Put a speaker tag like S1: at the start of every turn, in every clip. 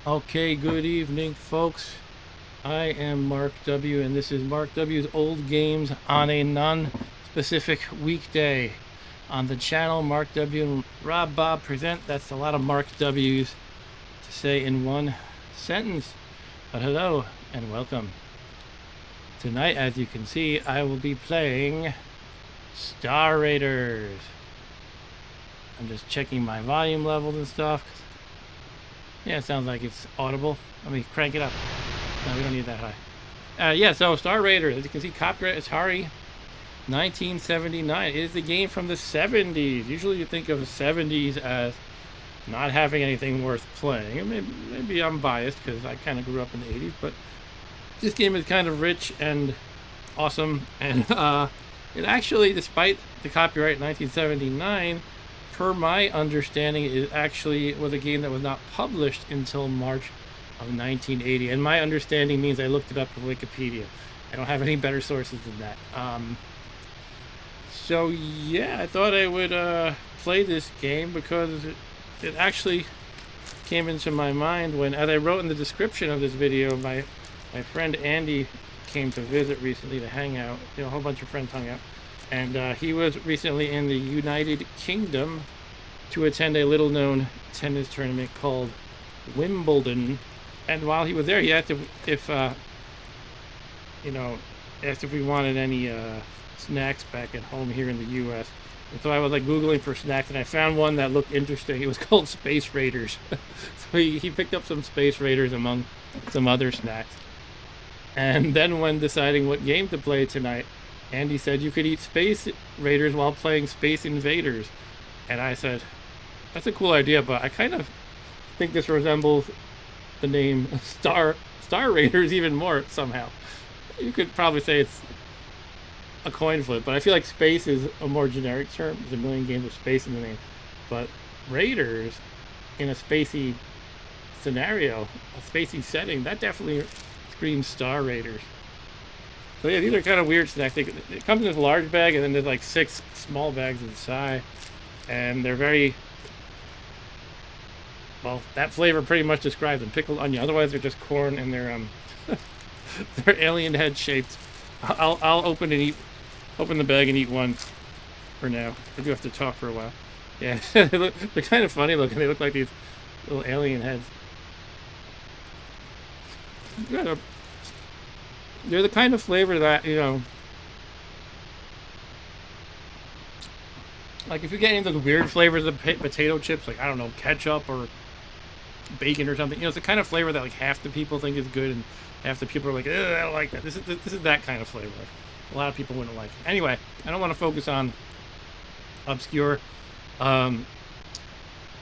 S1: Okay, good evening, folks. I am Mark W., and this is Mark W.'s Old Games on a non-specific weekday. On the channel, Mark W. and Rob Bob present. That's a lot of Mark W's to say in one sentence. But hello, and welcome. Tonight, as you can see, I will be playing Star Raiders. I'm just checking my volume levels and stuff. Yeah, it sounds like it's audible. Let me crank it up. No, we don't need that high. Yeah, so Star Raiders, as you can see, copyright Atari, 1979. It is a game from the 70s. Usually you think of the 70s as not having anything worth playing. Maybe I'm biased because I kind of grew up in the 80s, but this game is kind of rich and awesome. And it actually, despite the copyright in 1979, per my understanding, it actually was a game that was not published until March of 1980. And my understanding means I looked it up on Wikipedia. I don't have any better sources than that. So yeah, I thought I would play this game because it actually came into my mind when, as I wrote in the description of this video, my friend Andy came to visit recently to hang out. You know, a whole bunch of friends hung out. And he was recently in the United Kingdom to attend a little-known tennis tournament called Wimbledon. And while he was there, he asked if we wanted any snacks back at home here in the U.S. And so I was like Googling for snacks, and I found one that looked interesting. It was called Space Raiders. So he picked up some Space Raiders among some other snacks. And then when deciding what game to play tonight, Andy said you could eat Space Raiders while playing Space Invaders. And I said, that's a cool idea, but I kind of think this resembles the name Star Raiders even more somehow. You could probably say it's a coin flip, but I feel like space is a more generic term. There's a million games with space in the name. But Raiders in a spacey scenario, a spacey setting, that definitely screams Star Raiders. So yeah, these are kind of weird snacks. It comes in this large bag, and then there's like 6 small bags inside, and they're very, well, that flavor pretty much describes them, pickled onion. Otherwise, they're just corn, and they're they're alien head shaped. I'll open the bag and eat one for now. I do have to talk for a while. Yeah, they're kind of funny looking. They look like these little alien heads. Yeah, they're the kind of flavor that, you know, like if you're getting those weird flavors of potato chips, like, I don't know, ketchup or bacon or something, you know, it's the kind of flavor that like half the people think is good and half the people are like, I don't like that. This is that kind of flavor. A lot of people wouldn't like it. Anyway, I don't want to focus on obscure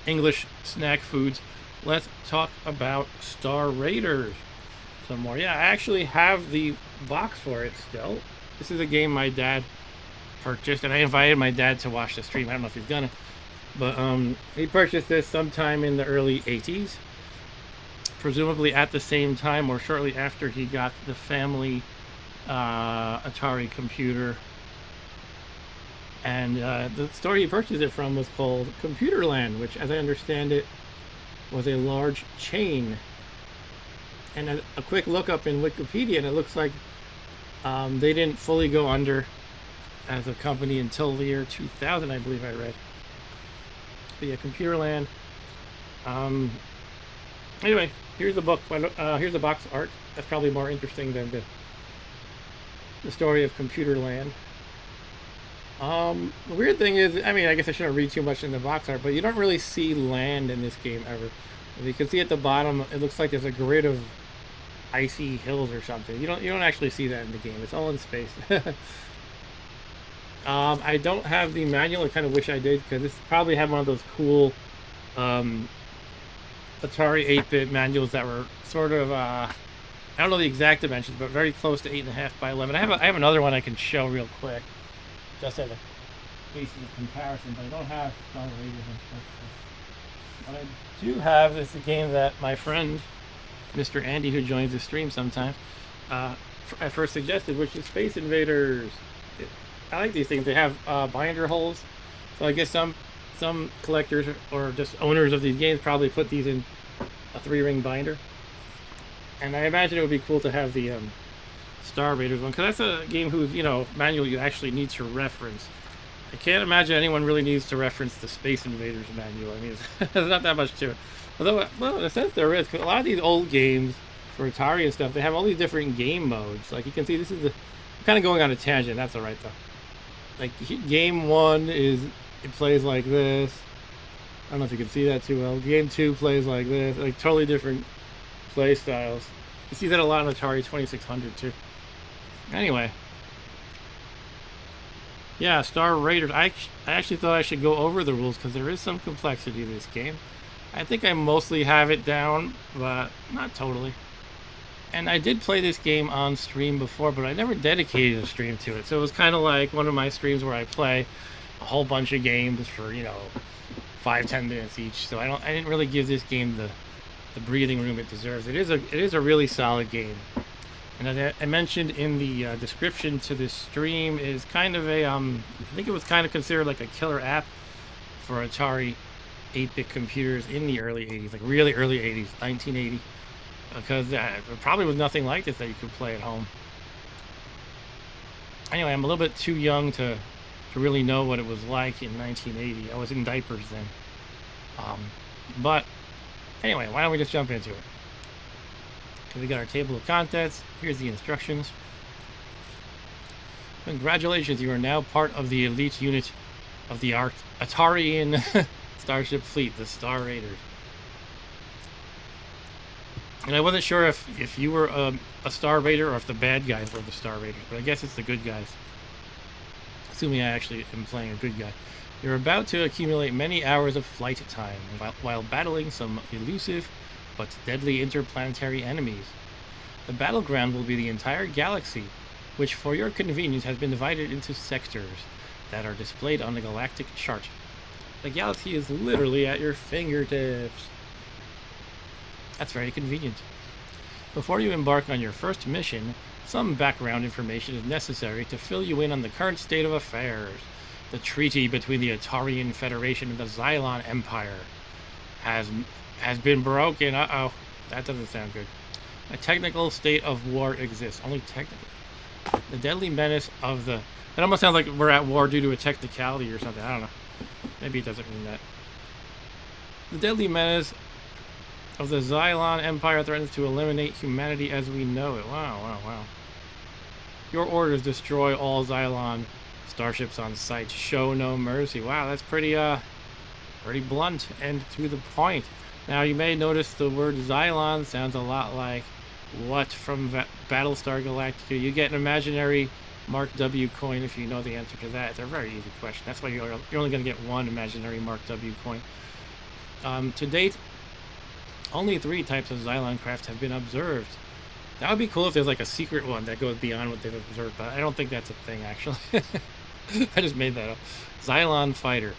S1: English snack foods. Let's talk about Star Raiders some more. Yeah, I actually have the box for it still. This is a game my dad purchased, and I invited my dad to watch the stream. I don't know if he's gonna, but he purchased this sometime in the early 80s, presumably at the same time or shortly after he got the family Atari computer. And the store he purchased it from was called Computerland, which, as I understand it, was a large chain. And a quick look up in Wikipedia, and it looks like they didn't fully go under as a company until the year 2000, I believe I read. But yeah, Computerland. Anyway, here's the book. Here's the box art. That's probably more interesting than the story of Computerland. The weird thing is, I mean, I guess I shouldn't read too much in the box art, but you don't really see land in this game ever. As you can see at the bottom, it looks like there's a grid of icy hills or something. You don't actually see that in the game. It's all in space. I don't have the manual. I kind of wish I did, because this probably had one of those cool Atari 8-bit manuals that were sort of I don't know the exact dimensions, but very close to 8.5 by 11. I have another one I can show real quick, just as a basis of comparison, but I don't have Star Raiders. What I do have is a game that my friend Mr. Andy, who joins the stream sometimes, I first suggested, which is Space Invaders. I like these things. They have binder holes, so I guess some some collectors or just owners of these games probably put these in a 3-ring binder. And I imagine it would be cool to have the Star Raiders one, because that's a game whose, manual you actually need to reference. I can't imagine anyone really needs to reference the Space Invaders manual. I mean, there's not that much to it. Although, well, in a sense there is, because a lot of these old games for Atari and stuff, they have all these different game modes. Like, you can see this is I'm kind of going on a tangent. That's all right, though. Like, game 1 it plays like this. I don't know if you can see that too well. Game 2 plays like this. Like, totally different play styles. You see that a lot on Atari 2600 too. Anyway, yeah, Star Raiders. I actually thought I should go over the rules because there is some complexity to this game. I think I mostly have it down, but not totally. And I did play this game on stream before, but I never dedicated a stream to it. So it was kind of like one of my streams where I play a whole bunch of games for 5-10 minutes each. So I didn't really give this game the breathing room it deserves. It is a really solid game. And as I mentioned in the description to this stream, is kind of a I think it was kind of considered like a killer app for Atari 8-bit computers in the early 80s, like really early 80s, 1980, because there probably was nothing like this that you could play at home. Anyway, I'm a little bit too young to really know what it was like in 1980. I was in diapers then. But anyway, why don't we just jump into it? Okay, we got our table of contents. Here's the instructions. Congratulations, you are now part of the elite unit of the Atarian starship fleet, the Star Raiders. And I wasn't sure if you were a Star Raider or if the bad guys were the Star Raiders, but I guess it's the good guys. Assuming I actually am playing a good guy. You're about to accumulate many hours of flight time while battling some elusive but deadly interplanetary enemies. The battleground will be the entire galaxy, which for your convenience has been divided into sectors that are displayed on the galactic chart. The galaxy is literally at your fingertips. That's very convenient. Before you embark on your first mission, some background information is necessary to fill you in on the current state of affairs. The treaty between the Atarian Federation and the Xylon Empire has been broken. Uh-oh. That doesn't sound good. A technical state of war exists. Only technical. The deadly menace of the... It almost sounds like we're at war due to a technicality or something. I don't know. Maybe it doesn't mean that. The deadly menace of the Xylon Empire threatens to eliminate humanity as we know it. Wow, wow, wow. Your orders: destroy all Xylon starships on sight. Show no mercy. Wow, that's pretty blunt and to the point. Now, you may notice the word Xylon sounds a lot like what from Battlestar Galactica. You get an imaginary Mark W coin if you know the answer to that. It's a very easy question. That's why you're only going to get one imaginary Mark W coin. To date, only 3 types of Xylon craft have been observed. That would be cool if there's like a secret one that goes beyond what they've observed, but I don't think that's a thing, actually. I just made that up. Xylon Fighter.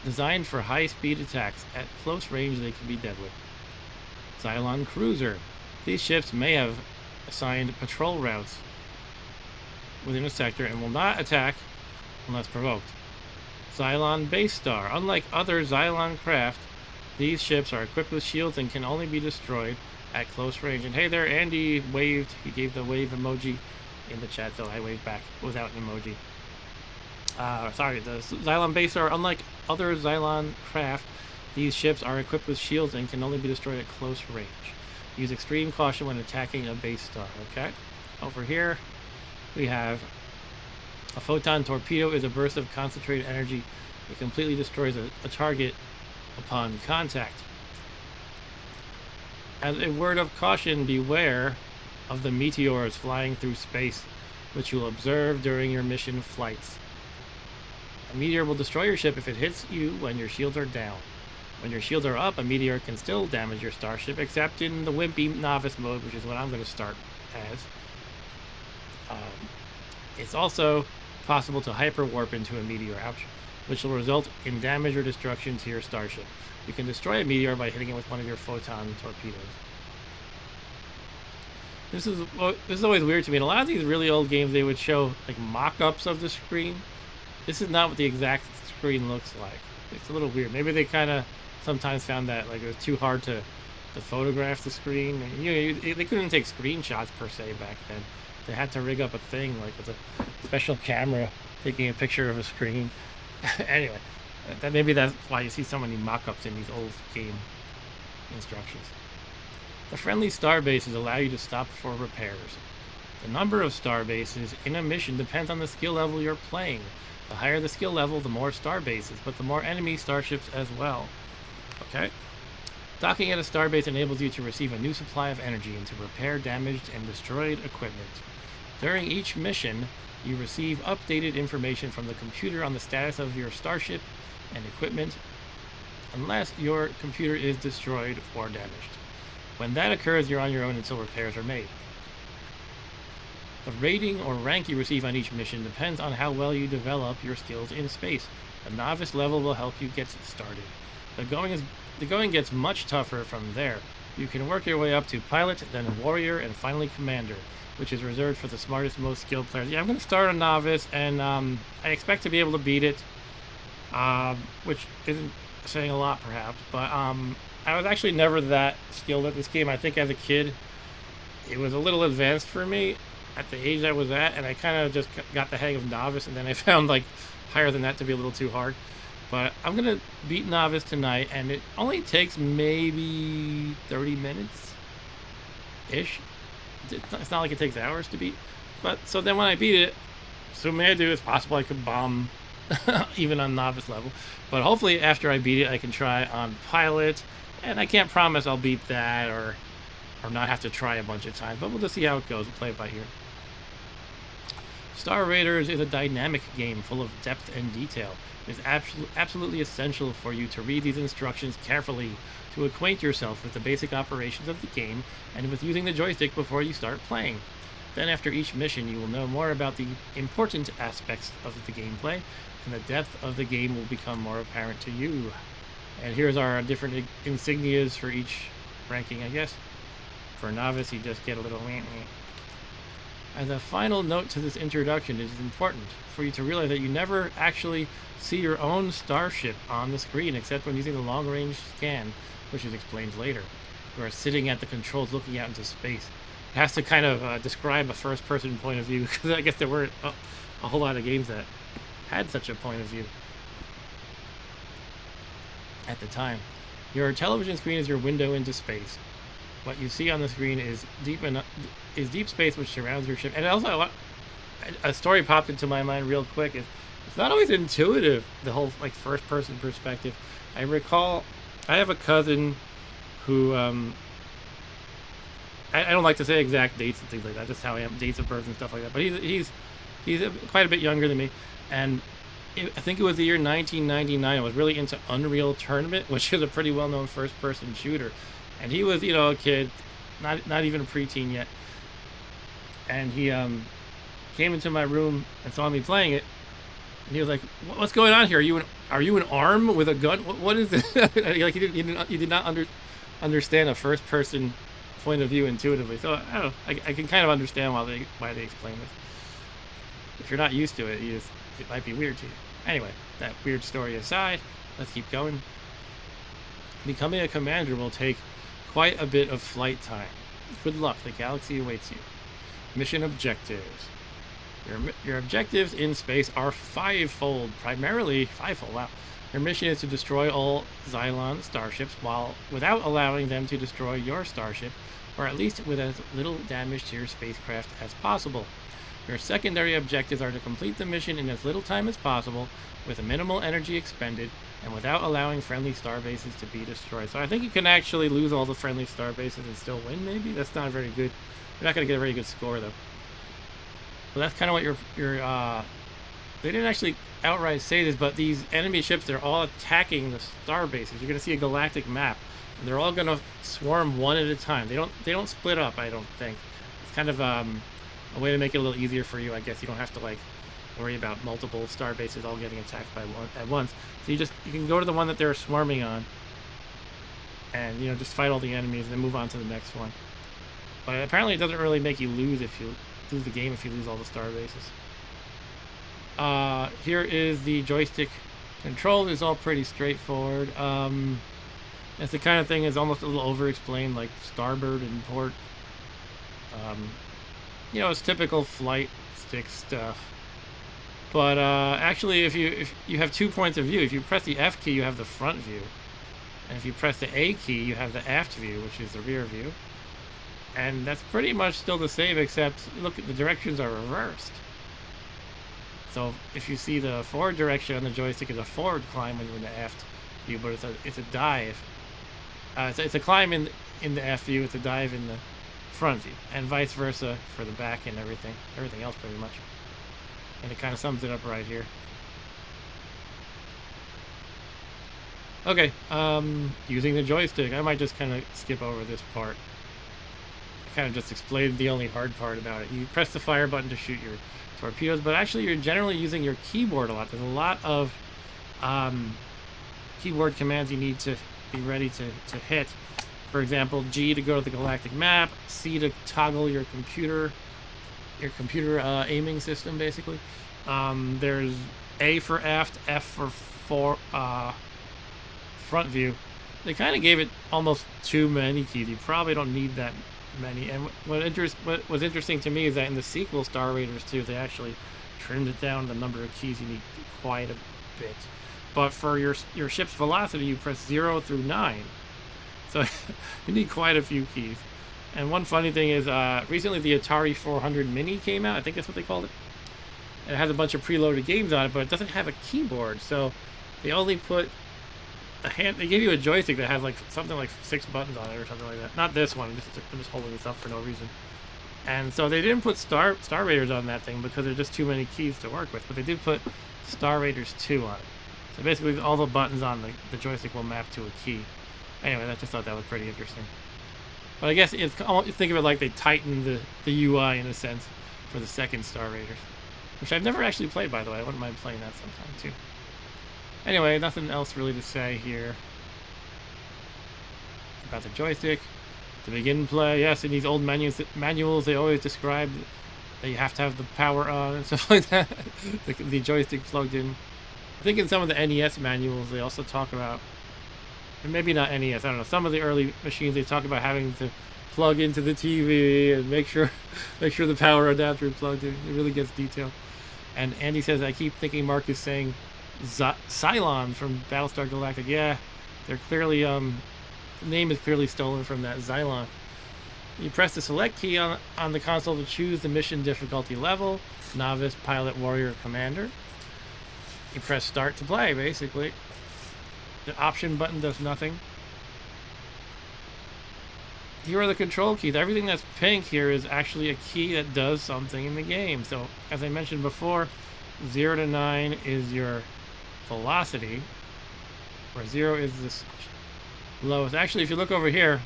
S1: Designed for high-speed attacks. At close range, they can be deadly. Xylon Cruiser. These ships may have assigned patrol routes within a sector and will not attack unless provoked. Xylon Base Star. Unlike other Xylon craft, these ships are equipped with shields and can only be destroyed at close range. And hey there, Andy waved. He gave the wave emoji in the chat, so I waved back without an emoji. Sorry, the Xylon Base Star, unlike other Xylon craft, these ships are equipped with shields and can only be destroyed at close range. Use extreme caution when attacking a base star, okay? Over here, we have a photon torpedo is a burst of concentrated energy. It completely destroys a target upon contact. As a word of caution, beware of the meteors flying through space, which you'll observe during your mission flights. A meteor will destroy your ship if it hits you when your shields are down. When your shields are up, a meteor can still damage your starship, except in the wimpy novice mode, which is what I'm going to start as. It's also possible to hyperwarp into a meteor, ouch, which will result in damage or destruction to your starship. You can destroy a meteor by hitting it with one of your photon torpedoes. This is always weird to me. In a lot of these really old games, they would show like mock-ups of the screen. this is not what the exact screen looks like. It's a little weird. Maybe they kind of sometimes found that like it was too hard to photograph the screen. And, you know, they couldn't take screenshots per se back then. They had to rig up a thing like with a special camera taking a picture of a screen. Anyway, maybe that's why you see so many mock-ups in these old game instructions. The friendly star bases allow you to stop for repairs. The number of star bases in a mission depends on the skill level you're playing. The higher the skill level, the more star bases, but the more enemy starships as well. Okay. Docking at a starbase enables you to receive a new supply of energy and to repair damaged and destroyed equipment. During each mission, you receive updated information from the computer on the status of your starship and equipment, unless your computer is destroyed or damaged. When that occurs, you're on your own until repairs are made. The rating or rank you receive on each mission depends on how well you develop your skills in space. The novice level will help you get started. The going gets much tougher from there. You can work your way up to pilot, then warrior, and finally commander, which is reserved for the smartest, most skilled players. Yeah, I'm going to start on novice, and I expect to be able to beat it, which isn't saying a lot perhaps, but I was actually never that skilled at this game. I think as a kid, it was a little advanced for me at the age I was at, and I kind of just got the hang of novice, and then I found like higher than that to be a little too hard. But I'm gonna beat novice tonight, and it only takes maybe 30 minutes ish. It's not like it takes hours to beat. But so then when I beat it, assuming I do, it's possible I could bomb even on novice level. But hopefully after I beat it, I can try on pilot, and I can't promise I'll beat that or not have to try a bunch of times, but we'll just see how it goes. We'll play it by ear. Star Raiders is a dynamic game full of depth and detail. It is absolutely essential for you to read these instructions carefully to acquaint yourself with the basic operations of the game and with using the joystick before you start playing. Then after each mission, you will know more about the important aspects of the gameplay, and the depth of the game will become more apparent to you. And here's our different insignias for each ranking, I guess. For novice, you just get a little wah-wah. As a final note to this introduction, it is important for you to realize that you never actually see your own starship on the screen except when using the long-range scan, which is explained later. You are sitting at the controls looking out into space. It has to kind of describe a first-person point of view, because I guess there weren't a whole lot of games that had such a point of view at the time. Your television screen is your window into space. What you see on the screen is deep space which surrounds your ship. And also, a story popped into my mind real quick. It's not always intuitive, the whole like first-person perspective. I recall I have a cousin who I don't like to say exact dates and things like that, just how I am, dates of birth and stuff like that. But he's quite a bit younger than me, and I think it was the year 1999. I was really into Unreal Tournament, which is a pretty well-known first-person shooter. And he was, you know, a kid, not even a preteen yet. And he came into my room and saw me playing it. And he was like, "What's going on here? Are you an arm with a gun? What is this?" Like he did not understand a first-person point of view intuitively. So I can kind of understand why they explain this. If you're not used to it, it might be weird to you. Anyway, that weird story aside, let's keep going. Becoming a commander will take quite a bit of flight time. Good luck, the galaxy awaits you. Mission objectives. Your objectives in space are primarily fivefold. Wow. Your mission is to destroy all Xylon starships without allowing them to destroy your starship, or at least with as little damage to your spacecraft as possible. Your secondary objectives are to complete the mission in as little time as possible, with minimal energy expended, and without allowing friendly star bases to be destroyed. So I think you can actually lose all the friendly star bases and still win, maybe? That's not very good. You're not going to get a very good score, though. So that's kind of what they didn't actually outright say this, but these enemy ships, they're all attacking the star bases. You're going to see a galactic map, and they're all going to swarm one at a time. They don't split up, I don't think. It's kind of a way to make it a little easier for you, I guess. You don't have to like worry about multiple star bases all getting attacked at once. So you can go to the one that they're swarming on, and just fight all the enemies, and then move on to the next one. But apparently, it doesn't really make you lose the game if you lose all the star bases. Here is the joystick control. It's all pretty straightforward. It's the kind of thing is almost a little over-explained, like starboard and port. You know, it's typical flight stick stuff. But actually, if you have 2 points of view, if you press the F key, you have the front view, and if you press the A key, you have the aft view, which is the rear view. And that's pretty much still the same, except look, the directions are reversed. So if you see the forward direction on the joystick is a forward climb when you're in the aft view, but it's a dive. It's a climb in the aft view, it's a dive in the front view, and vice versa for the back and everything else pretty much. And it kind of sums it up right here. Okay, using the joystick, I might just kind of skip over this part. I kind of just explained the only hard part about it. You press the fire button to shoot your torpedoes, but actually you're generally using your keyboard a lot. There's a lot of keyboard commands you need to be ready to hit. For example, G to go to the galactic map, C to toggle your computer aiming system, basically. There's A for aft, F for front view. They kind of gave it almost too many keys. You probably don't need that many. And what was interesting to me is that in the sequel Star Raiders 2, they actually trimmed it down the number of keys you need quite a bit. But for your ship's velocity, you press 0 through 9. So you need quite a few keys. And one funny thing is, recently the Atari 400 Mini came out. I think that's what they called it. And it has a bunch of preloaded games on it, but it doesn't have a keyboard. So they only put they give you a joystick that has like something like 6 buttons on it or something like that. Not this one. I'm just holding this up for no reason. And so they didn't put Star Raiders on that thing because there's just too many keys to work with. But they did put Star Raiders 2 on it. So basically all the buttons on the joystick will map to a key. Anyway, I just thought that was pretty interesting. But I guess think of it like they tightened the UI in a sense for the second Star Raiders, which I've never actually played, by the way. I wouldn't mind playing that sometime too. Anyway, nothing else really to say here about the joystick. To begin play, yes, in these old manuals they always describe that you have to have the power on and stuff like that. the joystick plugged in. I think in some of the NES manuals they also talk about, and maybe not NES, I don't know, some of the early machines they talk about having to plug into the TV and make sure the power adapter is plugged in. It really gets detailed. And Andy says, I keep thinking Mark is saying Cylon from Battlestar Galactica. Yeah, they're clearly the name is clearly stolen from that Xylon. You press the select key on the console to choose the mission difficulty level: novice, pilot, warrior, commander. You press start to play, basically. The option button does nothing. Here are the control keys. Everything that's pink here is actually a key that does something in the game. So, as I mentioned before, 0 to 9 is your velocity, where 0 is this lowest. Actually, if you look over here,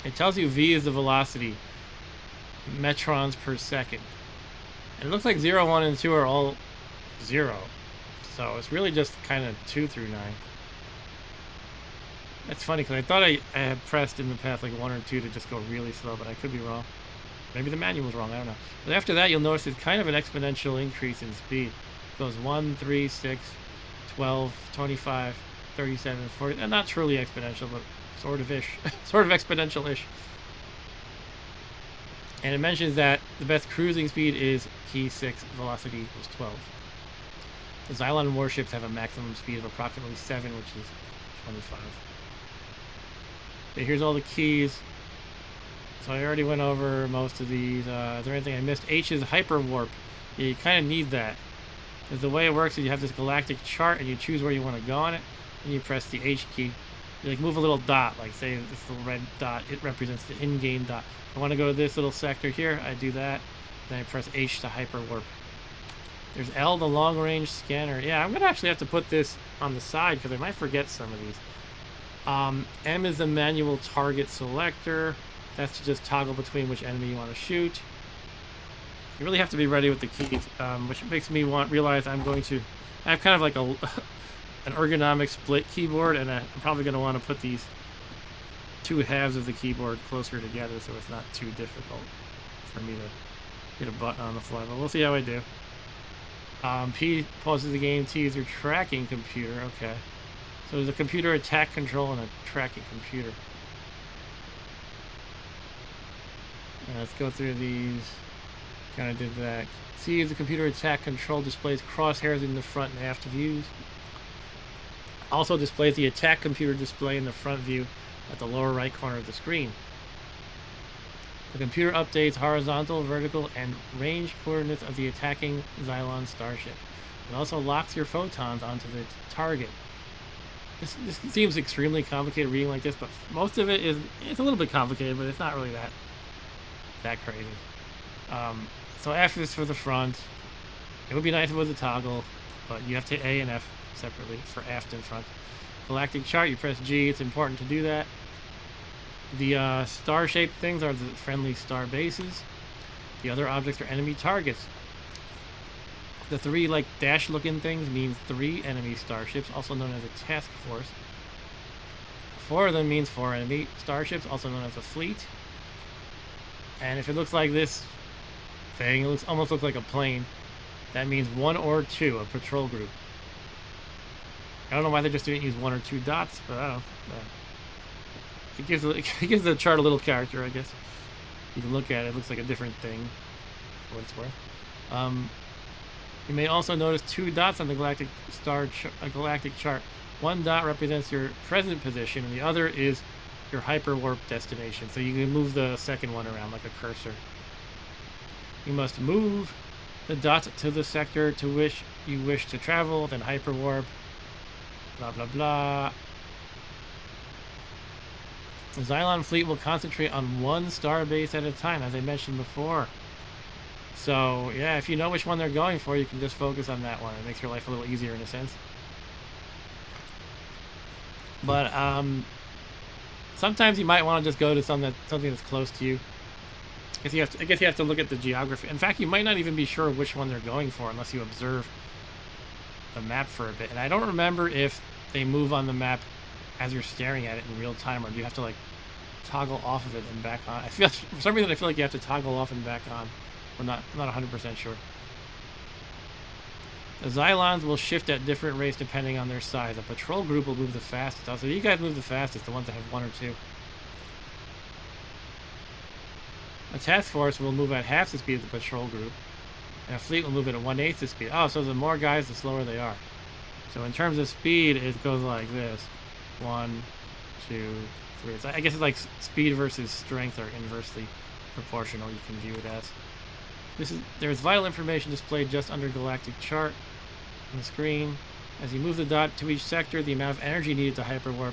S1: it tells you V is the velocity, metrons per second. And it looks like 0, 1, and 2 are all 0. So it's really just kind of 2 through 9. That's funny, because I thought I had pressed in the past like 1 or 2 to just go really slow, but I could be wrong. Maybe the manual's wrong, I don't know. But after that, you'll notice it's kind of an exponential increase in speed. It goes 1, 3, 6, 12, 25, 37, 40. And not truly exponential, but sort of exponential-ish. And it mentions that the best cruising speed is key 6, velocity equals 12. The Xylon warships have a maximum speed of approximately 7, which is 25. Okay, here's all the keys. So I already went over most of these. Is there anything I missed? H is hyper warp. Yeah, you kind of need that. Because the way it works is you have this galactic chart and you choose where you want to go on it, and you press the H key. You like move a little dot, like say this little red dot, it represents the in-game dot. If I want to go to this little sector here, I do that. Then I press H to hyper warp. There's L, the long range scanner. Yeah, I'm gonna actually have to put this on the side because I might forget some of these. M is the manual target selector. That's to just toggle between which enemy you want to shoot. You really have to be ready with the keys, which makes me realize I have kind of like an ergonomic split keyboard, and I'm probably going to want to put these two halves of the keyboard closer together so it's not too difficult for me to hit a button on the fly, but we'll see how I do. P pauses the game. T is your tracking computer. Okay. So there's a computer attack control and a tracking computer. Let's go through these. Kind of did that. C is the computer attack control, displays crosshairs in the front and aft views. Also displays the attack computer display in the front view at the lower right corner of the screen. The computer updates horizontal, vertical, and range coordinates of the attacking Xylon starship. It also locks your photons onto the target. This seems extremely complicated reading like this, but most of it's a little bit complicated, but it's not really that crazy. So F is for the front. It would be nice if it was a toggle, but you have to A and F separately for aft and front. Galactic chart, you press G. It's important to do that. The star-shaped things are the friendly star bases. The other objects are enemy targets. The three dash-looking things means 3 enemy starships, also known as a task force. 4 of them means 4 enemy starships, also known as a fleet. And if it looks like this thing, it almost looks like a plane. That means 1 or 2, a patrol group. I don't know why they just didn't use 1 or 2 dots, but I don't know. It gives the chart a little character, I guess. You can look at it. It looks like a different thing, for what it's worth. You may also notice 2 dots on the galactic chart. 1 dot represents your present position, and the other is your hyperwarp destination. So you can move the second one around like a cursor. You must move the dot to the sector to which you wish to travel, then hyperwarp. Blah blah blah. The Xylon fleet will concentrate on 1 star base at a time, as I mentioned before. So, yeah, if you know which one they're going for, you can just focus on that one. It makes your life a little easier in a sense. But, sometimes you might want to just go to something that's close to you. I guess you have to look at the geography. In fact, you might not even be sure which one they're going for unless you observe the map for a bit. And I don't remember if they move on the map as you're staring at it in real time, or do you have to toggle off of it and back on? For some reason I feel like you have to toggle off and back on. I'm not 100% sure. The Xylons will shift at different rates depending on their size. A patrol group will move the fastest. Also, you guys move the fastest, the ones that have 1 or 2. A task force will move at half the speed of the patrol group, and a fleet will move at 1/8 the speed. Oh, so the more guys, the slower they are. So in terms of speed, it goes like this. 1, 2, 3. So I guess it's like speed versus strength are inversely proportional. You can view it as. There's vital information displayed just under galactic chart on the screen. As you move the dot to each sector, the amount of energy needed to hyperwarp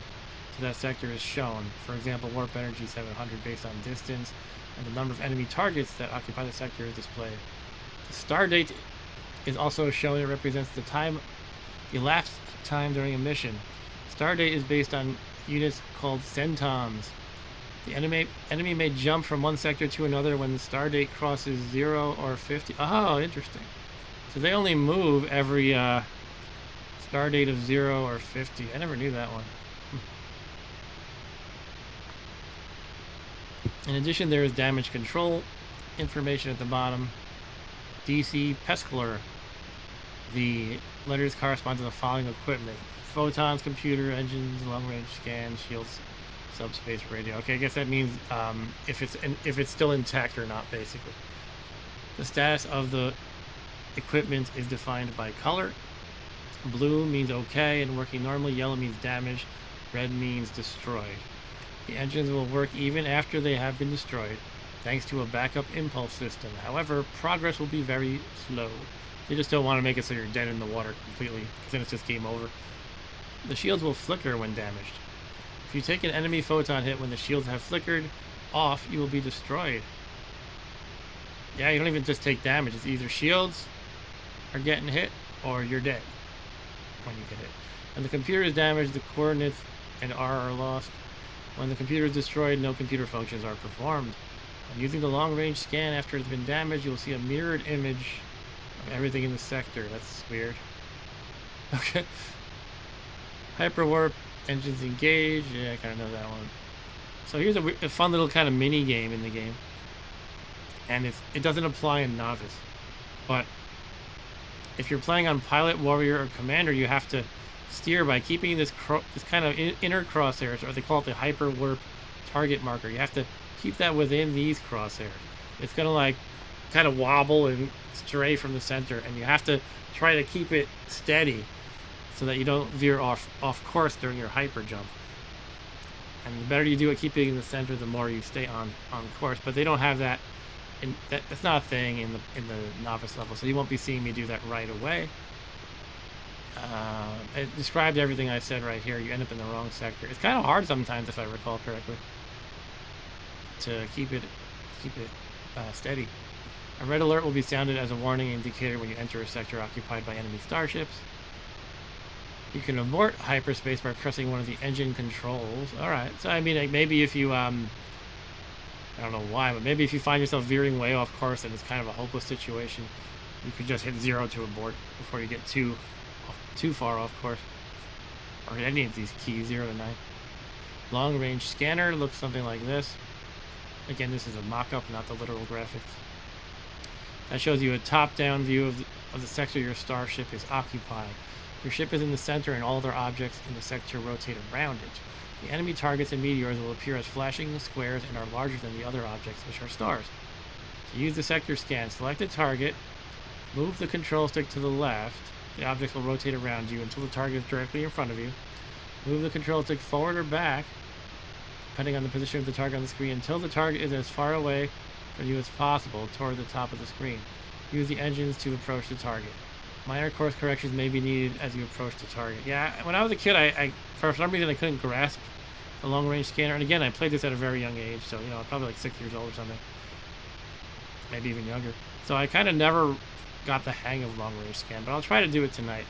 S1: to that sector is shown. For example, warp energy 700 based on distance, and the number of enemy targets that occupy the sector is displayed. The star date is also shown. It represents the elapsed time during a mission. Stardate is based on units called centons. The enemy may jump from one sector to another when the stardate crosses 0 or 50. Oh, interesting. So they only move every stardate of 0 or 50. I never knew that one. In addition, there is damage control information at the bottom. DC Pescaler. The letters correspond to the following equipment: photons, computer, engines, long-range scan, shields, subspace radio. Okay, I guess that means if it's still intact or not, basically. The status of the equipment is defined by color. Blue means okay and working normally. Yellow means damaged. Red means destroyed. The engines will work even after they have been destroyed, thanks to a backup impulse system. However, progress will be very slow. They just don't want to make it so you're dead in the water completely, because then it's just game over. The shields will flicker when damaged. If you take an enemy photon hit when the shields have flickered off, you will be destroyed. Yeah, you don't even just take damage. It's either shields are getting hit or you're dead when you get hit. When the computer is damaged, the coordinates and R are lost. When the computer is destroyed, no computer functions are performed. When using the long-range scan after it's been damaged, you'll see a mirrored image of everything in the sector. That's weird. Okay. Hyperwarp, engines engaged. Yeah, I kind of know that one. So here's a fun little kind of mini game in the game, and it doesn't apply in novice, but if you're playing on pilot, warrior, or commander, you have to steer by keeping this kind of inner crosshairs, or they call it the hyper warp target marker. You have to keep that within these crosshairs. It's gonna like kind of wobble and stray from the center, and you have to try to keep it steady so that you don't veer off course during your hyper jump. And the better you do at keeping in the center, the more you stay on course. But they don't have that. And that's not a thing in the novice level, so you won't be seeing me do that right away. It described everything I said right here. You end up in the wrong sector. It's kind of hard sometimes, if I recall correctly, to keep it steady. A red alert will be sounded as a warning indicator when you enter a sector occupied by enemy starships. You can abort hyperspace by pressing one of the engine controls. Alright, so I mean, like, maybe if you, I don't know why, but maybe if you find yourself veering way off course and it's kind of a hopeless situation, you could just hit 0 to abort before you get too far off course. Or hit any of these keys, 0 to 9. Long range scanner looks something like this. Again, this is a mock-up, not the literal graphics. That shows you a top-down view of the sector your starship is occupying. Your ship is in the center and all other objects in the sector rotate around it. The enemy targets and meteors will appear as flashing squares and are larger than the other objects, which are stars. To use the sector scan, select a target, move the control stick to the left. The objects will rotate around you until the target is directly in front of you. Move the control stick forward or back, depending on the position of the target on the screen, until the target is as far away from you as possible toward the top of the screen. Use the engines to approach the target. Minor course corrections may be needed as you approach the target. Yeah, when I was a kid, I for some reason I couldn't grasp the long-range scanner. And again, I played this at a very young age, so, you know, probably like 6 years old or something. Maybe even younger. So I kind of never got the hang of long-range scan, but I'll try to do it tonight.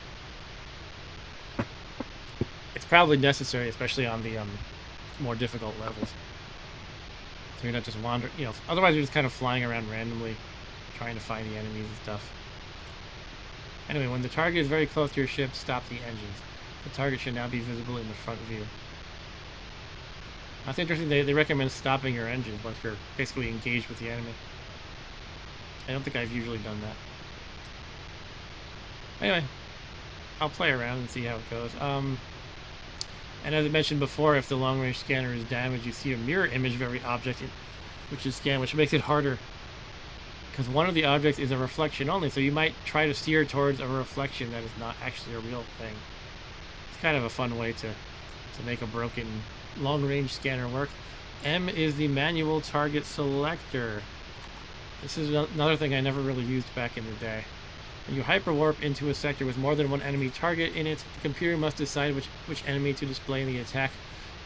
S1: It's probably necessary, especially on the more difficult levels. So you're not just wandering, you know, otherwise you're just kind of flying around randomly, trying to find the enemies and stuff. Anyway, when the target is very close to your ship, stop the engines. The target should now be visible in the front view. That's interesting. They recommend stopping your engines once you're basically engaged with the enemy. I don't think I've usually done that. Anyway, I'll play around and see how it goes. And as I mentioned before, if the long-range scanner is damaged, you see a mirror image of every object which is scanned, which makes it harder, because one of the objects is a reflection only, so you might try to steer towards a reflection that is not actually a real thing. It's kind of a fun way to make a broken long-range scanner work. M is the manual target selector. This is another thing I never really used back in the day. When you hyperwarp into a sector with more than one enemy target in it, the computer must decide which enemy to display in the attack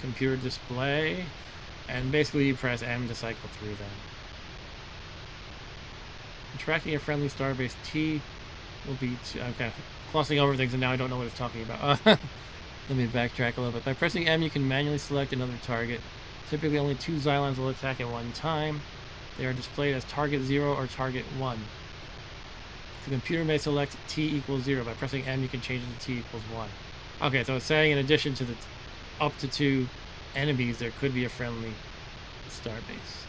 S1: computer display, and basically you press M to cycle through them. Tracking a friendly starbase, T will be okay. Glossing over things, and now I don't know what it's talking about. Let me backtrack a little bit. By pressing M, you can manually select another target. Typically, only 2 Xylons will attack at one time. They are displayed as Target 0 or Target 1. The computer may select T equals 0. By pressing M, you can change it to T equals 1. Okay, so it's saying in addition to the up to 2 enemies, there could be a friendly starbase.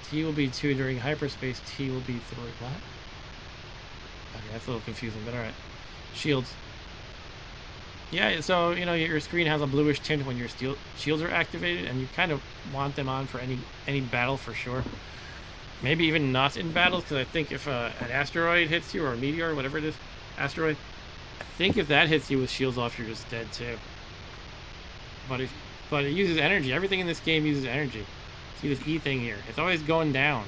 S1: T will be 2 during hyperspace. T will be 3. What? Okay, that's a little confusing, but alright. Shields. Yeah, so, you know, your screen has a bluish tint when your shields are activated, and you kind of want them on for any battle for sure. Maybe even not in battles, because I think if an asteroid hits you, or a meteor, whatever it is, asteroid, I think if that hits you with shields off, you're just dead too. But it uses energy. Everything in this game uses energy. See this E thing here? It's always going down.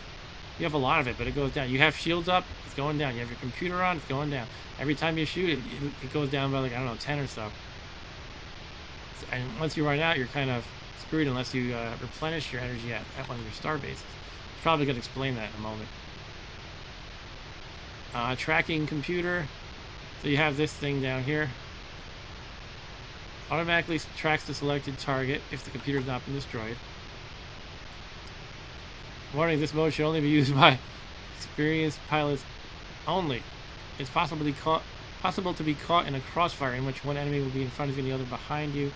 S1: You have a lot of it, but it goes down. You have shields up, it's going down. You have your computer on, it's going down. Every time you shoot, it goes down by like, I don't know, 10 or so. And once you run out, you're kind of screwed unless you replenish your energy at one of your star bases. Probably going to explain that in a moment. Tracking computer. So you have this thing down here. Automatically tracks the selected target if the computer has not been destroyed. Warning, this mode should only be used by experienced pilots only. It's possible to be caught in a crossfire in which one enemy will be in front of you and the other behind you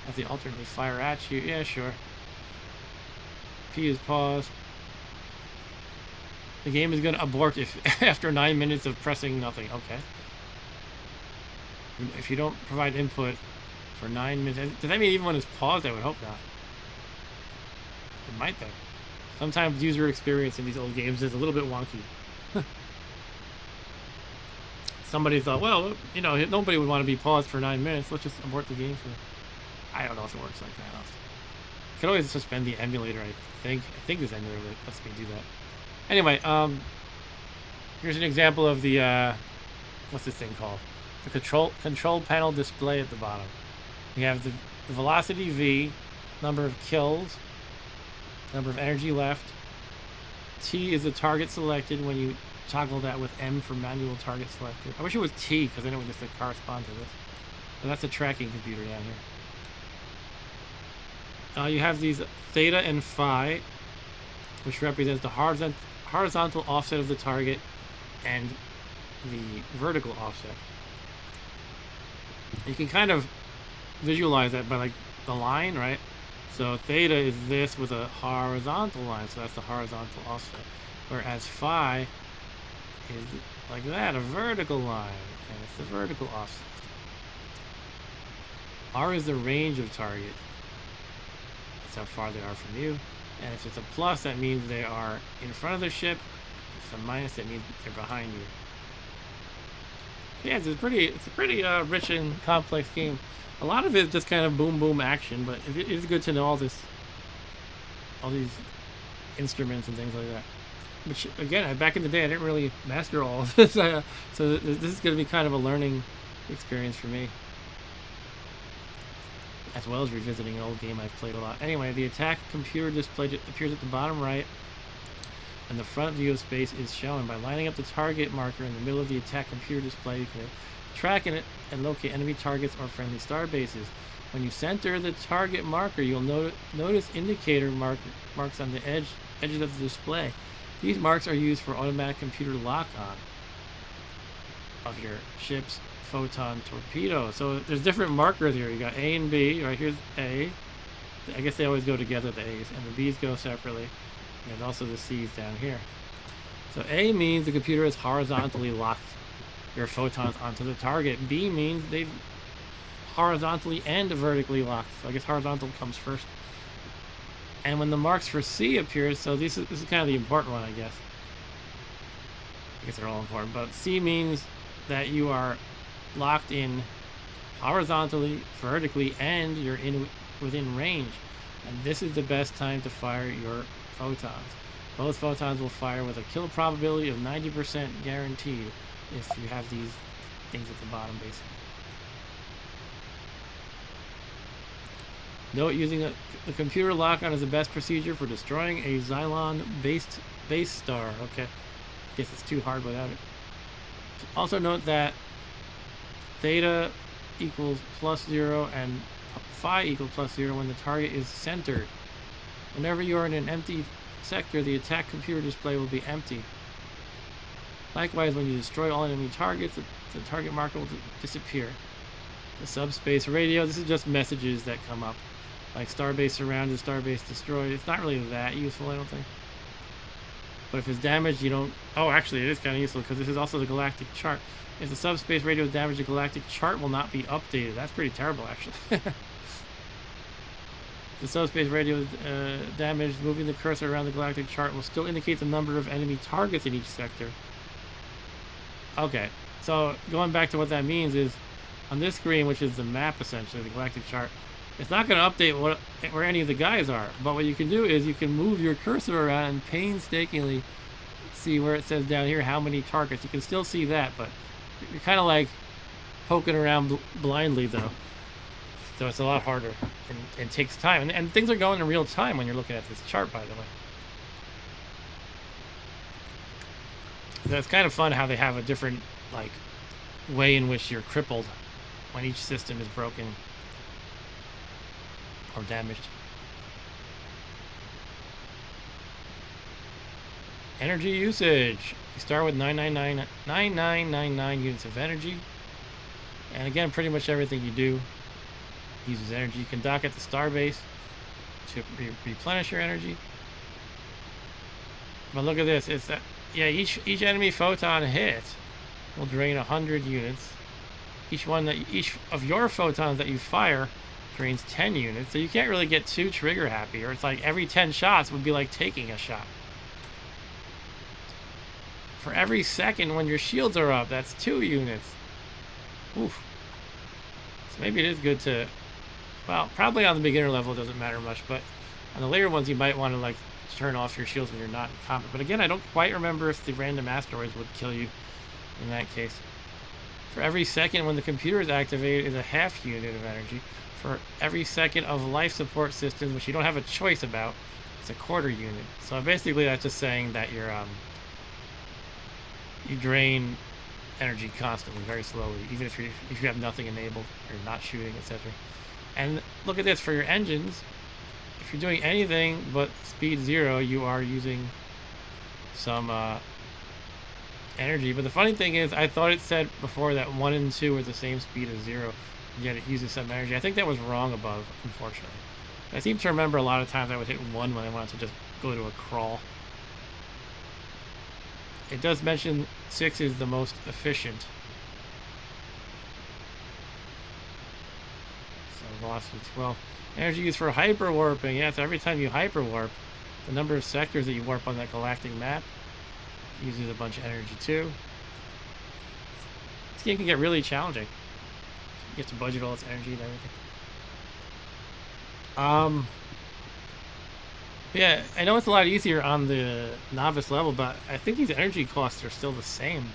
S1: as they alternately fire at you. Yeah, sure. P is pause. The game is going to abort if after 9 minutes of pressing nothing. Okay. If you don't provide input for 9 minutes, does that mean even when it's paused? I would hope not. It might though. Sometimes user experience in these old games is a little bit wonky. Somebody thought, well, you know, nobody would want to be paused for 9 minutes. Let's just abort the game for. I don't know if it works like that. You can always suspend the emulator. I think this emulator lets me do that. Anyway, here's an example of the what's this thing called? The control panel display at the bottom. We have the velocity V, number of kills, number of energy left. T is the target selected when you toggle that with M for manual target selector. I wish it was T because then it would just correspond to this. But that's a tracking computer down here. You have these theta and phi, which represents the horizontal offset of the target and the vertical offset. You can kind of visualize that by like the line, right? So theta is this with a horizontal line, so that's the horizontal offset. Whereas phi is like that, a vertical line, and it's the vertical offset. R is the range of target. That's how far they are from you. And if it's a plus, that means they are in front of the ship. If it's a minus, that means they're behind you. Yeah, it's a pretty rich and complex game. A lot of it is just kind of boom boom action, but it is good to know all these instruments and things like that. Which again, back in the day, I didn't really master all of this, so this is going to be kind of a learning experience for me, as well as revisiting an old game I've played a lot. Anyway, the attack computer display appears at the bottom right, and the front view of space is shown. By lining up the target marker in the middle of the attack computer display, you can track in it and locate enemy targets or friendly star bases. When you center the target marker, you'll notice indicator marks on the edges of the display. These marks are used for automatic computer lock-on of your ship's photon torpedo. So there's different markers here. You got A and B. Right, here's A. I guess they always go together, the A's, and the B's go separately. And there's also the C's down here. So A means the computer has horizontally locked your photons onto the target. B means they've horizontally and vertically locked. So I guess horizontal comes first. And when the marks for C appears, so this is kind of the important one, I guess. I guess they're all important, but C means that you are locked in horizontally, vertically, and you're within range. And this is the best time to fire your photons. Both photons will fire with a kill probability of 90% guaranteed if you have these things at the bottom, basically. Note, using the computer lock-on is the best procedure for destroying a Xylon-based base star. Okay, guess it's too hard without it. Also note that theta equals +0 and phi equals +0 when the target is centered. Whenever you are in an empty sector, the attack computer display will be empty. Likewise, when you destroy all enemy targets, the target marker will disappear. The subspace radio, this is just messages that come up. Like starbase surrounded, starbase destroyed. It's not really that useful, I don't think. But if it's damaged, you don't... Oh, actually, it is kind of useful because this is also the galactic chart. If the subspace radio is damaged, the galactic chart will not be updated. That's pretty terrible, actually. If the subspace radio is damaged, moving the cursor around the galactic chart will still indicate the number of enemy targets in each sector. Okay, so going back to what that means is, on this screen, which is the map essentially, the galactic chart, it's not going to update where any of the guys are. But what you can do is you can move your cursor around and painstakingly see where it says down here how many targets. You can still see that, but you're kind of like poking around blindly though. So it's a lot harder and takes time. And things are going in real time when you're looking at this chart, by the way. So it's kind of fun how they have a different like way in which you're crippled when each system is broken or damaged. Energy usage. You start with 9999 units of energy. And again, pretty much everything you do uses energy. You can dock at the starbase to replenish your energy. But look at this. Yeah, each enemy photon hit will drain 100 units. Each of your photons that you fire drains 10 units. So you can't really get too trigger happy, or it's like every 10 shots would be like taking a shot. For every second when your shields are up, that's 2 units. Oof. So maybe it is good to, well, probably on the beginner level it doesn't matter much, but on the later ones you might want to like turn off your shields when you're not in combat. But again, I don't quite remember if the random asteroids would kill you in that case. For every second when the computer is activated is a half unit of energy. For every second of life support systems, which you don't have a choice about, it's a quarter unit. So basically that's just saying that you're you drain energy constantly, very slowly, even if you have nothing enabled or not shooting, etc. And look at this, for your engines, if you're doing anything but speed 0, you are using some energy. But the funny thing is, I thought it said before that 1 and 2 were the same speed as 0, and yet it uses some energy. I think that was wrong above, unfortunately. I seem to remember a lot of times I would hit 1 when I wanted to just go to a crawl. It does mention 6 is the most efficient. So velocity 12. Energy used for hyperwarping. Yeah, so every time you hyperwarp, the number of sectors that you warp on that galactic map uses a bunch of energy too. This game can get really challenging. You have to budget all its energy and everything. Yeah, I know it's a lot easier on the novice level, but I think these energy costs are still the same.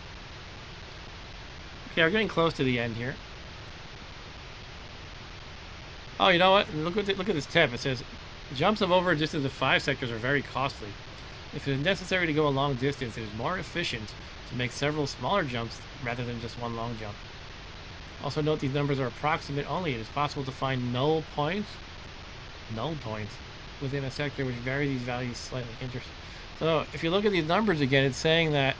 S1: Okay, we're getting close to the end here. Oh, you know what? Look at this tip. It says, jumps of over a distance of 5 sectors are very costly. If it is necessary to go a long distance, it is more efficient to make several smaller jumps rather than just one long jump. Also note these numbers are approximate only. It is possible to find null points within a sector which vary these values slightly. Interesting. So if you look at these numbers again, it's saying that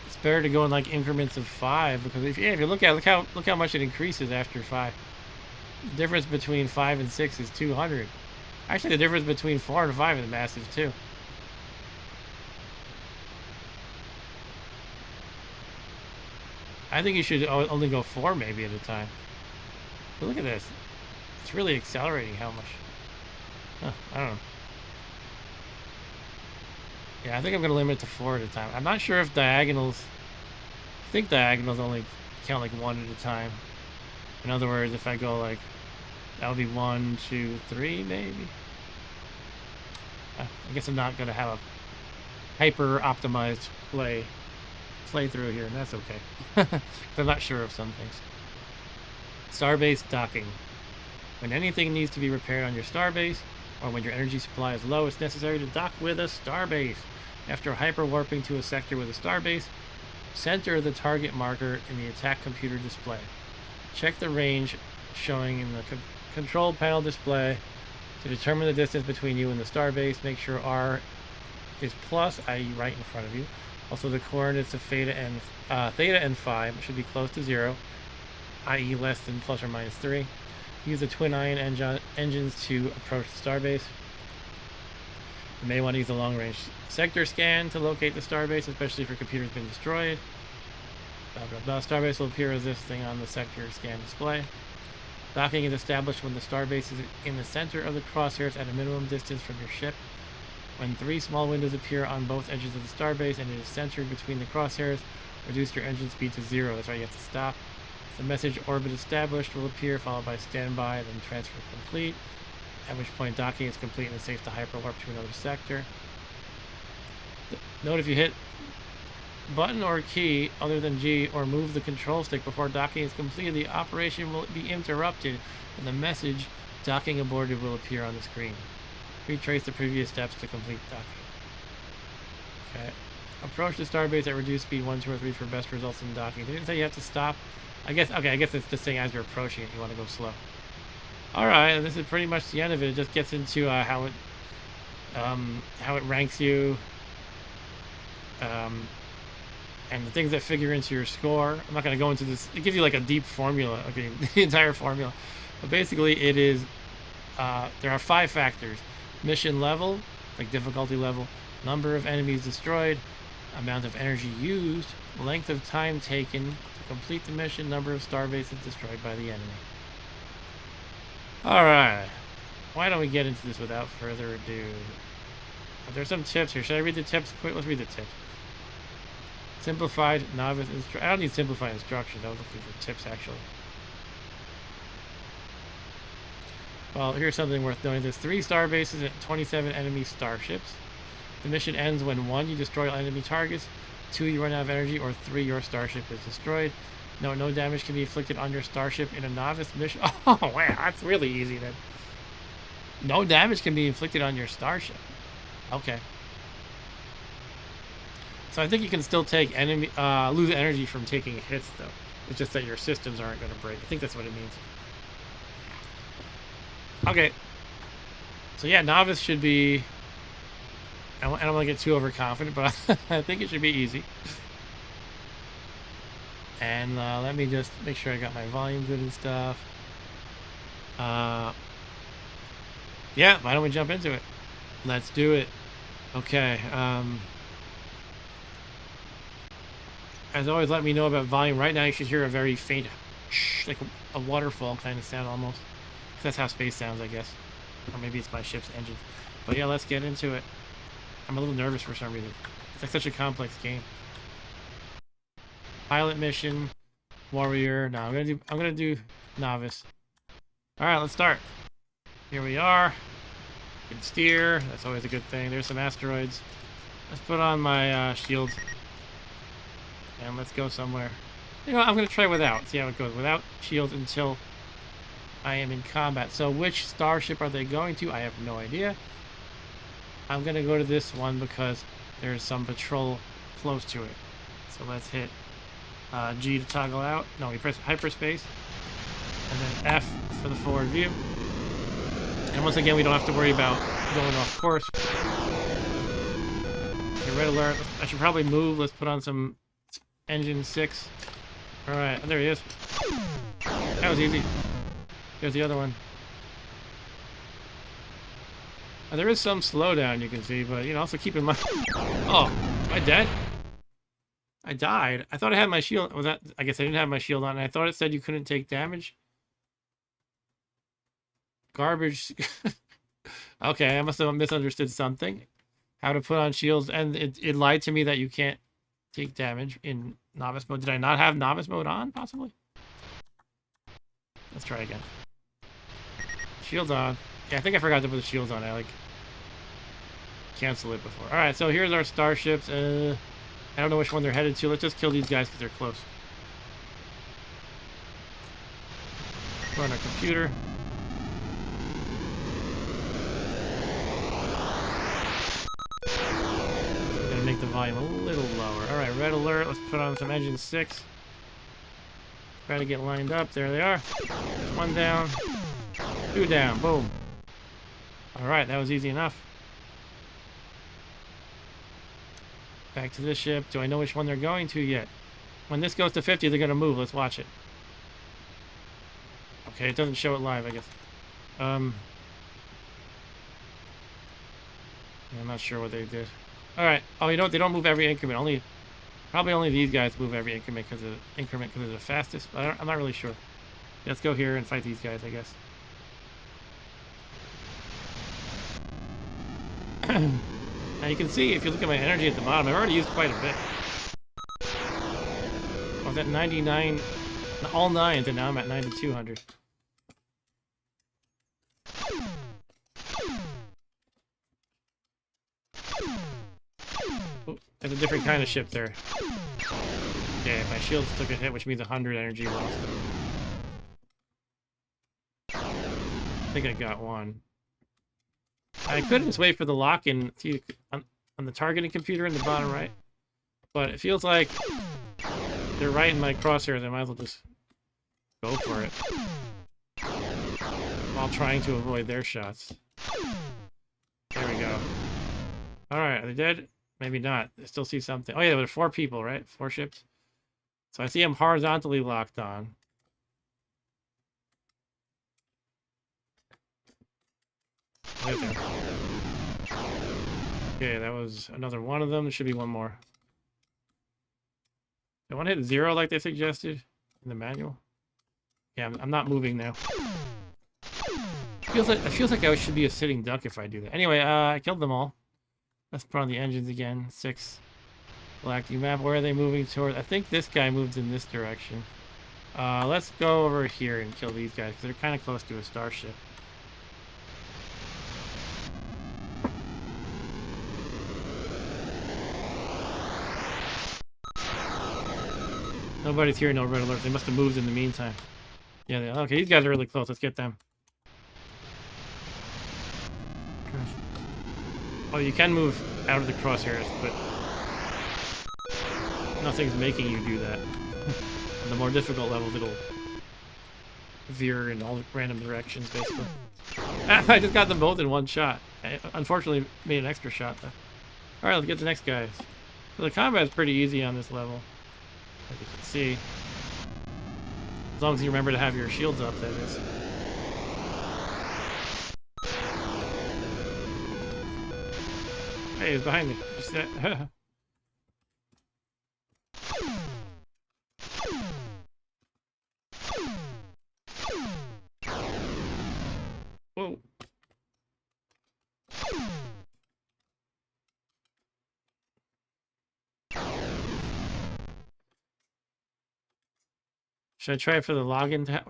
S1: it's better to go in like increments of 5, because if you look how much it increases after 5. The difference between 5 and 6 is 200. Actually, the difference between 4 and 5 is massive too. I think you should only go 4 maybe at a time. But look at this. It's really accelerating how much. Huh, I don't know. Yeah, I think I'm going to limit it to 4 at a time. I'm not sure if diagonals... I think diagonals only count like 1 at a time. In other words, if I go like... that would be 1, 2, 3 maybe? I guess I'm not going to have a hyper-optimized playthrough here, and that's okay. I'm not sure of some things. Starbase docking. When anything needs to be repaired on your starbase, or when your energy supply is low, it's necessary to dock with a starbase. After hyperwarping to a sector with a starbase, center the target marker in the attack computer display. Check the range showing in the control panel display to determine the distance between you and the starbase. Make sure R is plus, i.e. right in front of you. Also, the coordinates of theta and phi should be close to 0, i.e. less than plus or minus 3. Use the twin ion engines to approach the starbase. You may want to use a long-range sector scan to locate the starbase, especially if your computer's been destroyed. Starbase will appear as this thing on the sector scan display. Docking is established when the starbase is in the center of the crosshairs at a minimum distance from your ship. When 3 small windows appear on both edges of the starbase and it is centered between the crosshairs, reduce your engine speed to 0. That's right, you have to stop. The message orbit established will appear, followed by standby, then transfer complete, at which point docking is complete and it's safe to hyperwarp to another sector. Note if you hit button or key other than G or move the control stick before docking is completed, the operation will be interrupted and the message docking aborted will appear on the screen. Retrace the previous steps to complete docking. Okay. Approach the starbase at reduced speed 1, 2, or 3 for best results in docking. Did it say you have to stop? I guess it's just saying as you're approaching it, you want to go slow. Alright, this is pretty much the end of it. It just gets into how it ranks you, and the things that figure into your score. I'm not going to go into this. It gives you like a deep formula, okay, the entire formula. But basically it is, there are 5 factors. Mission level, like difficulty level, number of enemies destroyed, amount of energy used, length of time taken to complete the mission, number of star bases destroyed by the enemy. Alright. Why don't we get into this without further ado? There's some tips here. Should I read the tips quick? Let's read the tips. Simplified novice I don't need simplified instructions. I was looking for tips, actually. Well, here's something worth knowing. There's 3 star bases and 27 enemy starships. The mission ends when 1, you destroy all enemy targets, 2, you run out of energy, or 3, your starship is destroyed. No damage can be inflicted on your starship in a novice mission. Oh, wow, that's really easy then. No damage can be inflicted on your starship. Okay. So I think you can still take lose energy from taking hits, though. It's just that your systems aren't going to break. I think that's what it means. Okay. So yeah, novice should be... I don't want to get too overconfident, but I think it should be easy. And let me just make sure I got my volume good and stuff. Yeah, why don't we jump into it? Let's do it. Okay. As always, let me know about volume. Right now, you should hear a very faint, like a waterfall kind of sound almost. That's how space sounds, I guess. Or maybe it's my ship's engine. But yeah, let's get into it. I'm a little nervous for some reason. It's like such a complex game. Pilot mission, warrior. No, I'm gonna do novice. All right, let's start. Here we are. You can steer. That's always a good thing. There's some asteroids. Let's put on my shield. And let's go somewhere. You know, I'm gonna try without. See how it goes. Without shield until I am in combat. So which starship are they going to? I have no idea. I'm gonna go to this one because there's some patrol close to it. So let's hit G to toggle out. No, we press hyperspace. And then F for the forward view. And once again, we don't have to worry about going off course. Okay, red alert. I should probably move. Let's put on some engine 6. Alright, there he is. That was easy. There's the other one. There is some slowdown you can see, but you know, also keep in mind. Oh, am I dead? I died. I thought I had my shield. Was that? I guess I didn't have my shield on. And I thought it said you couldn't take damage. Garbage. Okay, I must have misunderstood something. How to put on shields, and it lied to me that you can't take damage in novice mode. Did I not have novice mode on, possibly? Let's try again. Shields on. Yeah, I think I forgot to put the shields on. I like cancel it before. All right, so here's our starships. I don't know which one they're headed to. Let's just kill these guys because they're close. We're on our computer. I'm gonna make the volume a little lower. All right, red alert. Let's put on some engine 6. Try to get lined up. There they are. There's 1 down. 2 down. Boom. Alright, that was easy enough. Back to this ship. Do I know which one they're going to yet? When this goes to 50, they're going to move. Let's watch it. Okay, it doesn't show it live, I guess. I'm not sure what they did. Alright. Oh, you know what? They don't move every increment. Probably only these guys move every increment because they're the fastest. But I'm not really sure. Let's go here and fight these guys, I guess. Now you can see, if you look at my energy at the bottom, I've already used quite a bit. I was at 99, all 9s, and now I'm at 9,200. Oh, there's a different kind of ship there. Yeah, my shields took a hit, which means 100 energy lost. I think I got one. I could just wait for the lock-in on the targeting computer in the bottom right, but it feels like they're right in my crosshairs. I might as well just go for it while trying to avoid their shots. There we go. Alright, are they dead? Maybe not. I still see something. Oh yeah, there were 4 people, right? 4 ships. So I see them horizontally locked on. Right there. Okay, that was another one of them. There should be one more. I want to hit 0 like they suggested in the manual. Yeah, I'm not moving now. It feels like I should be a sitting duck if I do that. Anyway, I killed them all. Let's put on the engines again. 6. Galactic map. Where are they moving toward? I think this guy moves in this direction. Let's go over here and kill these guys because they're kind of close to a starship. Nobody's here, no red alert. They must have moved in the meantime. Yeah, okay, these guys are really close. Let's get them. Oh, you can move out of the crosshairs, but nothing's making you do that. On the more difficult levels, it'll veer in all random directions, basically. I just got them both in one shot. I unfortunately made an extra shot, though. Alright, let's get the next guys. So the combat's pretty easy on this level, as you can see. As long as you remember to have your shields up, that is. Hey, he's behind me. You see that? Whoa. Should I try for the login tab?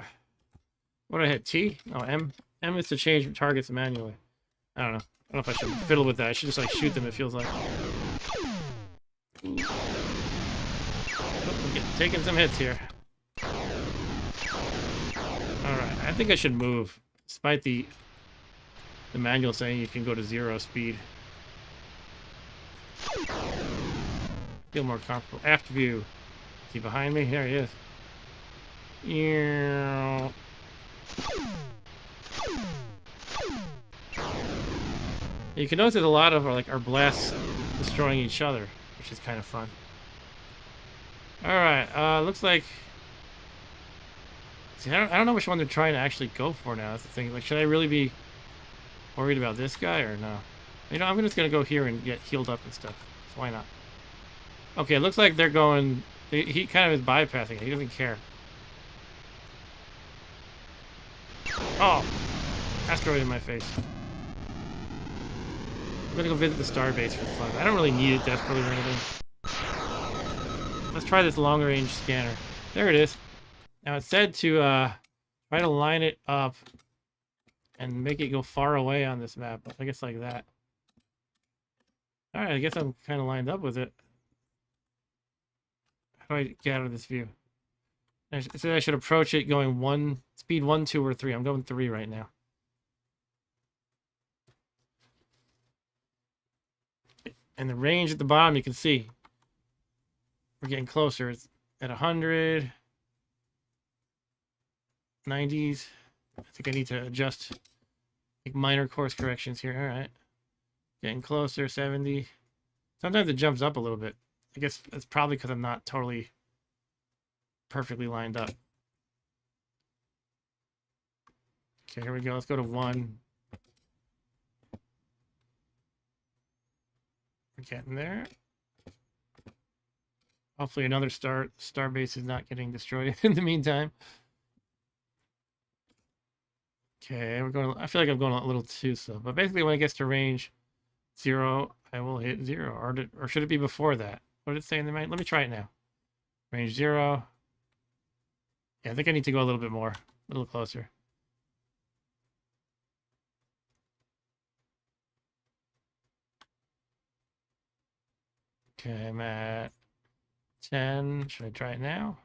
S1: What did I hit? T? No, M? M is to change targets manually. I don't know. I don't know if I should fiddle with that. I should just like shoot them, it feels like. Oh, I'm taking some hits here. Alright, I think I should move. Despite the manual saying you can go to 0 speed. Feel more comfortable. Aft view. Is he behind me? There he is. Yeah. You can notice there's a lot of our blasts destroying each other, which is kind of fun. Alright, looks like... See, I don't know which one they're trying to actually go for now. That's the thing. Like, should I really be worried about this guy or no? You know, I'm just gonna go here and get healed up and stuff. So why not? Okay, it looks like they're going... He kind of is bypassing it. He doesn't care. Oh! Asteroid in my face. I'm gonna go visit the starbase for the fun. I don't really need it desperately or anything. Let's try this long-range scanner. There it is. Now it said to try to line it up and make it go far away on this map. I guess like that. Alright, I guess I'm kind of lined up with it. How do I get out of this view? It said I should approach it going speed 1, 2, or 3. I'm going 3 right now. And the range at the bottom, you can see. We're getting closer. It's at 100. 90s. I think I need to adjust. Make minor course corrections here. Alright. Getting closer. 70. Sometimes it jumps up a little bit. I guess it's probably because I'm not totally perfectly lined up. Okay, here we go. Let's go to 1. We're getting there. Hopefully another starbase is not getting destroyed in the meantime. Okay, we're going. I feel like I'm going a little too slow, but basically when it gets to range 0, I will hit 0. Or should it be before that? What did it say in the manual? Let me try it now. Range 0. Yeah, I think I need to go a little bit more, a little closer. Okay, I'm at 10. Should I try it now?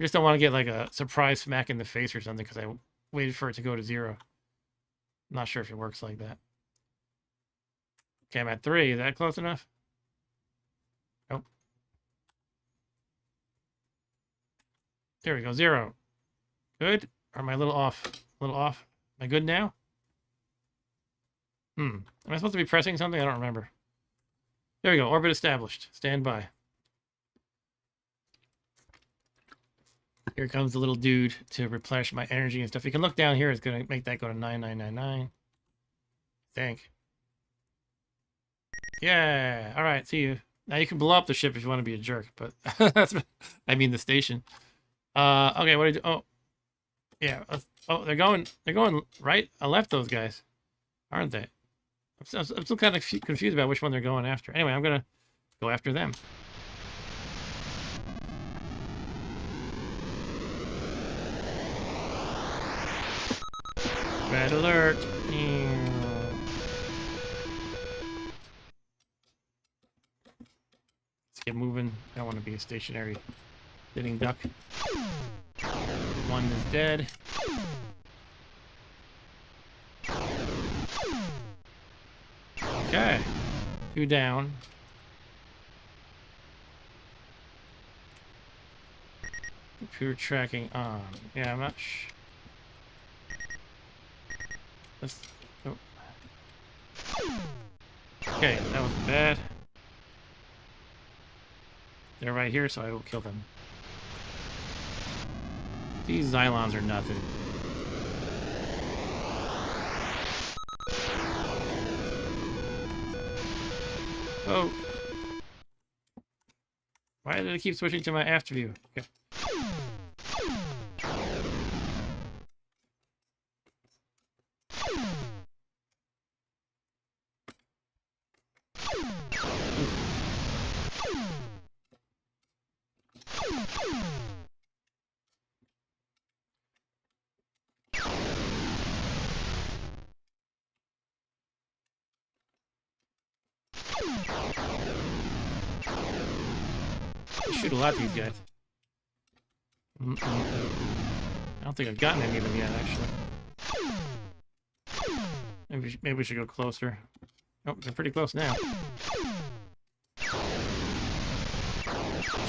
S1: I just don't want to get like a surprise smack in the face or something because I waited for it to go to 0. I'm not sure if it works like that. Okay, I'm at 3. Is that close enough? Nope. There we go, 0. Good? Or am I a little off? A little off? Am I good now? Am I supposed to be pressing something? I don't remember. There we go, orbit established. Stand by. Here comes the little dude to replenish my energy and stuff. You can look down here. It's going to make that go to 9999. I think. Yeah. All right. See you. Now you can blow up the ship if you want to be a jerk, but that's I mean the station. Okay, what did you, oh, yeah. Oh, they're going right, left. Those guys, aren't they? I'm still kind of confused about which one they're going after. Anyway, I'm gonna go after them. Red alert! Let's get moving. I don't want to be a stationary sitting duck. One is dead. Okay. 2 down. Computer tracking on. Yeah, I'm not sure. Let's, oh. Okay, that was bad. They're right here, so I will kill them. These Xylons are nothing. Oh. Why did it keep switching to my after view? Okay. Shoot a lot of these guys. I don't think I've gotten any of them yet, actually. Maybe we should go closer. Oh, they're pretty close now.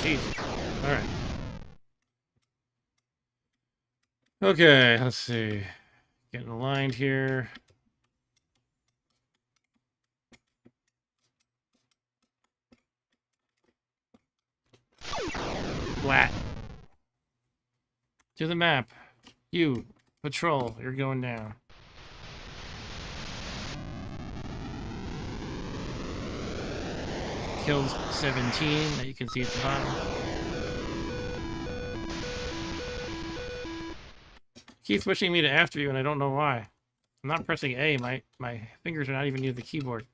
S1: Jeez. Alright. Okay, let's see. Getting aligned here. Flat. To the map. You, patrol, you're going down. Kills 17 that you can see at the bottom. Keeps pushing me to after you and I don't know why. I'm not pressing A, my fingers are not even near the keyboard.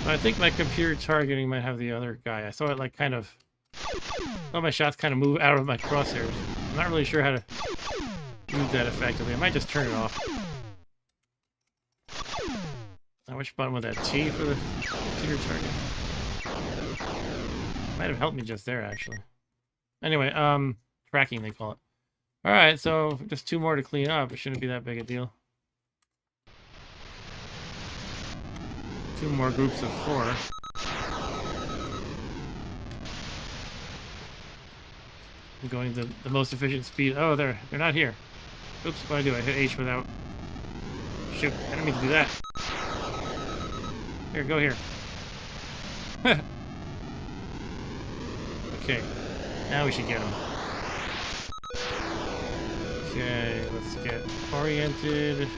S1: I think my computer targeting might have the other guy. I saw it like kind of... All my shots kind of move out of my crosshairs. I'm not really sure how to use that effectively. I might just turn it off. Now which button was that? T for the computer target? Might have helped me just there, actually. Anyway, tracking they call it. Alright, so just 2 more to clean up. It shouldn't be that big a deal. 2 more groups of 4. I'm going the most efficient speed. Oh, they're not here. Oops, what do I do? I hit H without... Shoot, I didn't mean to do that. Here, go here. Okay, now we should get them. Okay, let's get oriented.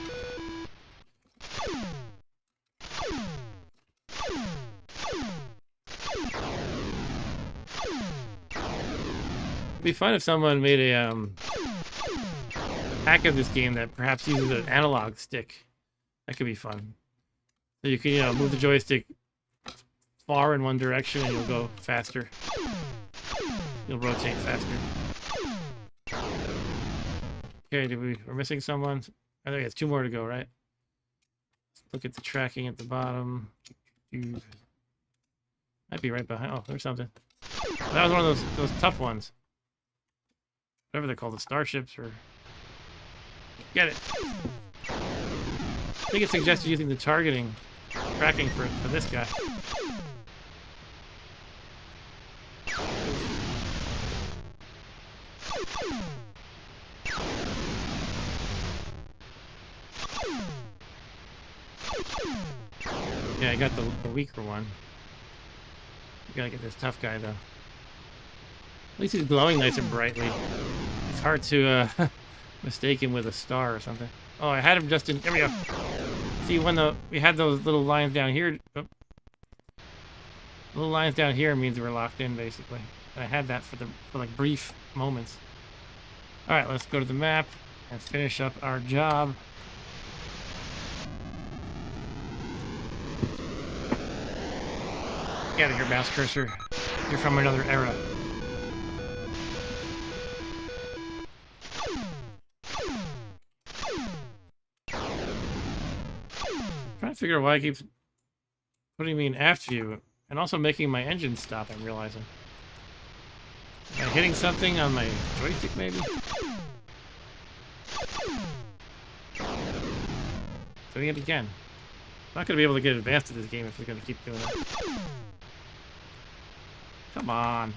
S1: It'd be fun if someone made a hack of this game that perhaps uses an analog stick. That could be fun. So you can, you know, move the joystick far in one direction and you'll go faster. You'll rotate faster. Okay, we're missing someone. I think it's 2 more to go, right? Let's look at the tracking at the bottom. Might be right behind. Oh, there's something. That was one of those tough ones. Whatever they're called, the starships or... Get it! I think it suggested using the targeting, tracking for this guy. Yeah, I got the weaker one. We gotta get this tough guy, though. At least he's glowing nice and brightly. It's hard to mistake him with a star or something. Oh, I had him just in... There we go. See, when we had those little lines down here... Oh. Little lines down here means we're locked in, basically. And I had that for like brief moments. Alright, let's go to the map and finish up our job. Get out of here, mouse cursor. You're from another era. Trying to figure out why it keeps putting me in after you and also making my engine stop, I'm realizing. Am I hitting something on my joystick, maybe? Doing it again. I'm not going to be able to get advanced at this game if we're going to keep doing it. Come on.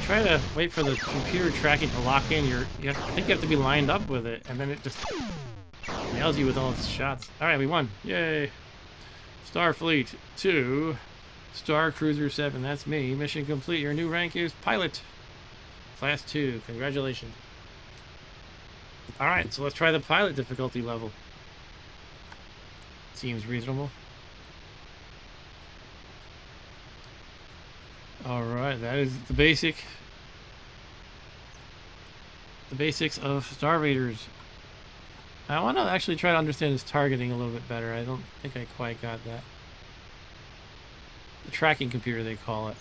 S1: Try to wait for the computer tracking to lock in. I think you have to be lined up with it, and then it just nails you with all its shots. All right, we won! Yay! Starfleet 2, Star Cruiser 7. That's me. Mission complete. Your new rank is Pilot, Class 2. Congratulations. All right, so let's try the Pilot difficulty level. Seems reasonable. All right, that is the basics of Star Raiders. I want to actually try to understand his targeting a little bit better. I don't think I quite got that. The tracking computer, they call it.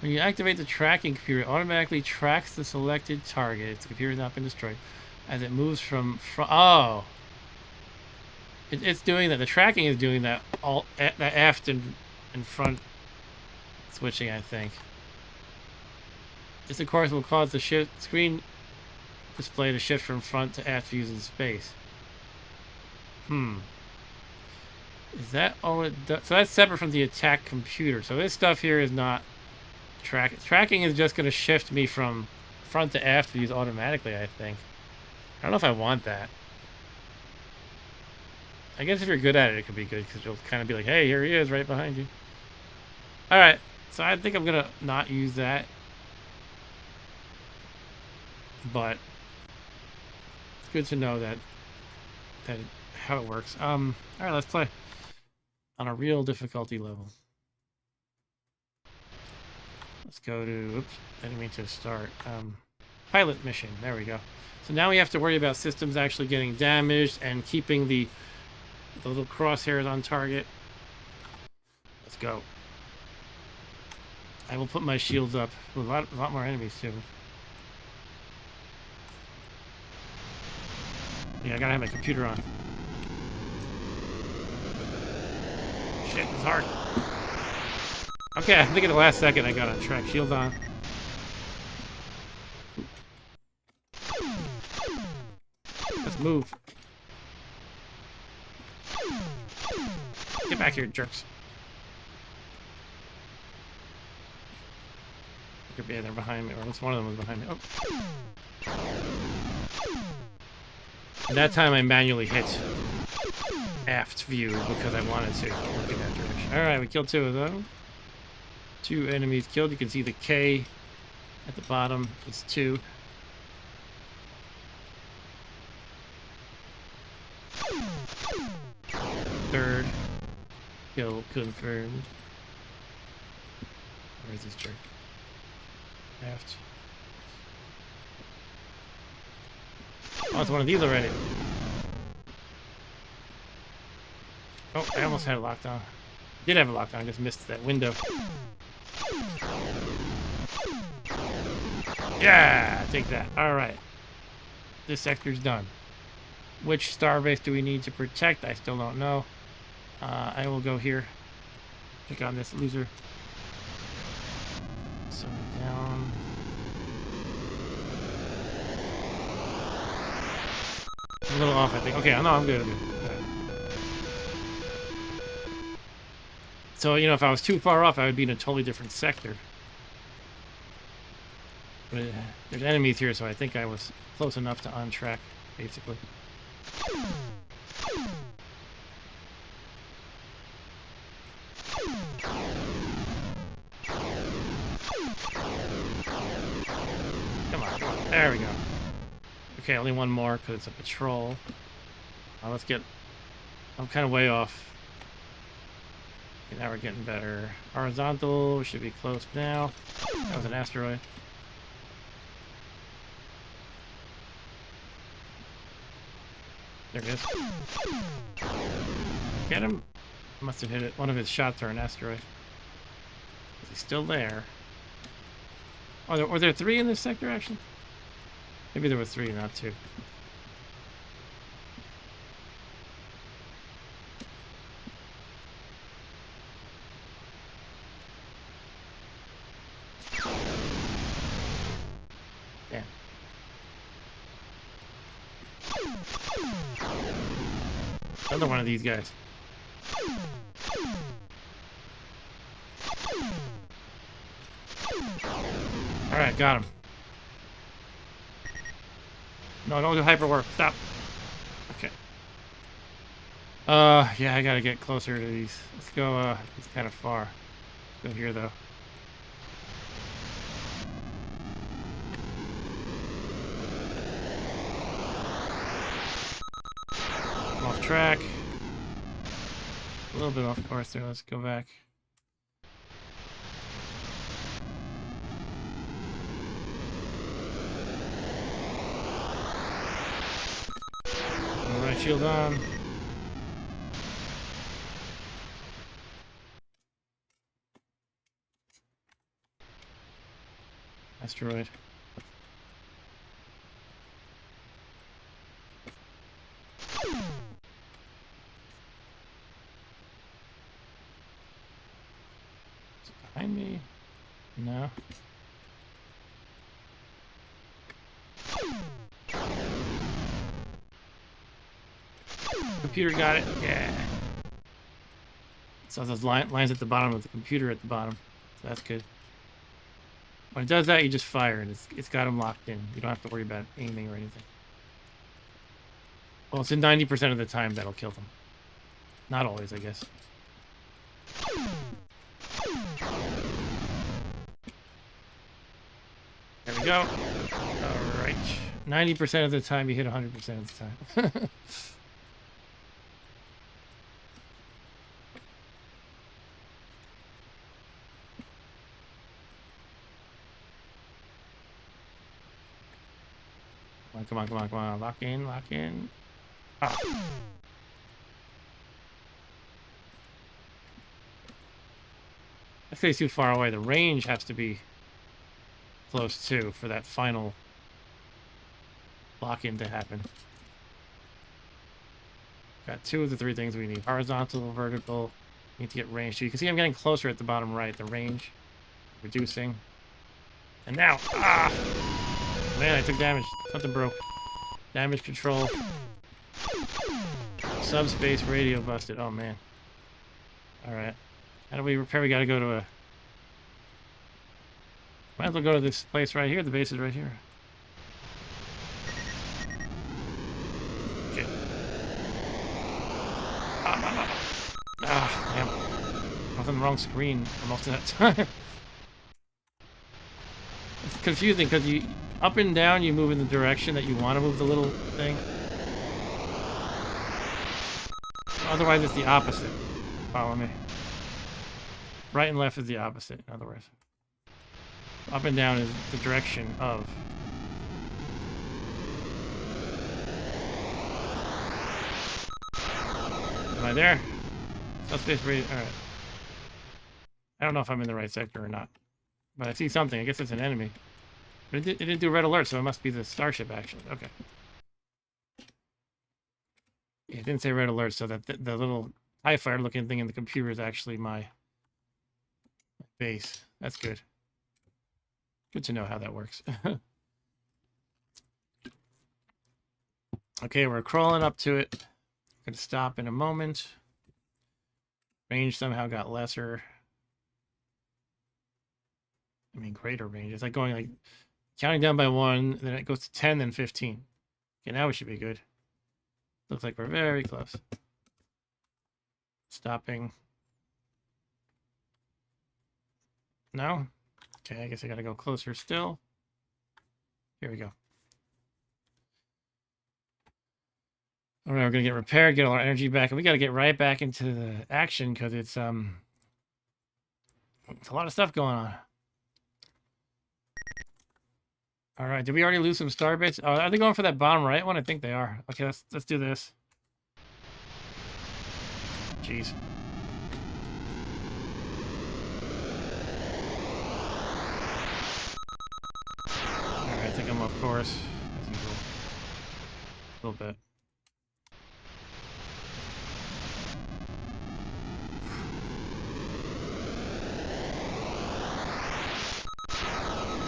S1: When you activate the tracking computer, it automatically tracks the selected target. Its computer has not been destroyed as it moves from oh. It's doing that. The tracking is doing that. All that aft and front switching, I think. This, of course, will cause the screen display to shift from front to aft views in space. Is that all it does? So that's separate from the attack computer. So this stuff here is not tracking. Tracking is just going to shift me from front to aft views automatically, I think. I don't know if I want that. I guess if you're good at it, it could be good, because you'll kind of be like, hey, here he is, right behind you. Alright, so I think I'm going to not use that. But it's good to know that how it works. Alright, let's play on a real difficulty level. Let's go to, oops, I didn't mean to start. Pilot mission, there we go. So now we have to worry about systems actually getting damaged and keeping the little crosshairs on target. Let's go. I will put my shields up with a lot more enemies too. Yeah, I gotta have my computer on. Shit, it's hard. Okay, I think at the last second I got on track. Shields on. Let's move. Get back here, jerks. Could be they're behind me, or at least one of them was behind me. Oh. And that time I manually hit aft view because I wanted to look in that direction. Alright, we killed 2 of them. 2 enemies killed. You can see the K at the bottom is 2. Third kill confirmed. Where is this jerk? Aft. Oh, it's one of these already. Oh, I almost had it locked on. Did have it locked on, I just missed that window. Yeah, take that. Alright. This sector's done. Which starbase do we need to protect? I still don't know. I will go here. Check on this loser. So down. a little off, I think. Okay, no, I'm good. I'm good. So, you know, if I was too far off, I would be in a totally different sector. But there's enemies here, so I think I was close enough to on track, basically. Come on, come on. There we go. Okay, only one more because it's a patrol. Let's get... I'm kind of way off. Okay, now we're getting better. Horizontal, we should be close now. That was an asteroid. There it is. Get him? Must have hit it. One of his shots are an asteroid. Is he still there? Oh, were there 3 in this sector, actually? Maybe there were 3, not 2. Damn. Another one of these guys. Alright, got him. No, don't do hyper warp. Stop. Okay. Yeah, I gotta get closer to these. Let's go, it's kind of far. Let's go here, though. I'm off track. A little bit off course there. Let's go back. Right shield on. Asteroid. Is it behind me? No. Computer got it. Yeah. So those lines at the bottom of the computer at the bottom. So that's good. When it does that, you just fire, and it's got them locked in. You don't have to worry about aiming or anything. Well, it's in 90% of the time that'll kill them. Not always, I guess. There we go. Alright. 90% of the time, you hit 100% of the time. Come on, come on, come on. Lock in, lock in. Ah. If they're too far away, the range has to be close too for that final lock-in to happen. Got 2 of the 3 things we need. Horizontal, vertical. Need to get range too. You can see I'm getting closer at the bottom right. The range reducing. And now, ah! Man, I took damage. Something broke. Damage control. Subspace radio busted. Oh, man. Alright. How do we repair? We gotta go to a... Might as well go to this place right here. The base is right here. Shit. Ah, damn. I was on the wrong screen for most of that time. It's confusing because you... Up and down, you move in the direction that you want to move the little thing. Otherwise, it's the opposite. Follow me. Right and left is the opposite, in other words. Up and down is the direction of. Am I there? Subspace radio. Alright. I don't know if I'm in the right sector or not. But I see something. I guess it's an enemy. But it didn't do red alert, so it must be the starship, actually. Okay. Yeah, it didn't say red alert, so that the little TIE fighter looking thing in the computer is actually my base. That's good. Good to know how that works. Okay, we're crawling up to it. Gonna stop in a moment. Range somehow got lesser. I mean, greater range. It's like going like counting down by 1, then it goes to 10, then 15. Okay, now we should be good. Looks like we're very close. Stopping. No? Okay, I guess I gotta go closer still. Here we go. All right, we're gonna get repaired, get all our energy back, and we gotta get right back into the action because it's a lot of stuff going on. All right, did we already lose some starbase? Oh, are they going for that bottom right one? I think they are. Okay, let's do this. Jeez. All right, I think I'm off course as usual. A little bit.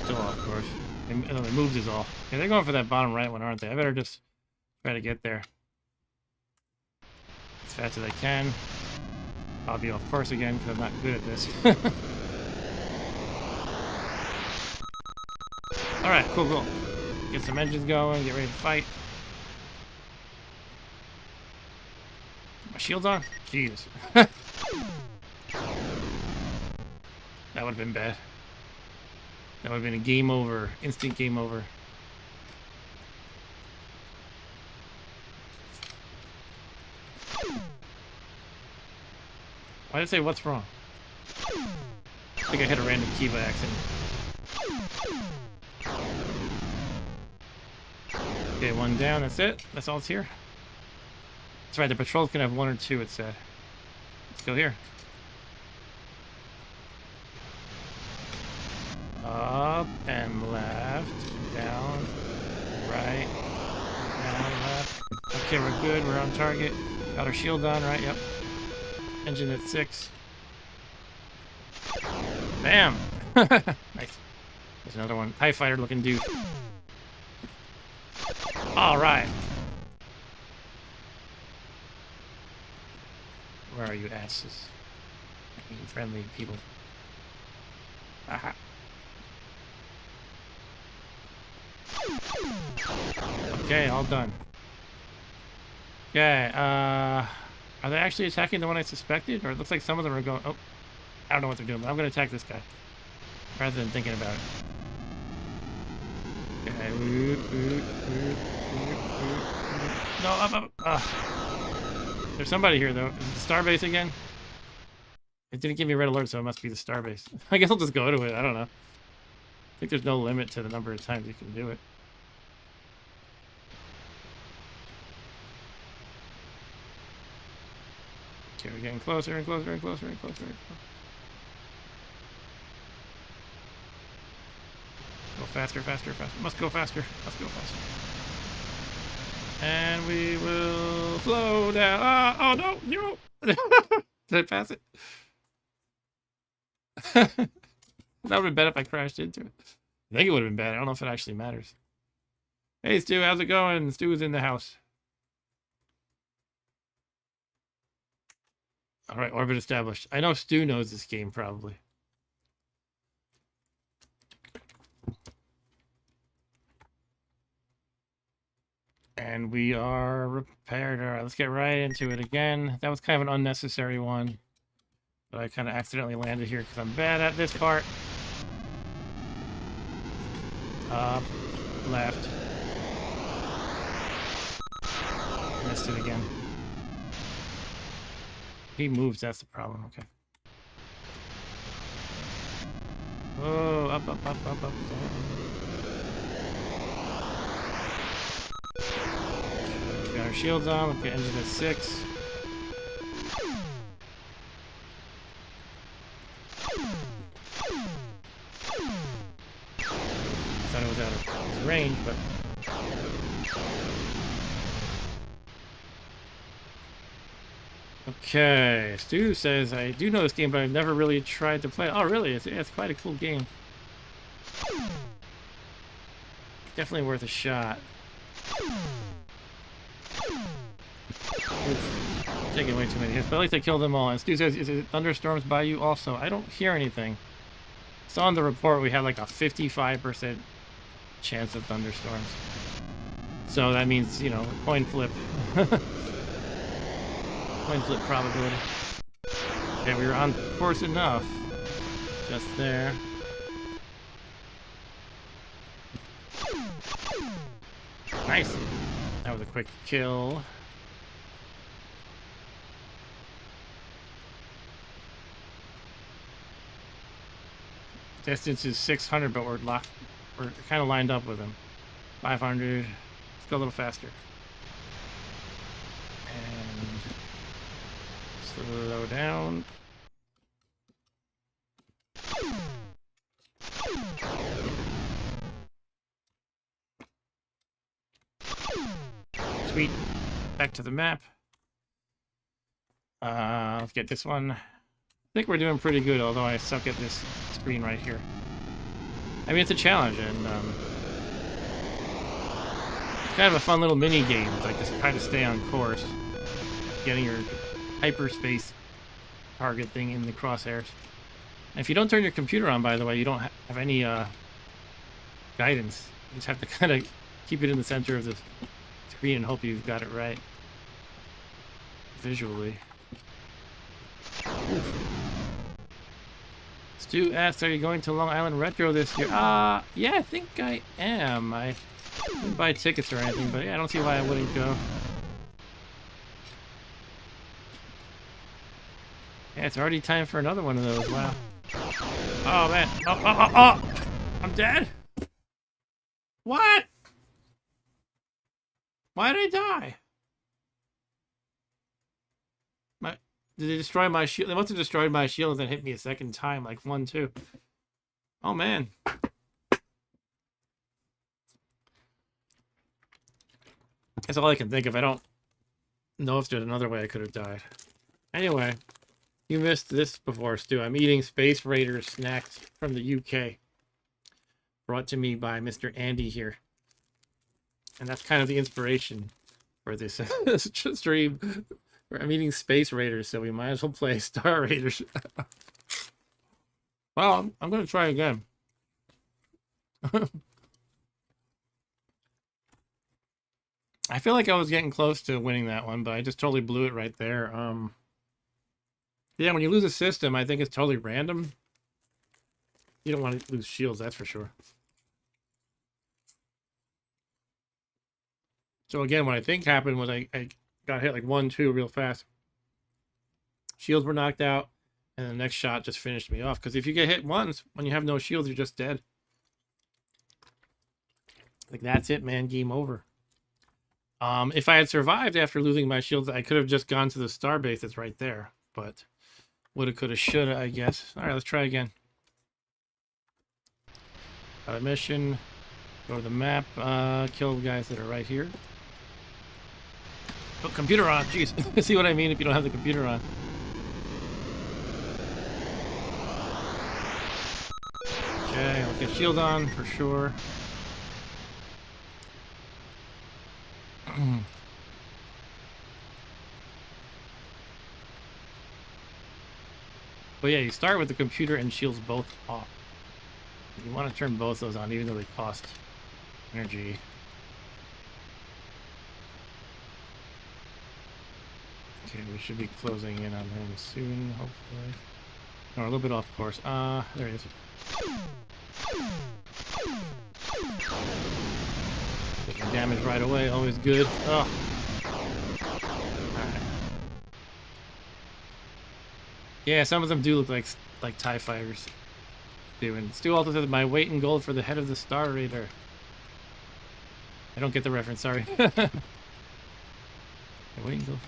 S1: Still off course. They moved us all. Yeah, they're going for that bottom right one, aren't they? I better just try to get there as fast as I can. I'll be off course again because I'm not good at this. Alright, cool. Get some engines going, get ready to fight. My shield's on? Jesus. That would have been bad. That would have been a game over. Instant game over. Why did I say what's wrong? I think I hit a random key by accident. Okay, 1 down, that's it. That's all it's here. That's right, the patrols can have 1 or 2, it said. Let's go here. Up and left, down, right, down, left. Okay, we're good. We're on target. Got our shield on, right? Yep. Engine at 6. Bam! Nice. There's another one. TIE fighter looking dude. Alright. Where are you asses? I mean, friendly people. Aha. Okay, all done. Okay, are they actually attacking the one I suspected? Or it looks like some of them are going... Oh, I don't know what they're doing, but I'm going to attack this guy. Rather than thinking about it. Okay, no, up. There's somebody here, though. Is it the starbase again? It didn't give me a red alert, so it must be the starbase. I guess I'll just go to it. I don't know. I think there's no limit to the number of times you can do it. Okay, we're getting closer and closer and closer and closer and closer. Go faster, faster, faster. Must go faster. Must go faster. And we will slow down. Oh no! No! Did I pass it? That would have been bad if I crashed into it. I think it would have been bad. I don't know if it actually matters. Hey Stu, how's it going? Stu's in the house. Alright, orbit established. I know Stu knows this game, probably. And we are repaired. Alright, let's get right into it again. That was kind of an unnecessary one. But I kind of accidentally landed here because I'm bad at this part. Up, left. Missed it again. He moves, that's the problem, okay. Oh, up, down. Got our shields on, let's get engine at 6. I thought it was out of range, but... Okay, Stu says, I do know this game, but I've never really tried to play it. Oh, really? It's quite a cool game. Definitely worth a shot. Oof. Taking way too many hits, but at least I killed them all. And Stu says, is it thunderstorms by you also? I don't hear anything. So on the report, we had like a 55% chance of thunderstorms. So that means, you know, coin flip. Coin flip probability. Okay, we were on course enough. Just there. Nice. That was a quick kill. Distance is 600, but we're locked. We're kind of lined up with him. 500. Let's go a little faster. And slow down. Sweet. Back to the map. Let's get this one. I think we're doing pretty good, although I suck at this screen right here. I mean, it's a challenge, and it's kind of a fun little mini game. Like, just try to stay on course, getting your hyperspace target thing in the crosshairs. And if you don't turn your computer on, by the way, you don't have any guidance. You just have to kind of keep it in the center of the screen and hope you've got it right visually. Oof. Stu asks, are you going to Long Island Retro this year? Yeah, I think I am. I didn't buy tickets or anything, but yeah, I don't see why I wouldn't go. Yeah, it's already time for another one of those. Wow. Oh, man. Oh! I'm dead? What? Why did I die? Did they destroy my shield? They must have destroyed my shield and then hit me a second time, like 1-2. Oh, man. That's all I can think of. I don't know if there's another way I could have died. Anyway, you missed this before, Stu. I'm eating Space Raiders snacks from the UK. Brought to me by Mr. Andy here. And that's kind of the inspiration for this stream. I'm eating Space Raiders, so we might as well play Star Raiders. Well, I'm going to try again. I feel like I was getting close to winning that one, but I just totally blew it right there. Yeah, when you lose a system, I think it's totally random. You don't want to lose shields, that's for sure. So again, what I think happened was I got hit like 1-2 real fast. Shields were knocked out, and the next shot just finished me off. Because if you get hit once, when you have no shields, you're just dead. Like, that's it, man. Game over. If I had survived after losing my shields, I could have just gone to the star base that's right there. But woulda, coulda, shoulda, I guess. All right, let's try again. Mission. Go to the map. Kill the guys that are right here. Oh, computer on. Jeez. See what I mean if you don't have the computer on. Okay, let's get shield on for sure. But yeah, you start with the computer and shields both off. You want to turn both those on, even though they cost energy. Okay, we should be closing in on him soon, hopefully. No, we're a little bit off course. There he is. Taking damage right away, always good. Oh. Alright. Yeah, some of them do look like TIE fighters. And Stu also said my weight in gold for the head of the Star Raider. I don't get the reference, sorry. My weight in gold.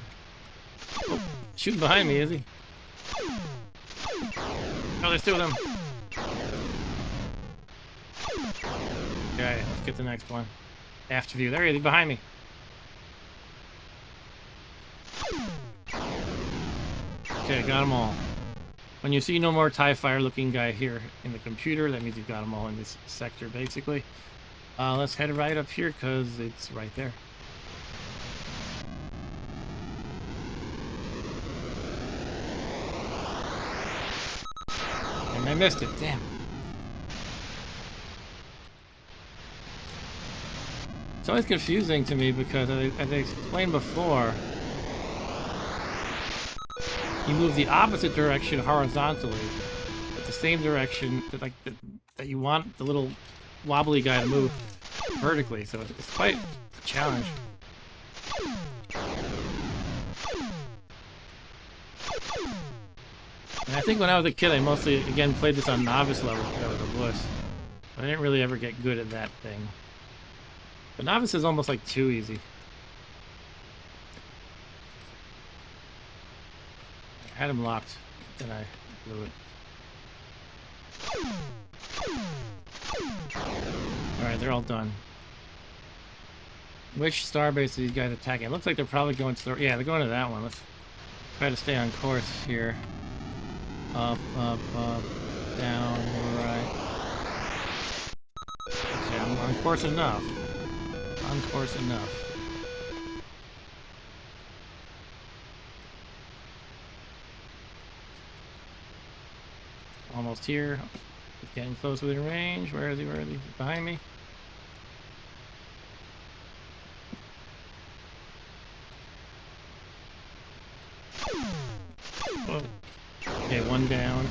S1: Oh, shooting behind me, is he? Oh, there's two of them. Okay, let's get the next one. After view. There he is, behind me. Okay, got them all. When you see no more TIE Fighter looking guy here in the computer, that means you've got them all in this sector, basically. Let's head right up here, because it's right there. missed it. Damn. It's always confusing to me because, as I explained before, you move the opposite direction horizontally, but the same direction that you want the little wobbly guy to move vertically. So it's quite a challenge. And I think when I was a kid, I mostly, again, played this on novice level because I was a wuss. I didn't really ever get good at that thing. But novice is almost like too easy. I had him locked, then I blew it. Alright, they're all done. Which starbase are these guys attacking? It looks like they're probably going to... Yeah, they're going to that one. Let's try to stay on course here. Up, up, up, down, right. Okay, I'm on course enough. On course enough. Almost here. Getting close within range. Where is he? Where is he? Behind me. Whoa. Okay, one down.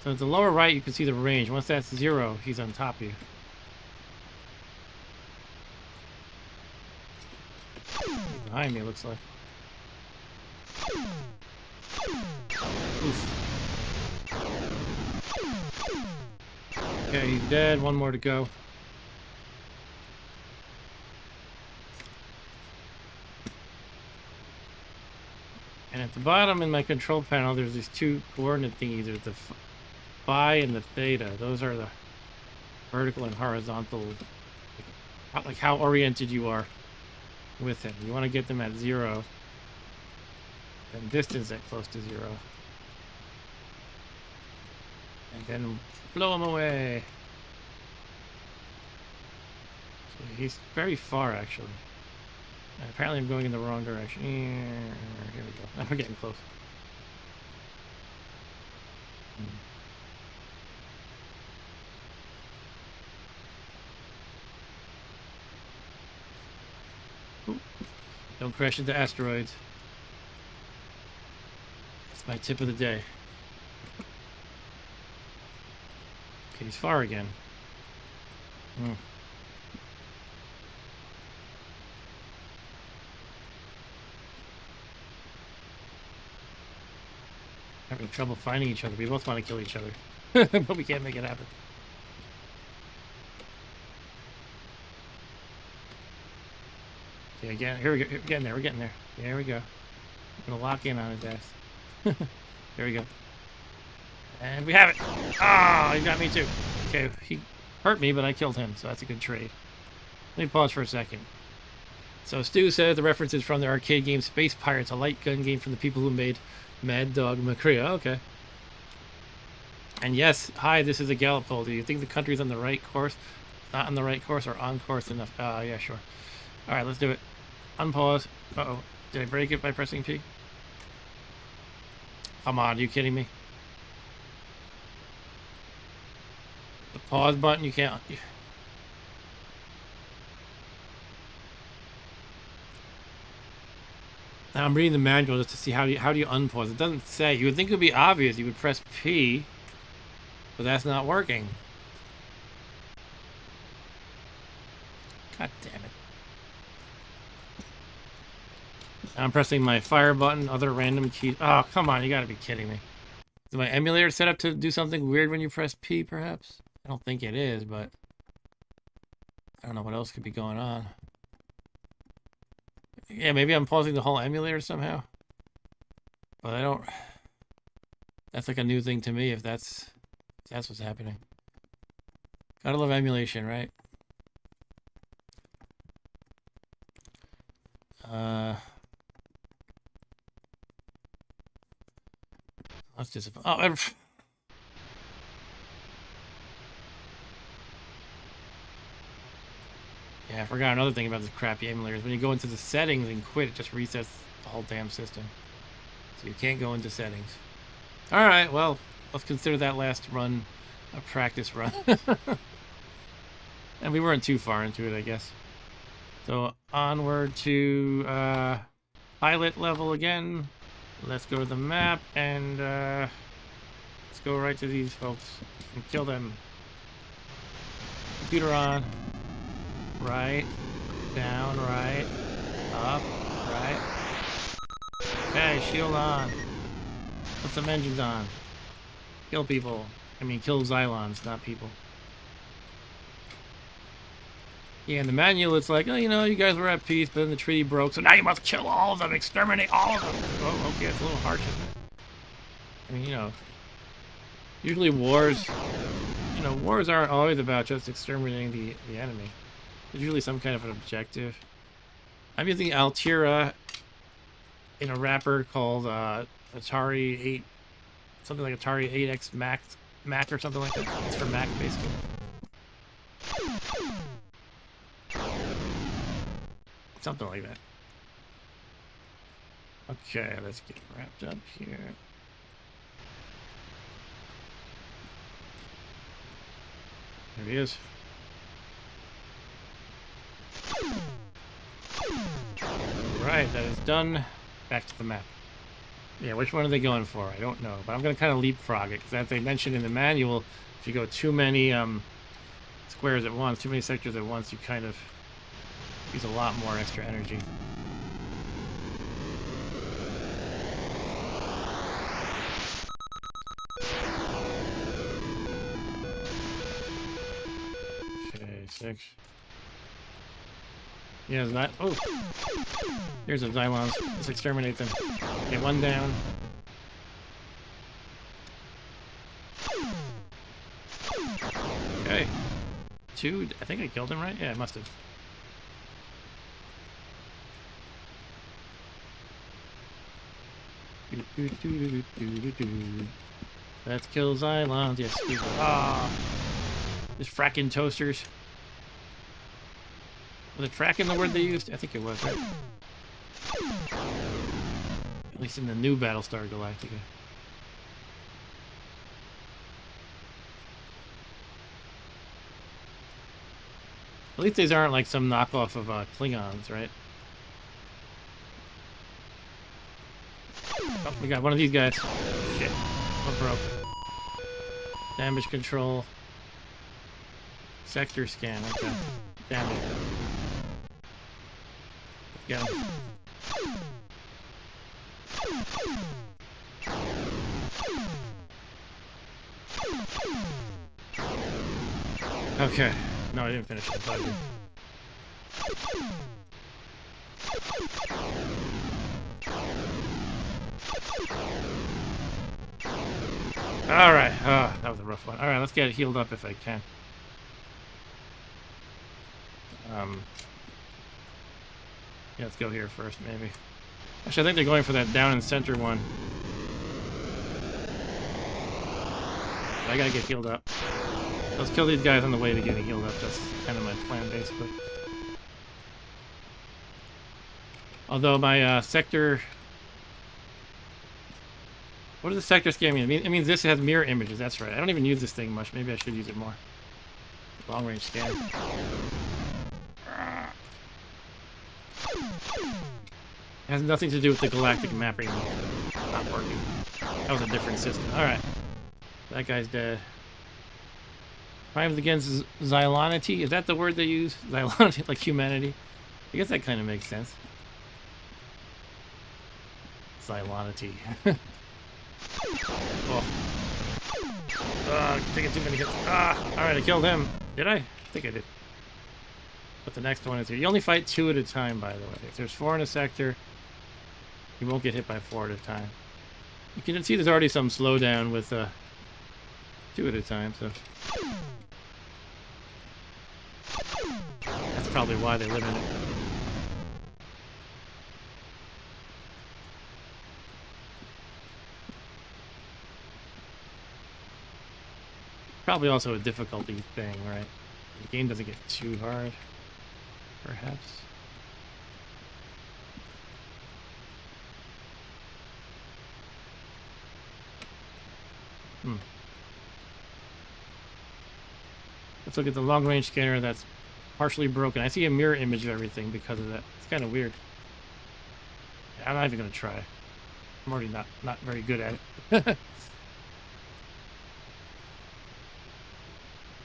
S1: So at the lower right, you can see the range. Once that's 0, he's on top of you. Behind me, it looks like. Oof. Okay, he's dead. One more to go. And at the bottom in my control panel, there's these two coordinate thingies. There's the phi and the theta. Those are the vertical and horizontal, like how oriented you are with him. You want to get them at 0 and distance at close to 0. And then blow him away. So he's very far, actually. And apparently I'm going in the wrong direction. Here we go. We're getting close. Ooh. Don't crash into asteroids. That's my tip of the day. Okay, he's far again. Having trouble finding each other. We both want to kill each other. But we can't make it happen. Okay, again, here we go. We're getting there. We're getting there. There we go. I'm going to lock in on his ass. There we go. And we have it. Ah, he got me too. Okay, he hurt me, but I killed him, so that's a good trade. Let me pause for a second. So Stu says the reference is from the arcade game Space Pirates, a light gun game from the people who made Mad Dog Macrea. Okay. And yes, hi, this is a Gallup poll. Do you think the country's on the right course? Not on the right course or on course enough? Yeah, sure. Alright, let's do it. Unpause. Uh-oh. Did I break it by pressing P? Come on, are you kidding me? The pause button, you can't... Now I'm reading the manual just to see how do you unpause. It doesn't say. You would think it would be obvious. You would press P, but that's not working. God damn it. I'm pressing my fire button, other random keys. Oh, come on, you gotta be kidding me. Is my emulator set up to do something weird when you press P, perhaps? I don't think it is, but I don't know what else could be going on. Yeah, maybe I'm pausing the whole emulator somehow. But I don't... That's like a new thing to me if that's what's happening. Gotta love emulation, right? Let's just... Oh, Yeah, I forgot another thing about this crappy emulator is when you go into the settings and quit, it just resets the whole damn system. So you can't go into settings. Alright, well, let's consider that last run a practice run. And we weren't too far into it, I guess. So onward to pilot level again. Let's go to the map and let's go right to these folks and kill them. Computer on. Right. Down, right. Up, right. Okay, shield on. Put some engines on. Kill people. I mean, kill Xylons, not people. Yeah, in the manual it's like, oh, you know, you guys were at peace, but then the treaty broke, so now you must kill all of them, exterminate all of them. Oh, okay, it's a little harsh, isn't it? I mean, you know, usually wars, you know, wars aren't always about just exterminating the enemy. There's usually some kind of an objective. I'm using Altira in a wrapper called Atari 8, something like Atari 8X Mac or something like that. It's for Mac, basically. Something like that. Okay, let's get wrapped up here. There he is. Right, that is done. Back to the map. Yeah, which one are they going for? I don't know, but I'm going to kind of leapfrog it, because as they mentioned in the manual, if you go too many squares at once, too many sectors at once, you kind of use a lot more extra energy. Okay, 6. Yeah, it's not. Oh! Here's the Xylons. Let's exterminate them. Okay, 1 down. Okay. 2. I think I killed him, right? Yeah, I must have. Let's kill Xylons. Yes, we will. Ah! Just fracking toasters. Was it fracking the word they used? I think it was, right? At least in the new Battlestar Galactica. At least these aren't like some knockoff of Klingons, right? Oh, we got one of these guys. Shit. What broke? Damage control. Sector scan. Okay. Damn it. Go. Okay. No, I didn't finish it. I thought I did. Alright. Oh, that was a rough one. Alright, let's get it healed up if I can. Yeah, let's go here first, maybe. Actually, I think they're going for that down and center one. But I gotta get healed up. Let's kill these guys on the way to getting healed up. That's kind of my plan, basically. Although my sector... What does the sector scan mean? It means this has mirror images, that's right. I don't even use this thing much. Maybe I should use it more. Long range scan. It has nothing to do with the galactic mapping not working. That was a different system. Alright. That guy's dead. Crimes against Xylonity? Is that the word they use? Xylonity, like humanity? I guess that kind of makes sense. Xylonity. Oh. Taking too many hits. Alright, I killed him. Did I? I think I did. But the next one is here. You only fight 2 at a time, by the way. If there's 4 in a sector, you won't get hit by 4 at a time. You can see there's already some slowdown with 2 at a time, so... That's probably why they limit it. Probably also a difficulty thing, right? The game doesn't get too hard. perhaps. Let's look at the long-range scanner that's partially broken. I see a mirror image of everything because of that. It's kind of weird. I'm not even going to try. I'm already not very good at it.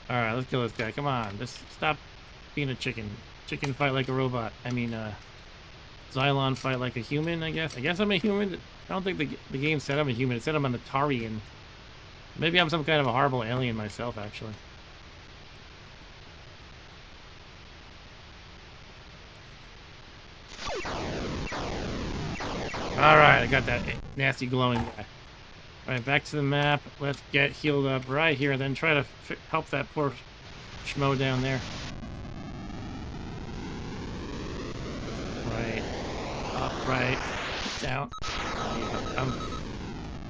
S1: Alright, let's kill this guy. Come on. Just stop being a chicken. Chicken fight like a robot. I mean, Xylon fight like a human, I guess. I guess I'm a human. I don't think the game said I'm a human. It said I'm an Atari, and maybe I'm some kind of a horrible alien myself, actually. Alright, I got that nasty glowing guy. Alright, back to the map. Let's get healed up right here, then try to help that poor schmo down there. Right. Up, right. Down.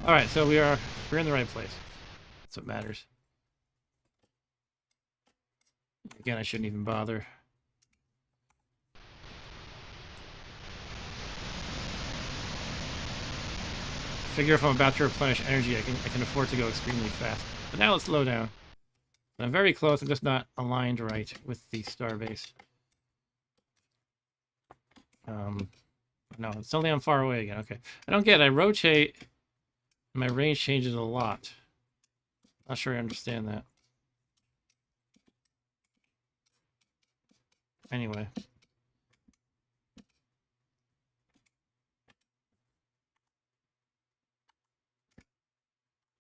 S1: Alright, so we're in the right place. That's what matters. Again, I shouldn't even bother. Figure if I'm about to replenish energy, I can afford to go extremely fast. But now let's slow down. I'm very close. I'm just not aligned right with the starbase. No, suddenly I'm far away again. Okay, I don't get it. I rotate, and my range changes a lot. Not sure I understand that. Anyway.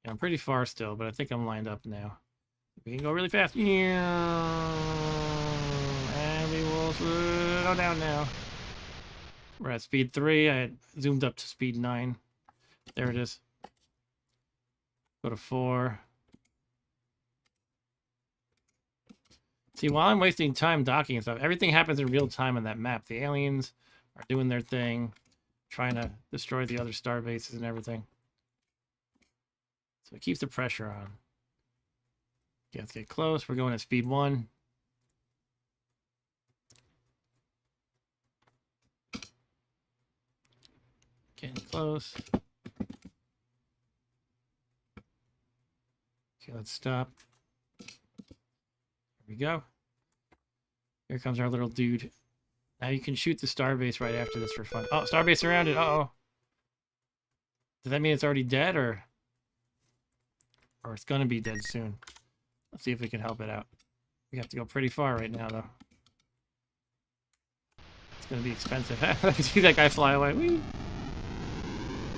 S1: Yeah, I'm pretty far still, but I think I'm lined up now. We can go really fast. And we will slow down now. We're at speed 3. I zoomed up to speed 9. There it is. Go to 4. See, while I'm wasting time docking and stuff, everything happens in real time on that map. The aliens are doing their thing, trying to destroy the other star bases and everything. So it keeps the pressure on. Okay, let's get close. We're going at speed 1. Getting close. Okay, let's stop. There we go. Here comes our little dude. Now you can shoot the starbase right after this for fun. Oh, starbase surrounded. Uh-oh. Does that mean it's already dead, or it's going to be dead soon? Let's see if we can help it out. We have to go pretty far right now, though. It's going to be expensive. See that guy fly away. Whee!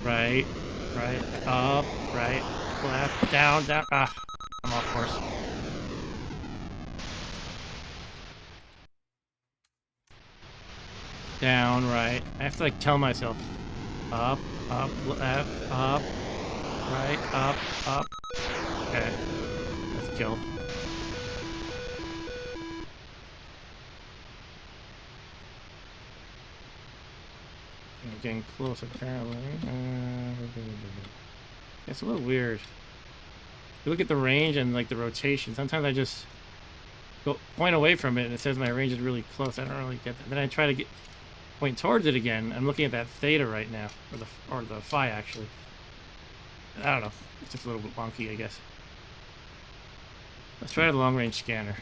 S1: Right, up, right, left, down. Ah, I'm off course. Down, right. I have to, like, tell myself. Up, left, up, right, up. Okay. Let's kill. We're getting close, apparently. It's a little weird. You look at the range and, like, the rotation. Sometimes I just point away from it and it says my range is really close. I don't really get that. Then I try to point towards it again. I'm looking at that theta right now, or the phi actually. I don't know. It's just a little bit wonky, I guess. Let's try the long range scanner.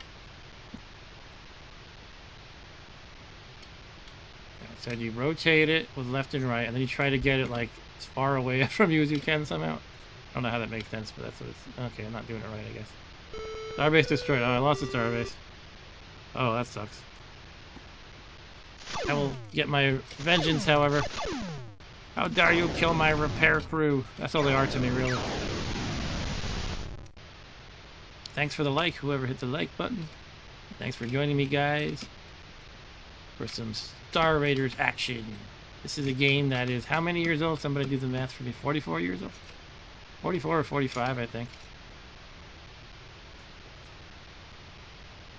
S1: Said you rotate it with left and right, and then you try to get it like as far away from you as you can somehow. I don't know how that makes sense, but that's what it's... Okay, I'm not doing it right, I guess. Starbase destroyed. Oh, I lost the starbase. Oh, that sucks. I will get my vengeance, however. How dare you kill my repair crew? That's all they are to me, really. Thanks for the like, whoever hit the like button. Thanks for joining me, guys, for some Star Raiders action. This is a game that is how many years old? Somebody do the math for me. 44 years old? 44 or 45, I think.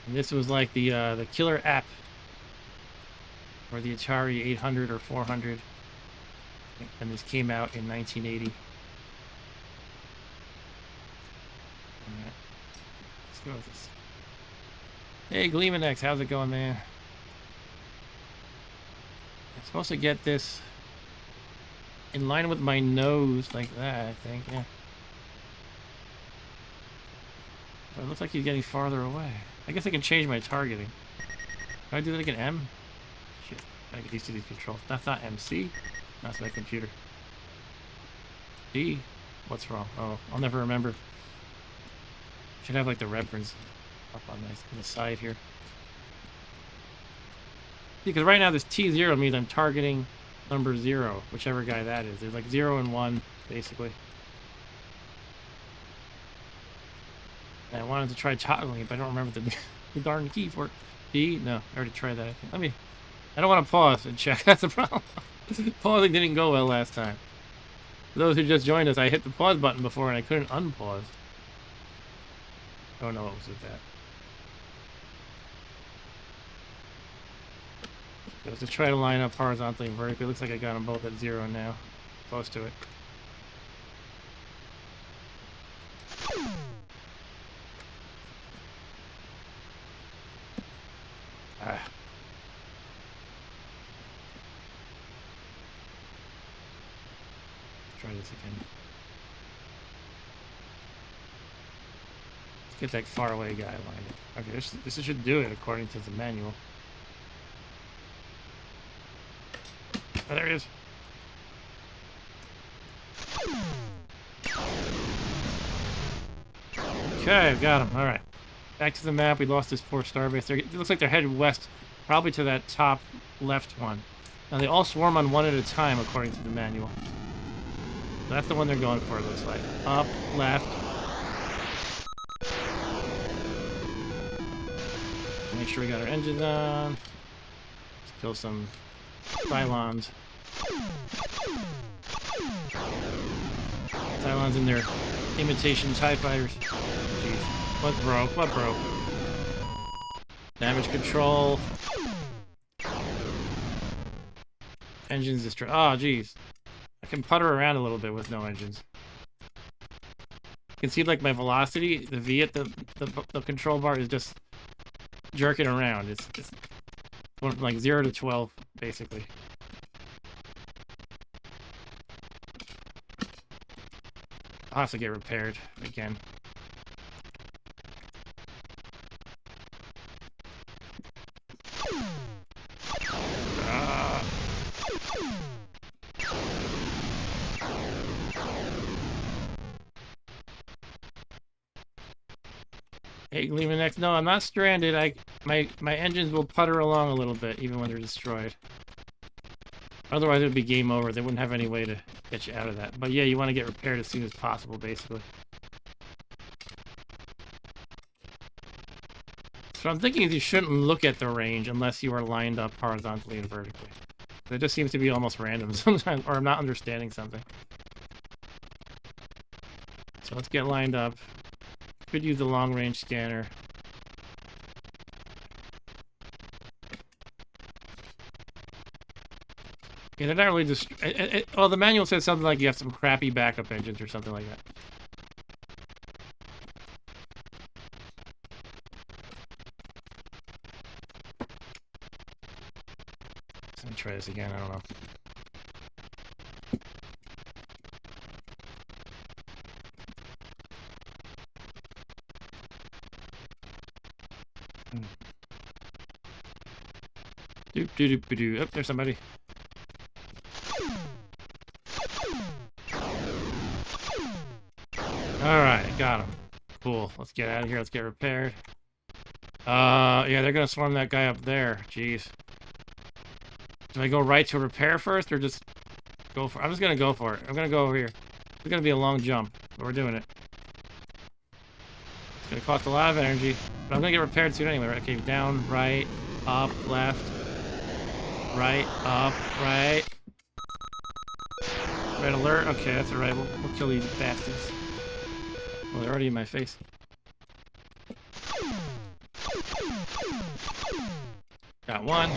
S1: And this was like the killer app for the Atari 800 or 400. And this came out in 1980. Alright. Let's go with this. Hey, Gleamanex, how's it going, man? I'm supposed to get this in line with my nose like that, I think, yeah. But it looks like he's getting farther away. I guess I can change my targeting. Can I do that again? M? Shit, I get used to these controls. That's not MC. That's my computer. D? What's wrong? Oh, I'll never remember. Should have like the reference up on the side here. Because right now this T0 means I'm targeting number 0, whichever guy that is. There's like 0 and 1, basically. And I wanted to try toggling it, but I don't remember the darn key for it. D? No, I already tried that. I don't want to pause and check. That's the problem. Pausing didn't go well last time. For those who just joined us, I hit the pause button before and I couldn't unpause. Don't know what was with that. Let's just try to line up horizontally and vertically. Looks like I got them both at 0 now. Close to it. Ah. Let's try this again. Let's get that far away guy lined up. Okay, this should do it according to the manual. Oh, there he is. Okay, I've got him. Alright. Back to the map. We lost this poor starbase. It looks like they're headed west, probably to that top left one. Now, they all swarm on one at a time, according to the manual. So that's the one they're going for, it looks like. Up, left. Make sure we got our engines on. Let's kill some Cylons. Cylons in their imitation TIE fighters. Jeez. What broke? What broke? Damage control. Engines destroyed. Oh, jeez. I can putter around a little bit with no engines. You can see, like, my velocity, the V at the control bar is just jerking around. It's going from, like, 0 to 12, basically. I'll have to get repaired again. Hey, leaving next. No, I'm not stranded. My engines will putter along a little bit, even when they're destroyed. Otherwise, it would be game over. They wouldn't have any way to get you out of that. But yeah, you want to get repaired as soon as possible, basically. So I'm thinking you shouldn't look at the range unless you are lined up horizontally and vertically. It just seems to be almost random sometimes, or I'm not understanding something. So let's get lined up. Could use the long-range scanner. Yeah, they're not really just. Well, the manual says something like you have some crappy backup engines or something like that. Let me try this again. I don't know. Doop doop doop doop. Oh, there's somebody. Alright, got him. Cool. Let's get out of here. Let's get repaired. Yeah, they're gonna swarm that guy up there. Jeez. Do I go right to repair first, or just go for it? I'm just gonna go for it. I'm gonna go over here. It's gonna be a long jump, but we're doing it. It's gonna cost a lot of energy, but I'm gonna get repaired soon anyway. Right? Okay, down, right, up, left, right, up, right. Red alert. Okay, that's alright. We'll kill these bastards. Well, they're already in my face. Got one.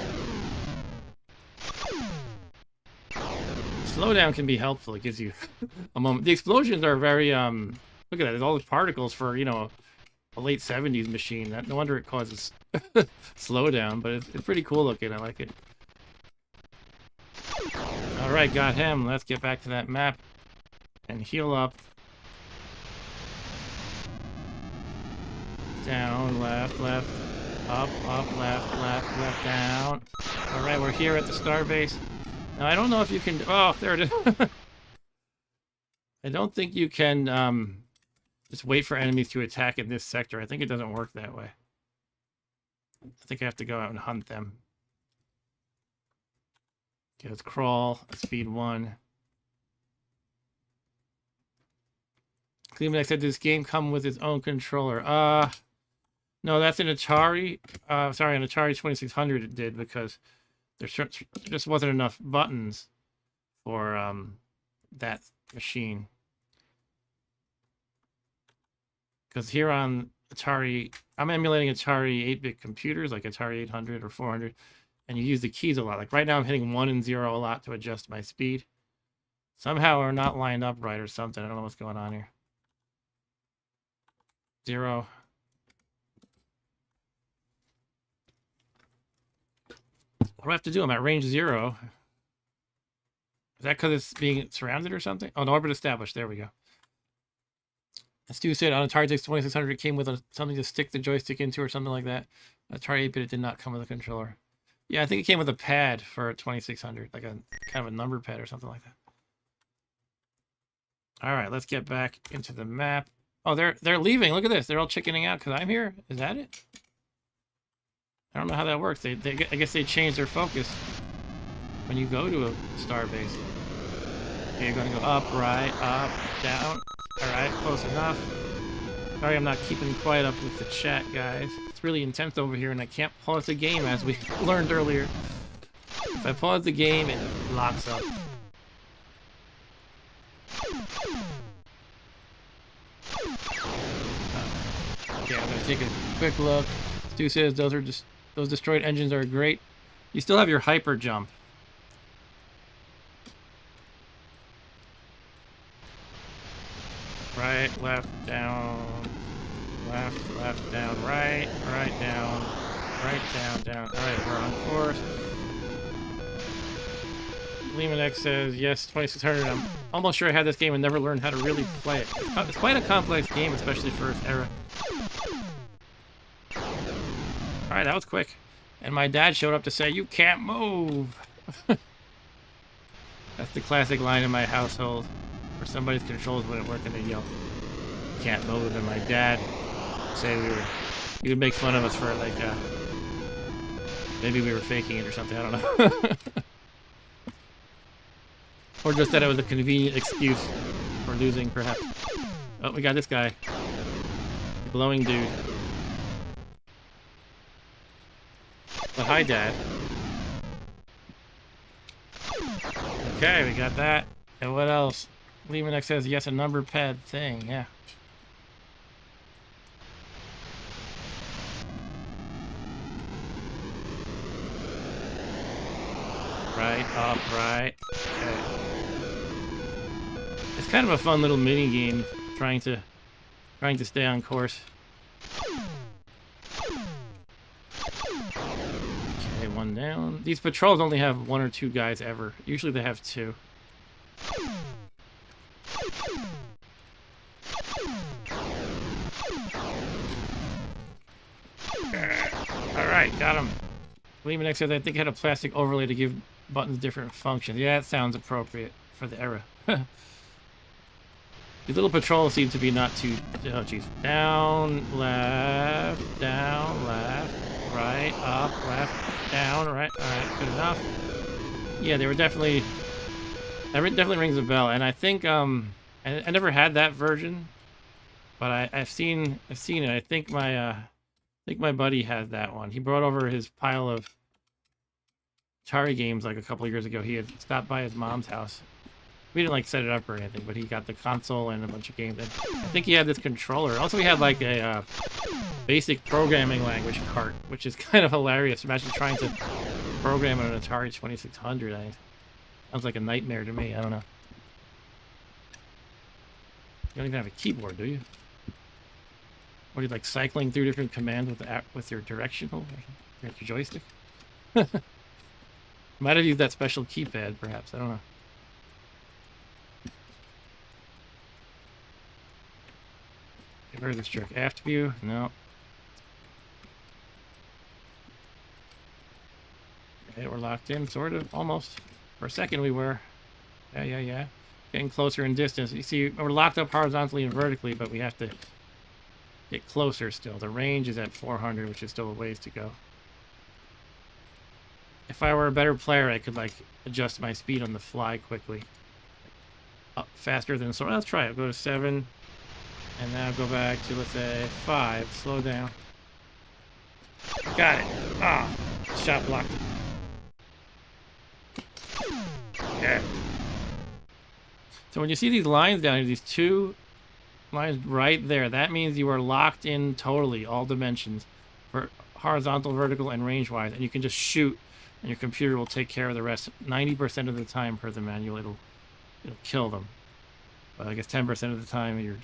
S1: Slowdown can be helpful. It gives you a moment. The explosions are very, look at that. There's all the particles for, you know, a late 70s machine. No wonder it causes slowdown, but it's pretty cool looking. I like it. Alright, got him. Let's get back to that map and heal up. Down, left, left, up, left, down. Alright, we're here at the starbase. Now, I don't know if you can... Oh, there it is. I don't think you can just wait for enemies to attack in this sector. I think it doesn't work that way. I think I have to go out and hunt them. Okay, let's crawl. Speed 1. Cleveland said, this game come with its own controller. No, that's an Atari. Sorry, an Atari 2600 it did, because there just wasn't enough buttons for that machine. Because here on Atari, I'm emulating Atari 8-bit computers, like Atari 800 or 400, and you use the keys a lot. Like right now I'm hitting 1 and 0 a lot to adjust my speed. Somehow we're not lined up right or something. I don't know what's going on here. 0. What do I have to do? I'm at range 0. Is that because it's being surrounded or something? Oh, an orbit established. There we go. As Stu said, on Atari 2600, it came with something to stick the joystick into or something like that. Atari 8-bit, it did not come with a controller. Yeah, I think it came with a pad for 2600, like a kind of a number pad or something like that. All right, let's get back into the map. Oh, they're leaving. Look at this. They're all chickening out because I'm here. Is that it? I don't know how that works. I guess they change their focus when you go to a starbase. Okay, you're going to go up, right, up, down. All right, close enough. Sorry, I'm not keeping quiet up with the chat, guys. It's really intense over here, and I can't pause the game as we learned earlier. If I pause the game, it locks up. Okay, I'm gonna take a quick look. Stu says those destroyed engines are great. You still have your hyper jump. Right, left, down, left, down, right, down, down. Alright, we're on course. Lehman X says, yes, 2600. I'm almost sure I had this game and never learned how to really play it. It's quite a complex game, especially for its era. Alright, that was quick. And my dad showed up to say, you can't move. That's the classic line in my household. Where somebody's controls wouldn't work and they yell, can't move, and my dad say he would make fun of us for like maybe we were faking it or something, I don't know. Or just that it was a convenient excuse for losing, perhaps. Oh, we got this guy. The glowing dude. But hi, Dad. Okay, we got that. And what else? Lehman X says, yes, a number pad thing, yeah. Right, up, right. Okay. It's kind of a fun little mini game trying to stay on course. Okay, one down. These patrols only have 1 or 2 guys ever. Usually they have 2. Alright, got him. Lehman X says, I think it had a plastic overlay to give buttons different functions. Yeah, that sounds appropriate for the era. These little patrols seem to be not too... Oh, jeez. Down, left, right, up, left, down, right. Alright, good enough. Yeah, they were definitely... That definitely rings a bell, and I think, I never had that version, but I've seen it. I think my buddy has that one. He brought over his pile of Atari games like a couple of years ago. He had stopped by his mom's house. We didn't like set it up or anything, but he got the console and a bunch of games. And I think he had this controller. Also, he had like a basic programming language cart, which is kind of hilarious. Imagine trying to program on an Atari 2600. Sounds like a nightmare to me. I don't know. You don't even have a keyboard, do you? What are you, like, cycling through different commands with your directional? Your joystick? Might have used that special keypad, perhaps. I don't know. Where's this jerk? Aft view? No. Okay, we're locked in, sort of, almost. For a second we were. Yeah. Getting closer in distance. You see, we're locked up horizontally and vertically, but we have to get closer still. The range is at 400, which is still a ways to go. If I were a better player, I could, like, adjust my speed on the fly quickly. Up faster than... So let's try it. Go to 7. And now go back to, let's say, 5. Slow down. Got it. Ah, shot blocked. Yeah. So when you see these lines down here, these 2 lines right there, that means you are locked in totally, all dimensions, for horizontal, vertical, and range-wise, and you can just shoot, and your computer will take care of the rest. 90% of the time per the manual, it'll kill them. But I guess 10% of the time, you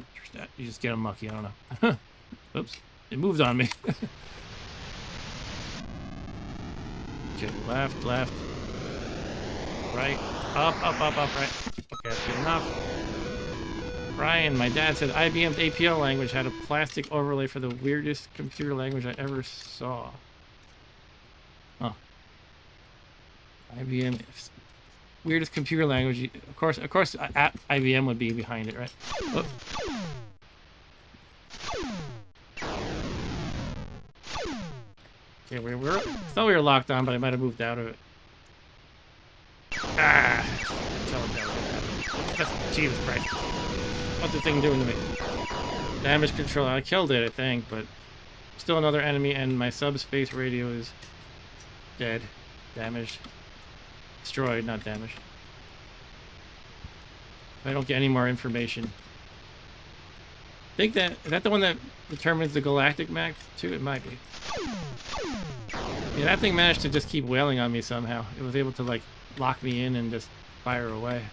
S1: just get them lucky. I don't know. Oops, it moved on me. Okay, left, right, up, right. Okay, that's good enough. Brian, my dad said IBM's APL language had a plastic overlay for the weirdest computer language I ever saw. Huh. IBM, weirdest computer language. Of course, IBM would be behind it, right? Whoop. Okay, I thought we were locked on, but I might have moved out of it. Ah! Tell him that was gonna happen. Jesus Christ. What's the thing doing to me? Damage control. I killed it, I think, but still another enemy, and my subspace radio is dead. Damaged. Destroyed, not damaged. If I don't get any more information. I think is that the one that determines the galactic max too? It might be. Yeah, that thing managed to just keep wailing on me somehow. It was able to, like, lock me in and just fire away.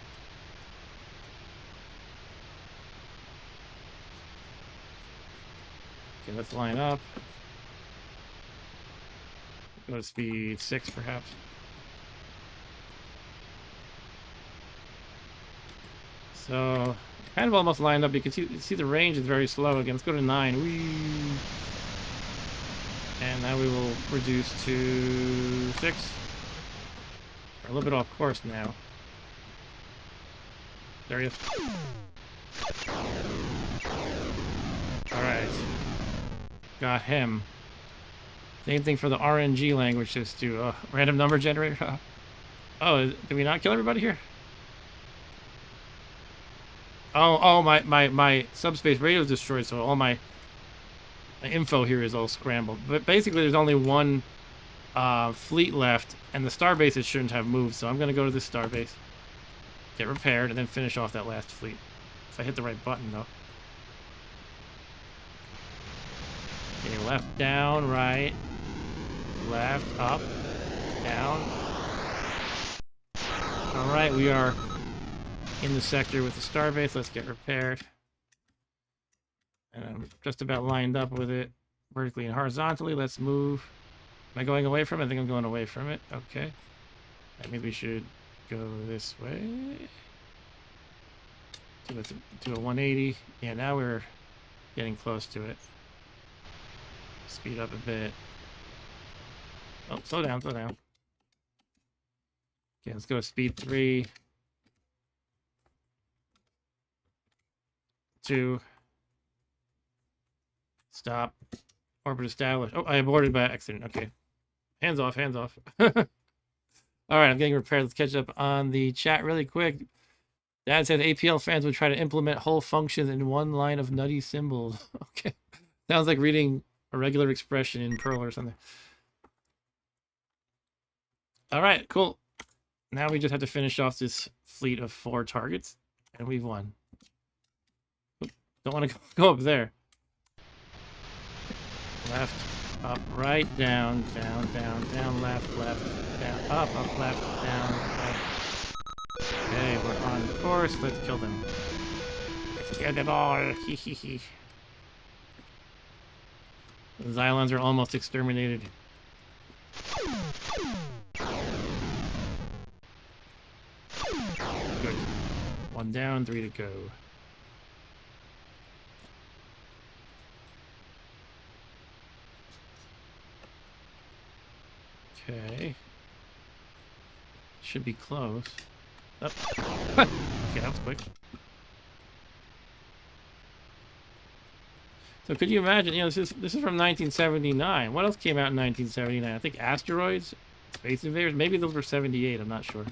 S1: Okay, let's line up. Go to speed 6, perhaps. So, kind of almost lined up. You can see the range is very slow again. Let's go to 9. Whee! And now we will reduce to 6. We're a little bit off course now. There he is. Alright. Got him. Same thing for the RNG language. Just do random number generator. Oh, did we not kill everybody here? Oh, my subspace radio is destroyed, so all my info here is all scrambled. But basically, there's only one fleet left, and the starbases shouldn't have moved, so I'm going to go to this starbase, get repaired, and then finish off that last fleet. If I hit the right button, though. Okay, left, down, right, left, up, down. Alright, we are in the sector with the starbase. Let's get repaired. And I'm just about lined up with it vertically and horizontally. Let's move. Am I going away from it? I think I'm going away from it. Okay. Maybe we should go this way. Do a 180. Yeah, now we're getting close to it. Speed up a bit. Oh, slow down, slow down. Okay, let's go to speed 3. 2. Stop. Orbit established. Oh, I aborted by accident. Okay. Hands off, hands off. Alright, I'm getting repaired. Let's catch up on the chat really quick. Dad said APL fans would try to implement whole functions in one line of nutty symbols. Okay. Sounds like reading a regular expression in Perl or something. Alright, cool. Now we just have to finish off this fleet of 4 targets, and we've won. Oop, don't want to go up there. Left, up, right, down, down, down, down, left, left, down, up, left, down, left. Okay, we're on course. Let's kill them. Let's get it all. Hee hee hee. The Xylons are almost exterminated. Good. 1 down, 3 to go. Okay. Should be close. Oh. Okay, that was quick. So could you imagine, this is from 1979. What else came out in 1979? I think Asteroids, Space Invaders, maybe those were 78, I'm not sure.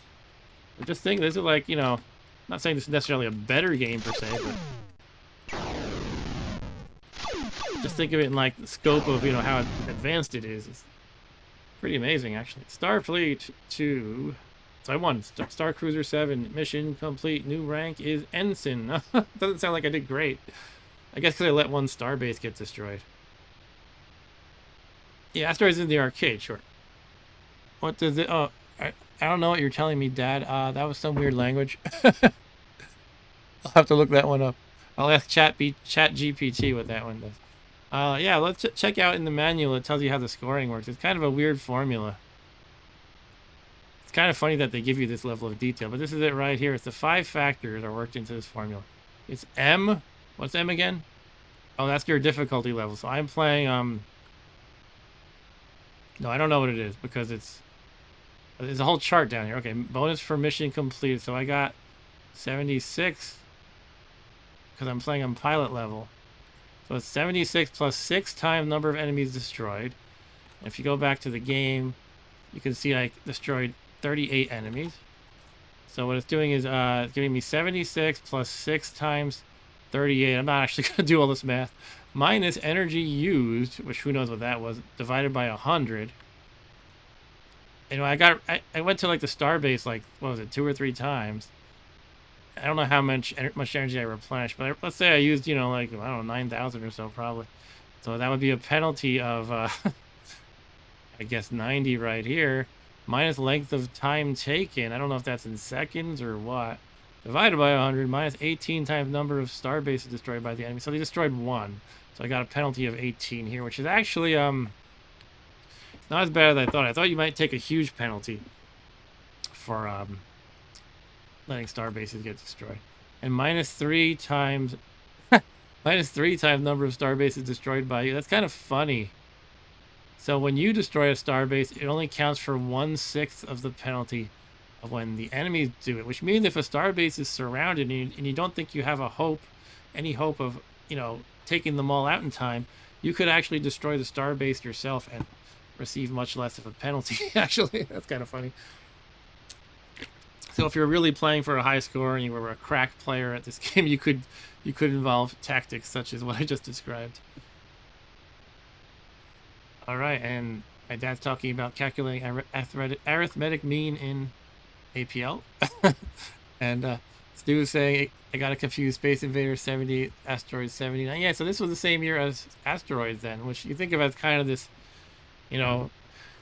S1: But just think, this is like, I'm not saying this is necessarily a better game per se, but just think of it in like the scope of, how advanced it is. It's pretty amazing, actually. Starfleet 2. So I won. Star Cruiser 7. Mission complete. New rank is Ensign. Doesn't sound like I did great. I guess because I let one starbase get destroyed. Yeah, Asteroids in the arcade, sure. What does it... Oh, I don't know what you're telling me, Dad. That was some weird language. I'll have to look that one up. I'll ask Chat GPT what that one does. Yeah, let's check out in the manual. It tells you how the scoring works. It's kind of a weird formula. It's kind of funny that they give you this level of detail, but this is it right here. It's the 5 factors are worked into this formula. It's M. What's M again? Oh, that's your difficulty level. So I'm playing, no, I don't know what it is because there's a whole chart down here. Okay, bonus for mission completed. So I got 76 because I'm playing on pilot level. So it's 76 plus 6 times number of enemies destroyed. And if you go back to the game, you can see I destroyed 38 enemies. So what it's doing is it's giving me 76 plus 6 times 38. I'm not actually going to do all this math. Minus energy used, which who knows what that was, divided by 100. I went to like the starbase like, what was it, 2 or 3 times. I don't know how much energy I replenished, but let's say I used, like, I don't know, 9,000 or so probably. So that would be a penalty of, I guess 90 right here. Minus length of time taken. I don't know if that's in seconds or what. Divided by 100, minus 18 times number of starbases destroyed by the enemy. So they destroyed 1. So I got a penalty of 18 here, which is actually not as bad as I thought. I thought you might take a huge penalty for letting starbases get destroyed. And minus 3 times minus 3 times number of starbases destroyed by you. That's kind of funny. So when you destroy a starbase, it only counts for 1/6 of the penalty of when the enemies do it, which means if a starbase is surrounded and you don't think you have any hope of, taking them all out in time, you could actually destroy the starbase yourself and receive much less of a penalty. Actually, that's kind of funny. So if you're really playing for a high score and you were a crack player at this game, you could involve tactics such as what I just described. All right, and my dad's talking about calculating arithmetic mean in APL. And Stu's saying, I got to confuse Space Invaders 70, Asteroids 79. Yeah, so this was the same year as Asteroids then, which you think of as kind of this, in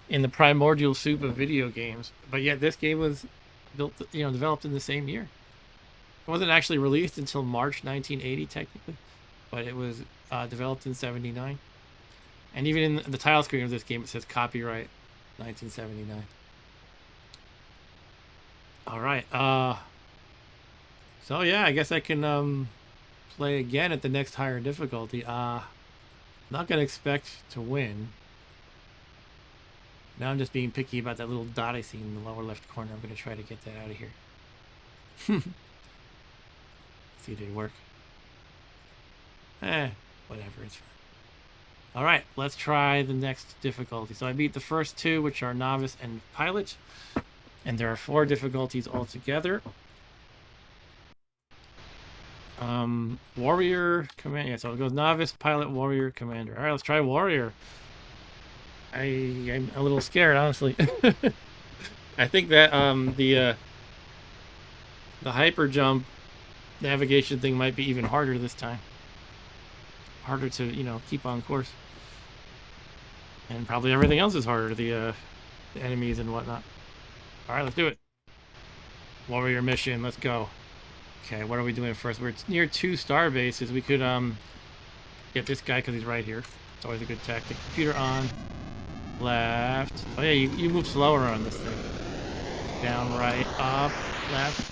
S1: the primordial soup of video games. But yet this game was developed in the same year. It wasn't actually released until March 1980, technically, but it was developed in 79. And even in the title screen of this game, it says copyright 1979. All right. So yeah, I guess I can play again at the next higher difficulty. Not gonna expect to win. Now I'm just being picky about that little dot I see in the lower left corner. I'm gonna try to get that out of here. See, did it work? Whatever, it's fine. All right, let's try the next difficulty. So I beat the first 2, which are novice and pilot, and there are 4 difficulties altogether. Warrior, command. Yeah, so it goes novice, pilot, warrior, commander. All right, let's try warrior. I'm a little scared, honestly. I think that the hyper jump navigation thing might be even harder this time. Harder to keep on course. And probably everything else is harder, the enemies and whatnot. All right, let's do it. Warrior mission, let's go. Okay, what are we doing first? We're near 2 star bases. We could get this guy because he's right here. It's always a good tactic. Computer on. Left. Oh yeah, you move slower on this thing. Down, right, up, left.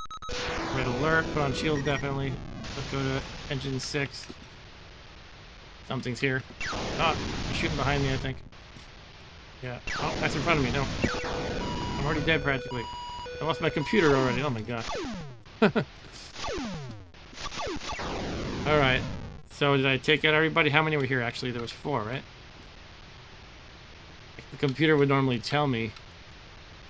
S1: Red alert. Put on shields definitely. Let's go to engine 6. Something's here. Oh, he's shooting behind me, I think. Yeah. Oh, that's in front of me. No. I'm already dead practically. I lost my computer already. Oh my god. Alright. So did I take out everybody? How many were here actually? There was 4, right? The computer would normally tell me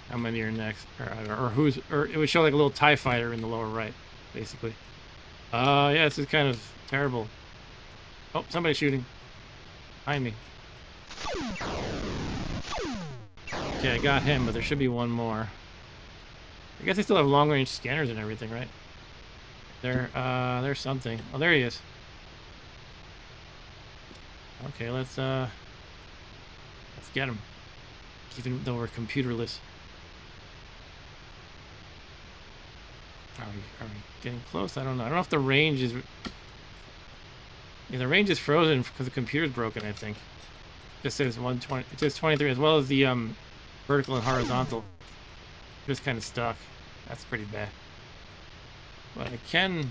S1: how many are next. Or who's... Or it would show like a little TIE fighter in the lower right, basically. Yeah, this is kind of terrible. Oh, somebody's shooting. Behind me. Okay, I got him, but there should be one more. I guess they still have long-range scanners and everything, right? There's something. Oh, there he is. Okay, let's get him. Even though we're computerless. Are we getting close? I don't know. I don't know if the range is... Yeah, the range is frozen because the computer's broken, I think. It just says 120. It says 23, as well as the vertical and horizontal. Just kind of stuck. That's pretty bad. But I can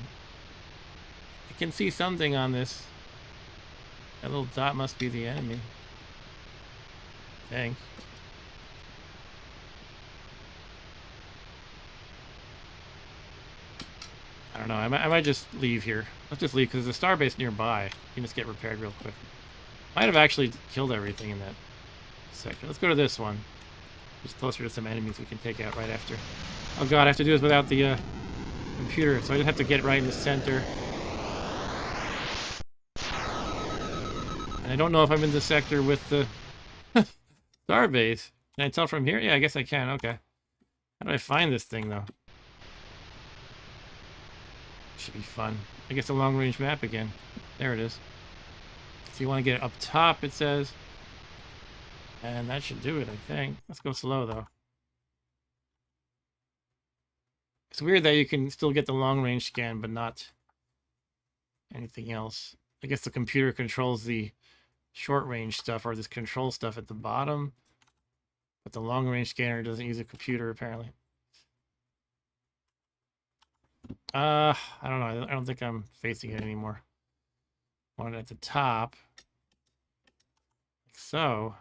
S1: see something on this. That little dot must be the enemy. Dang. I don't know. I might just leave here. Let's just leave because there's a starbase nearby. You can just get repaired real quick. Might have actually killed everything in that sector. Let's go to this one. Just closer to some enemies we can take out right after. Oh god, I have to do this without the computer, so I just have to get right in the center. And I don't know if I'm in the sector with the starbase. Can I tell from here? Yeah, I guess I can. Okay. How do I find this thing, though? Should be fun. I guess a long-range map again. There it is. So you want to get it up top, it says. And that should do it, I think. Let's go slow, though. It's weird that you can still get the long-range scan, but not anything else. I guess the computer controls the short-range stuff, or this control stuff at the bottom. But the long-range scanner doesn't use a computer, apparently. I don't know. I don't think I'm facing it anymore. I want it at the top. Like so.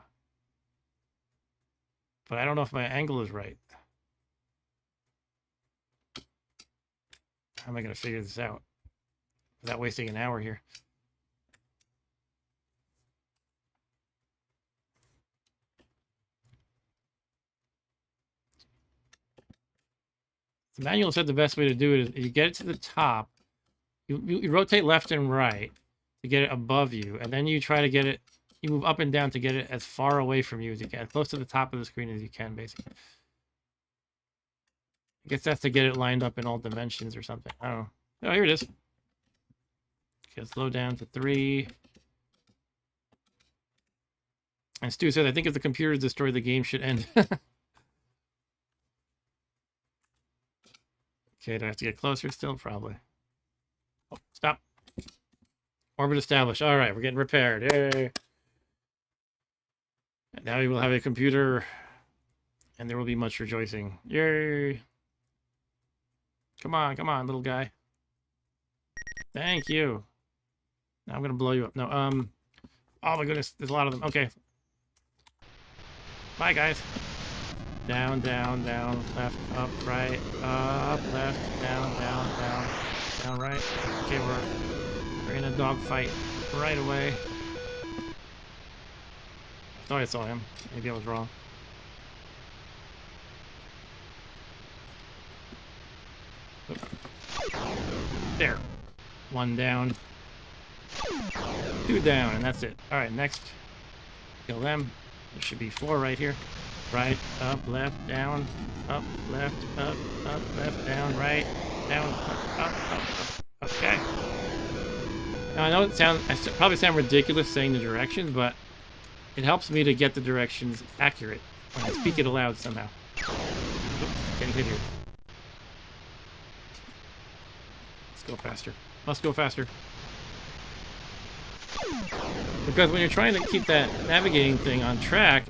S1: But I don't know if my angle is right. How am I going to figure this out without wasting an hour here? The manual said the best way to do it is you get it to the top, you rotate left and right to get it above you, and then you try to get it, you move up and down to get it as far away from you as you can, as close to the top of the screen as you can, basically. I guess that's to get it lined up in all dimensions or something. I don't know. Oh, here it is. Okay, slow down to 3. And Stu said, I think if the computer is destroyed, the game should end. Okay, do I have to get closer still? Probably. Oh, stop. Orbit established. All right, we're getting repaired. Yay. And now we will have a computer, and there will be much rejoicing. Yay. Come on, little guy. Thank you. Now I'm going to blow you up. No, oh my goodness, there's a lot of them. Okay. Bye, guys. Down, down, down, left, up, right, up, left, down, down, down, down, right. Okay, we're in a dogfight right away. I thought I saw him. Maybe I was wrong. Oop. There. 1 down. 2 down, and that's it. Alright, next. Kill them. There should be 4 right here. Right, up, left, down, up, left, down, right, down, up. Okay. Now I know I probably sound ridiculous saying the directions, but it helps me to get the directions accurate when I speak it aloud somehow. Oops, getting hit here. Let's go faster. Must go faster. Because when you're trying to keep that navigating thing on track,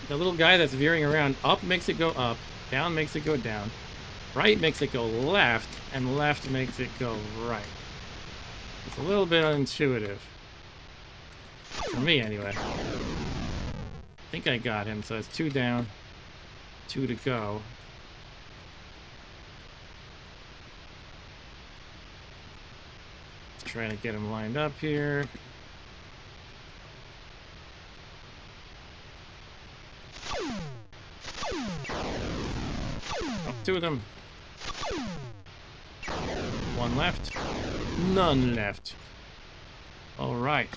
S1: the little guy that's veering around, up makes it go up, down makes it go down, right makes it go left, and left makes it go right. It's a little bit unintuitive. For me, anyway. think I got him, so it's 2 down, 2 to go. Trying to get him lined up here. Oh, 2 of them. 1 left. None left. All right.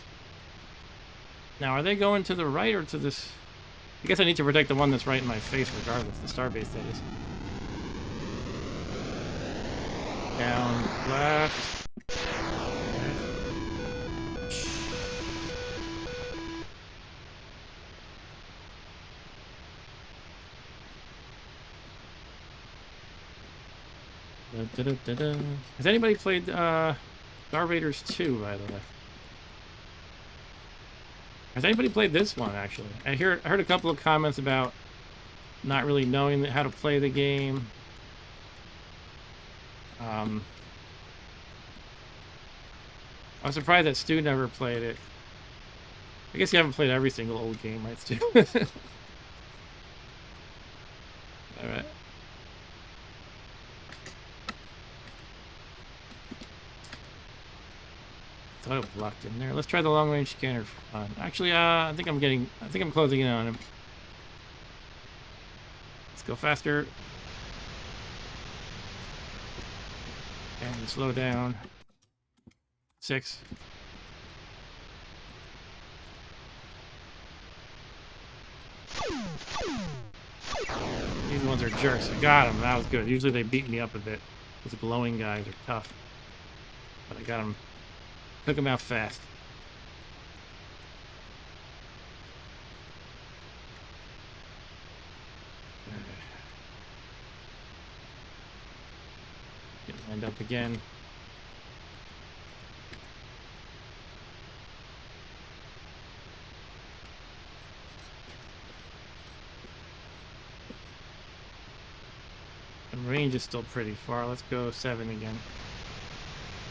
S1: Now, are they going to the right or to this? I guess I need to protect the one that's right in my face regardless. The starbase, that is. Down, left. Has anybody played Star Raiders 2, by the way? Has anybody played this one, actually? I heard a couple of comments about not really knowing how to play the game. I was surprised that Stu never played it. I guess you haven't played every single old game, right, Stu? Alright. Thought it blocked in there. Let's try the long range scanner for fun. Actually, I think I'm closing in on him. Let's go faster. And slow down. 6. These ones are jerks. I got them. That was good. Usually they beat me up a bit. Those glowing guys are tough. But I got them. Took them out fast. Get lined up again. The range is still pretty far. Let's go 7 again.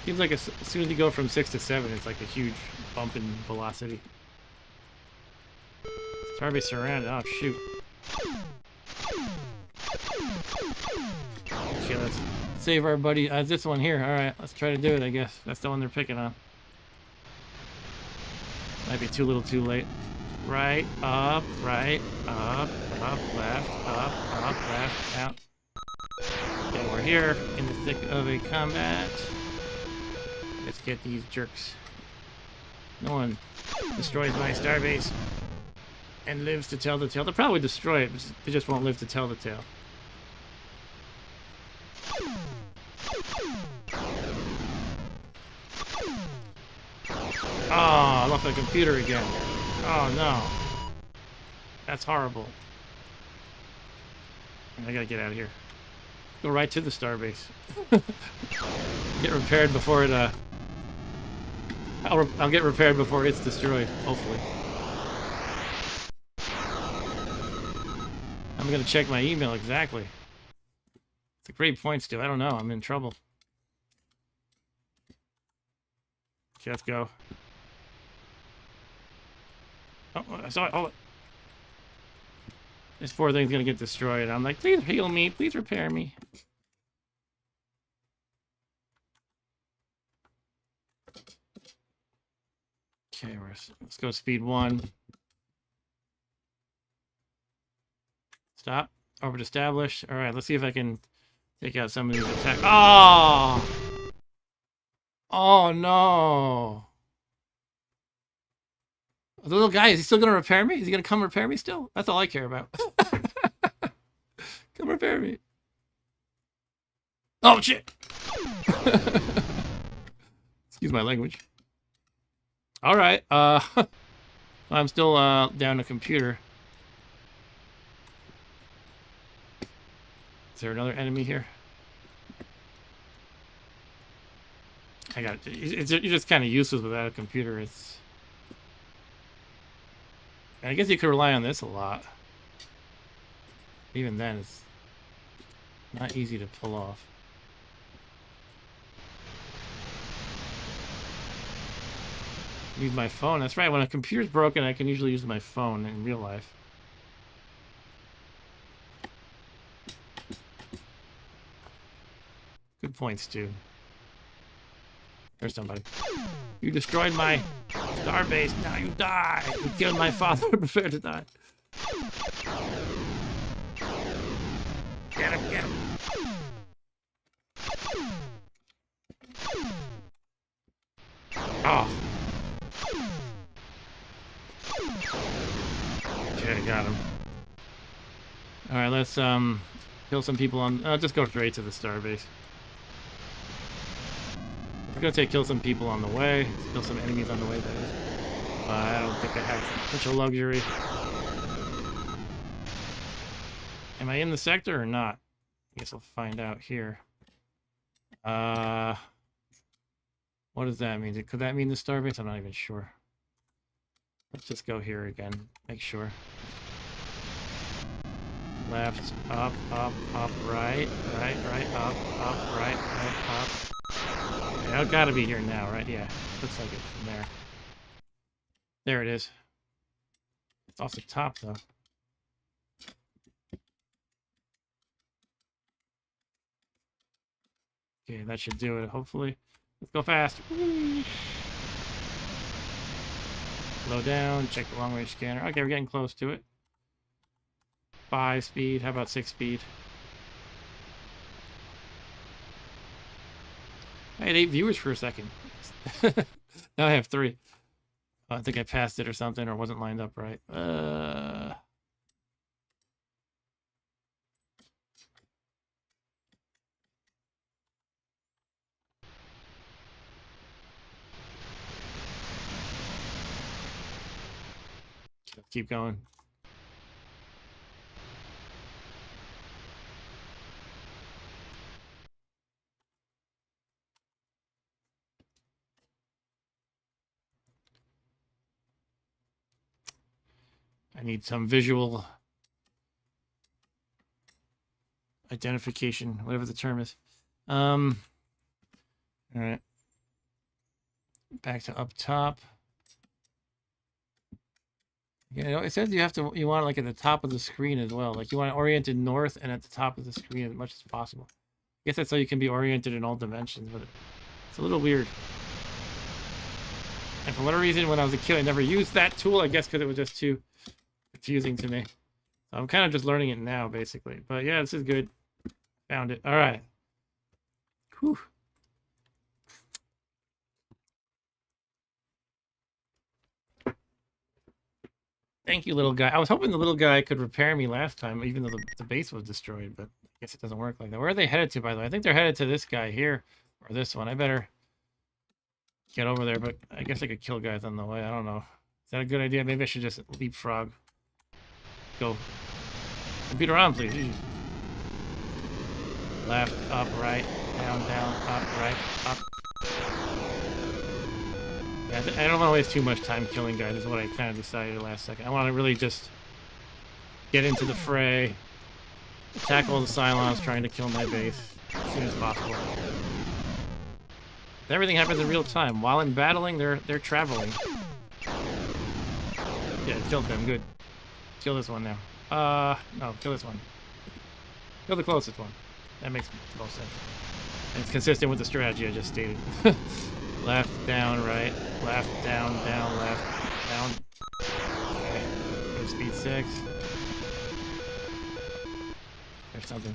S1: Seems like as soon as you go from 6 to 7, it's like a huge bump in velocity. Starbase surrounded. Oh, shoot. Okay, let's save our buddy. This one here. Alright, let's try to do it, I guess. That's the one they're picking on. Might be too little too late. Right, up, left, up, left, out. Okay, we're here in the thick of a combat. Let's get these jerks. No one destroys my starbase and lives to tell the tale. They'll probably destroy it, but they just won't live to tell the tale. Oh, I lost my computer again. Oh no. That's horrible. I gotta get out of here. Go right to the starbase. Get repaired before it, I'll get repaired before it's destroyed, hopefully. I'm gonna check my email exactly. It's a great point, Stu. I don't know. I'm in trouble. Okay, let's go. Oh, I saw it. Oh. This poor thing's gonna get destroyed. I'm like, please heal me. Please repair me. Okay, let's go speed 1. Stop. Orbit established. All right, let's see if I can take out some of these attacks. Oh! Oh, no. The little guy, is he still going to repair me? Is he going to come repair me still? That's all I care about. Come repair me. Oh, shit. Excuse my language. All right. I'm still down a computer. Is there another enemy here? I got it. You're just kind of useless without a computer. It's. I guess you could rely on this a lot. Even then, it's not easy to pull off. Use my phone. That's right. When a computer's broken, I can usually use my phone in real life. points too. There's somebody. You destroyed my star base. Now you die. You killed my father. Prepare to die. Get him, get him. Oh. Okay, got him. Alright, let's kill some people on just go straight to the starbase. We're gonna kill some people on the way. Kill some enemies on the way, that is. I don't think I have such a luxury. Am I in the sector or not? I guess I'll find out here. What does that mean? Could that mean the starbase? I'm not even sure. Let's just go here again. Make sure. Left, up, right, up, right, up. Okay, I've got to be here now, right? Yeah, looks like it from there. There it is. It's off the top, though. Okay, that should do it, hopefully. Let's go fast. Slow down, check the long-range scanner. Okay, we're getting close to it. 5 speed, how about 6 speed? I had 8 viewers for a second. Now I have 3. I think I passed it or something, or wasn't lined up right. Keep going. I need some visual identification, whatever the term is. All right. Back to up top. You know, it says you want it like at the top of the screen as well. Like you want it oriented north and at the top of the screen as much as possible. I guess that's how you can be oriented in all dimensions, but it's a little weird. And for whatever reason, when I was a kid, I never used that tool. I guess because it was just too confusing to me. So I'm kind of just learning it now, basically. But yeah, this is good. Found it. All right. Whew. Thank you, little guy. I was hoping the little guy could repair me last time, even though the base was destroyed, but I guess it doesn't work like that. Where are they headed to, by the way? I think they're headed to this guy here, or this one. I better get over there, but I guess I could kill guys on the way. I don't know. Is that a good idea? Maybe I should just leapfrog. Go. Computer on, please. Jeez. Left, up, right, down, up, right, up. Yeah, I don't want to waste too much time killing guys, is what I kind of decided last second. I want to really just get into the fray, tackle the Cylons trying to kill my base as soon as possible. Everything happens in real time. While I'm battling, they're traveling. Yeah, killed them. Good. Kill this one now. No, kill this one. Kill the closest one. That makes most sense. And it's consistent with the strategy I just stated. Left, down, right. Left, down, left, down. Okay. Go speed 6. There's something.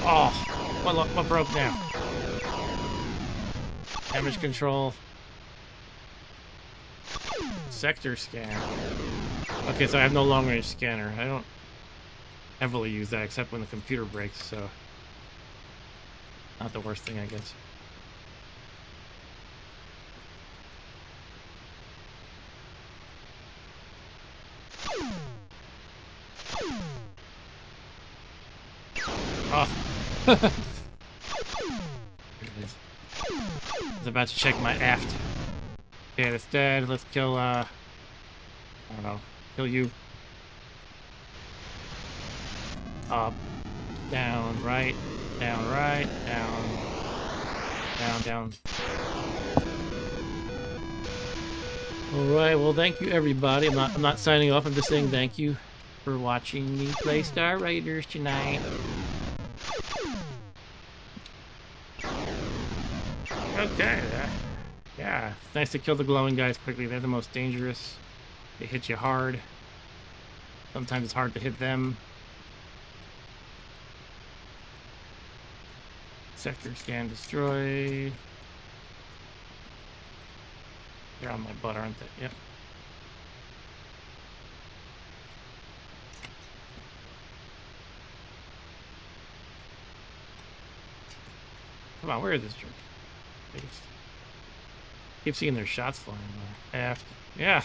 S1: Oh! What broke now? Damage control. Sector scan. Okay, so I have no long-range scanner. I don't heavily use that except when the computer breaks, so not the worst thing, I guess. Oh. There it is. I was about to check my aft. Okay, that's dead. Let's kill, I don't know. Kill you. Up, down, right, down, down. Alright, well thank you everybody. I'm not signing off, I'm just saying thank you for watching me play Star Raiders tonight. Okay. Yeah. It's nice to kill the glowing guys quickly. They're the most dangerous. They hit you hard. Sometimes it's hard to hit them. Sector scan destroy. They're on my butt, aren't they? Yep. Come on, where is this jerk? I just keep seeing their shots flying by. Aft. Yeah.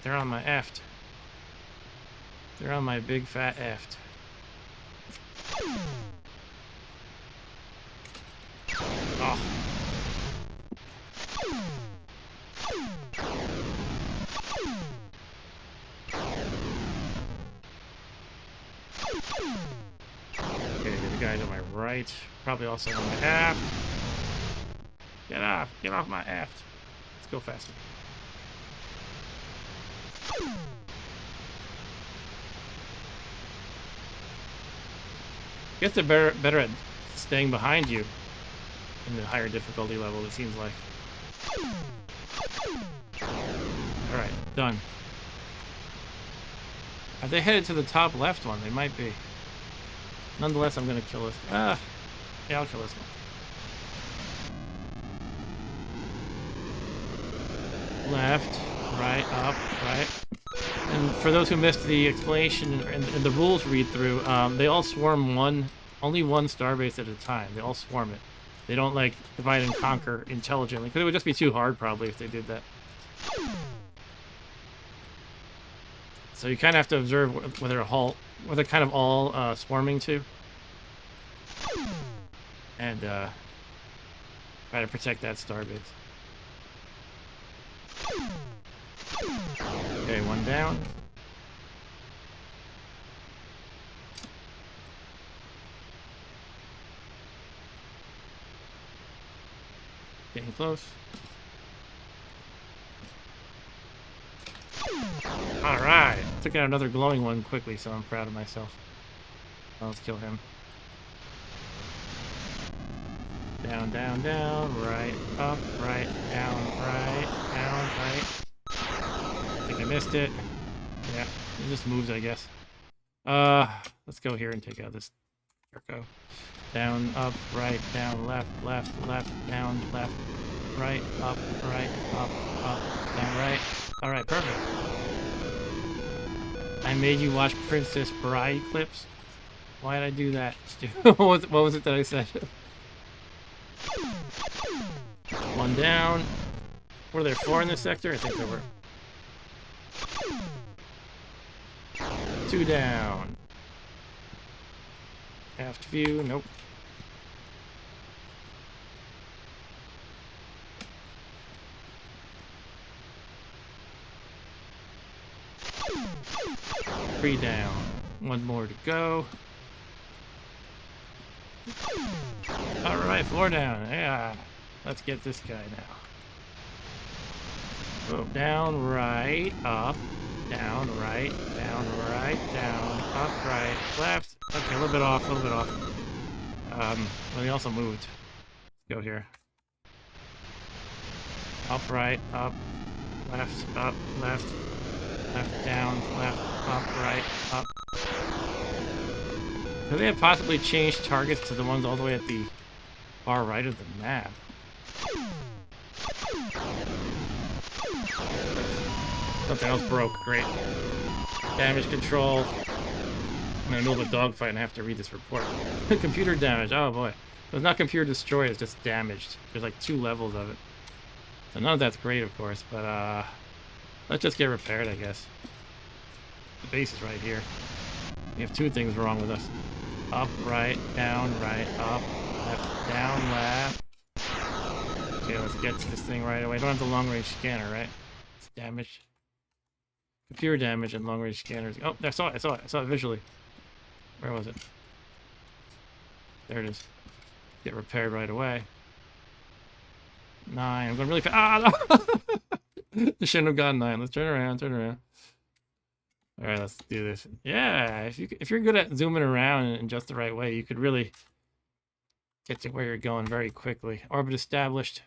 S1: they're on my aft. They're on my big fat aft. Oh. Okay, the guys on my right, probably also on my aft. Get off my aft. Let's go faster. Guess they're better at staying behind you in the higher difficulty level, it seems like. Alright, done. Are they headed to the top left one? They might be. Nonetheless, I'm gonna kill this. Yeah, I'll kill this one. Left, right, up, right. And for those who missed the explanation and the rules read through, they all swarm only one starbase at a time. They all swarm it. They don't like divide and conquer intelligently, because it would just be too hard probably if they did that. So you kind of have to observe where they're kind of all swarming to, and try to protect that starbase. Okay, one down. Getting close. Alright! Took out another glowing one quickly, so I'm proud of myself. Well, let's kill him. Down, down, down, right, up, right, down, right, right. I think I missed it. Yeah, it just moves, I guess. Let's go here and take out this Jerko. Down, up, right, down, left, left, left, down, left, right, up, down, right. Alright, perfect. I made you watch Princess Bride clips? Why did I do that? What was it that I said? One down. Were there 4 in this sector? I think there were. 2 down. Aft view, nope. Three down. 1 more to go. Alright, 4 down. Yeah. Let's get this guy now. Oh, down, right, up, down, right, down, up, right, left. Okay, a little bit off, well, he also moved. Let's go here. Up, right, up, left, down, left, up, right, up. Could they have possibly changed targets to the ones all the way at the far right of the map? Something else broke. Great. Damage control. I'm in the middle of a dogfight and I have to read this report. Computer damage. Oh boy. It's not computer destroyed, it's just damaged. There's like 2 levels of it. So none of that's great, of course, but let's just get repaired, I guess. The base is right here. We have 2 things wrong with us. Up, right, up, left, down, left. Okay, let's get to this thing right away. I don't have the long-range scanner, right? It's damaged. Computer damage and long-range scanners. Oh, I saw it visually. Where was it? There it is. Get repaired right away. 9. I'm going really fast. Ah, no! I shouldn't have gone 9. Let's turn around, All right, let's do this. Yeah, if you're good at zooming around in just the right way, you could really get to where you're going very quickly. Orbit established.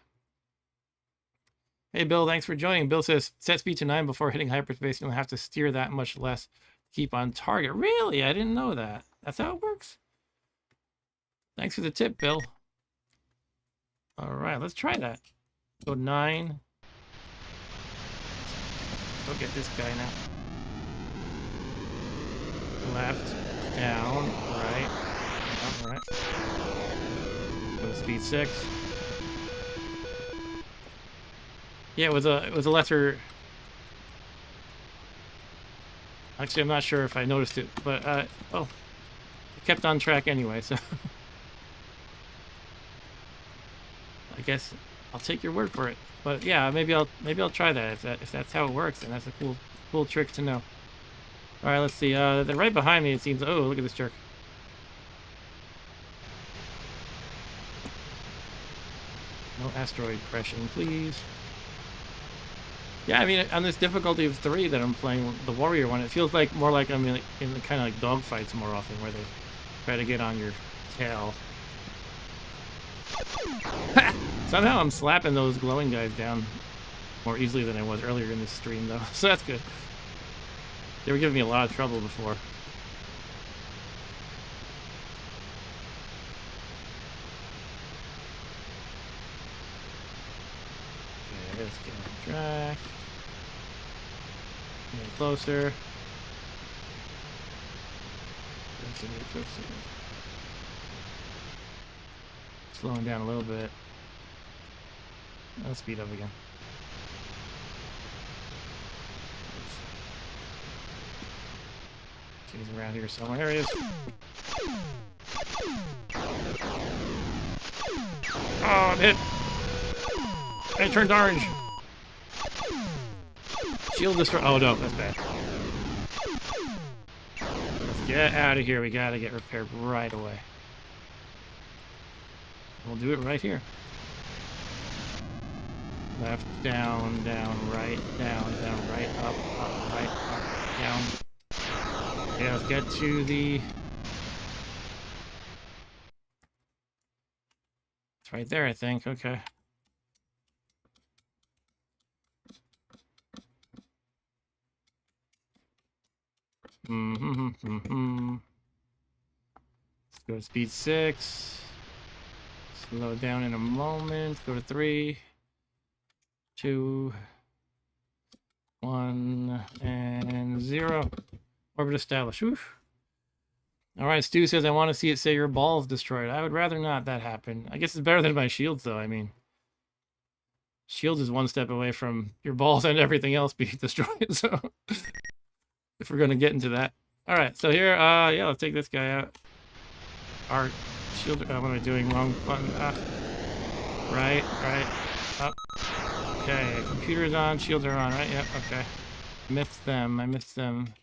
S1: Hey, Bill, thanks for joining. Bill says, set speed to 9 before hitting hyperspace. You'll have to steer that much less. Keep on target. Really? I didn't know that. That's how it works? Thanks for the tip, Bill. All right, let's try that. Go 9. Go get this guy now. Left, down, right, down, right. Go to speed 6. Yeah, it was a lesser. Actually, I'm not sure if I noticed it, but oh, it kept on track anyway. So I guess I'll take your word for it. But yeah, maybe I'll try that if that's how it works, and that's a cool trick to know. All right, let's see. They're right behind me. It seems. Oh, look at this jerk. No asteroid crashing, please. Yeah, I mean, on this difficulty of 3 that I'm playing, the warrior one, it feels like more like I'm in the kind of like dogfights more often, where they try to get on your tail. Somehow I'm slapping those glowing guys down more easily than I was earlier in this stream, though, so that's good. They were giving me a lot of trouble before. Okay, let's get on track. Getting closer. Slowing down a little bit. Let's speed up again. He's around here somewhere. There he is. Oh, I'm hit. It turned orange. Shield destroy. Oh no, that's bad. Let's get out of here. We gotta get repaired right away. We'll do it right here. Left, down, down, right, down, right, up, right, up, down. Yeah, let's get to the... It's right there, I think. Okay. Let's go to speed 6. Slow down in a moment. Go to 3, 2, 1, and 0. Orbit established. Oof. All right, Stu says, I want to see it say your ball's destroyed. I would rather not that happen. I guess it's better than my shields, though. I mean, shields is one step away from your balls and everything else being destroyed. So, if we're going to get into that. All right, so here, yeah, let's take this guy out. Our shield, what am I doing? Wrong button. Right, up. Okay, computer's on, shields are on, right? Yep, okay. Missed them, I missed them.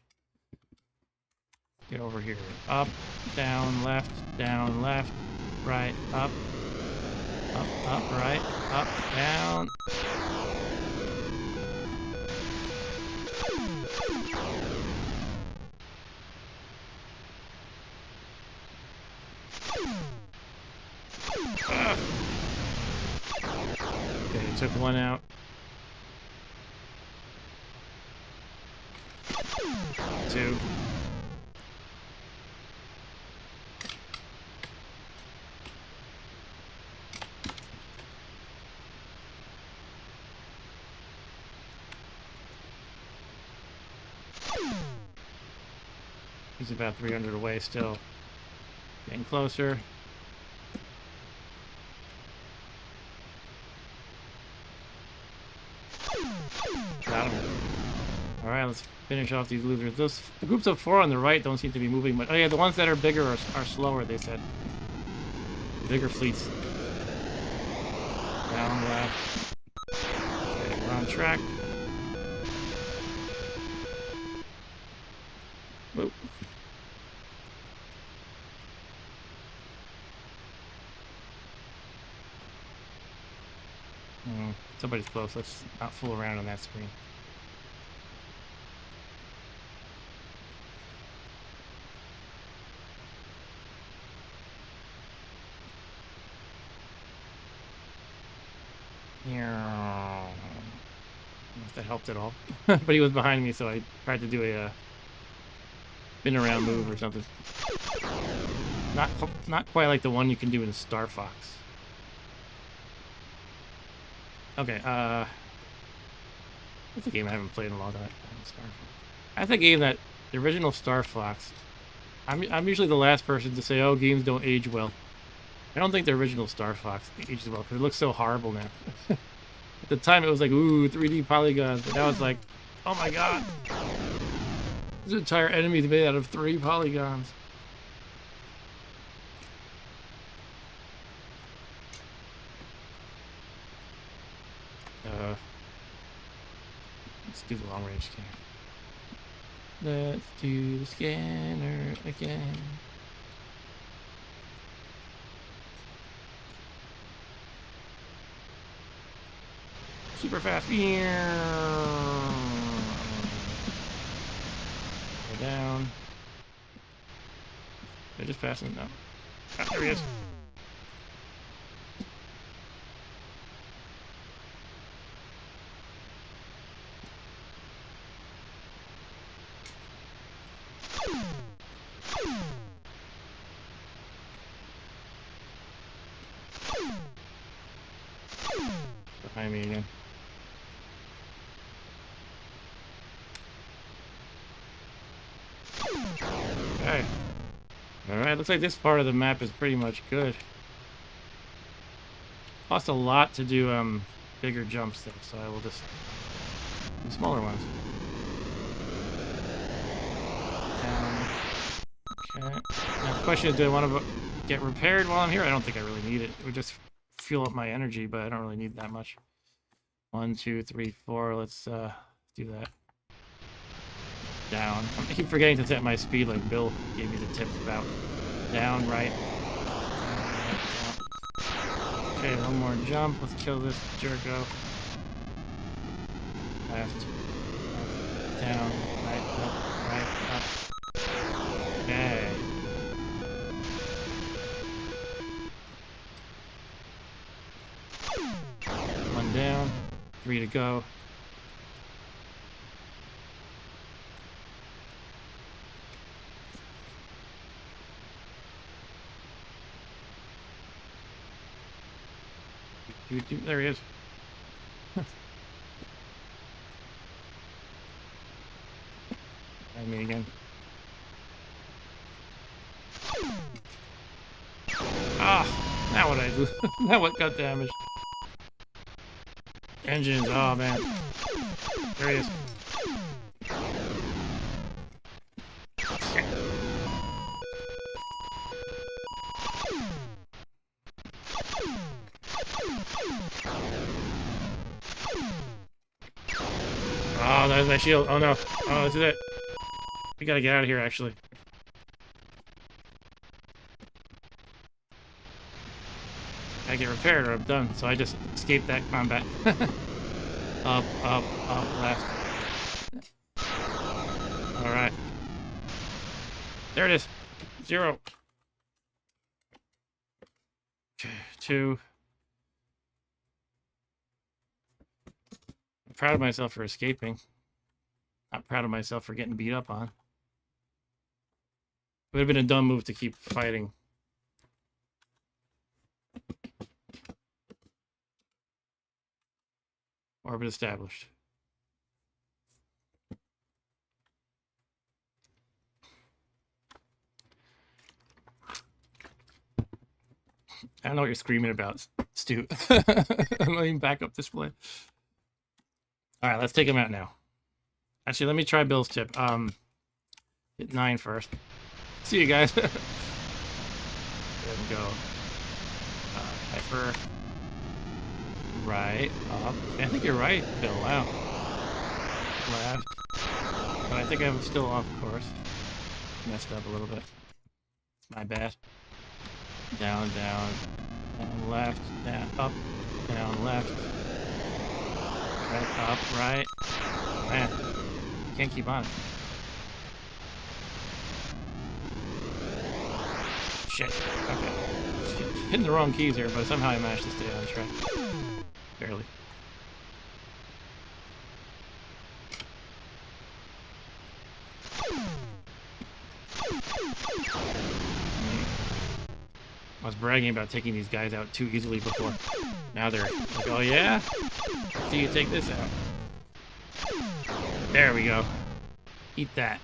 S1: Get over here. Up, down, left, right, up, right, up, down. Okay, took one out. 2. He's about 300 away still. Getting closer. Got him. Alright, let's finish off these losers. Those the groups of 4 on the right don't seem to be moving much. Oh yeah, the ones that are bigger are slower, they said. The bigger fleets. Down, left. Okay, we're on track. Whoop. Somebody's close. Let's not fool around on that screen. Yeah. I don't know if that helped at all. But he was behind me, so I tried to do a spin around move or something. Not quite like the one you can do in Star Fox. Okay, that's a game I haven't played in a long time. Star Fox. That's a game that the original Star Fox. I'm usually the last person to say, oh, games don't age well. I don't think the original Star Fox ages well because it looks so horrible now. At the time, it was like, ooh, 3D polygons, but now it's like, oh my god, this entire enemy is made out of 3 polygons. Let's do the long range scanner. Let's do the scanner again. Super fast. Go down. Did I just pass him? No. Ah, there he is. Behind me again. Okay. Alright, looks like this part of the map is pretty much good. Costs a lot to do bigger jumps though, so I will just do smaller ones. Okay. Now the question is, do I want to get repaired while I'm here? I don't think I really need it. It would just fuel up my energy, but I don't really need that much. 1, 2, 3, 4. Let's do that. Down. I keep forgetting to set my speed like Bill gave me the tip about. Down, right. Okay, one more jump. Let's kill this jerko. Left. Down. Right. Up. Right. Up. Okay. One down. 3 to go. There he is. And me again. Ah, now what I do? Now what got damaged? Engines, oh man. There he is. Oh, there's my shield. Oh no. Oh, this is it. We gotta get out of here, actually. I get repaired or I'm done, so I just escaped that combat. Up, left. Alright. There it is. 0. 2. I'm proud of myself for escaping. Not proud of myself for getting beat up on. It would have been a dumb move to keep fighting. Orbit established. I don't know what you're screaming about, Stu. I'm not even backup display. Alright, let's take him out now. Actually, let me try Bill's tip. Hit 9 first. See you guys. There we go. Hyper. Right. Up. I think you're right, Bill. Wow. Left. But I think I'm still off course. Messed up a little bit. It's my bad. Down, down. Down, left. Down, up. Down, left. Right, up, right. Man. Can't keep on it. Shit. Okay. Hitting the wrong keys here, but somehow I managed to stay on track. Barely. I was bragging about taking these guys out too easily before. Now they're like, oh yeah? See you take this out. There we go. Eat that.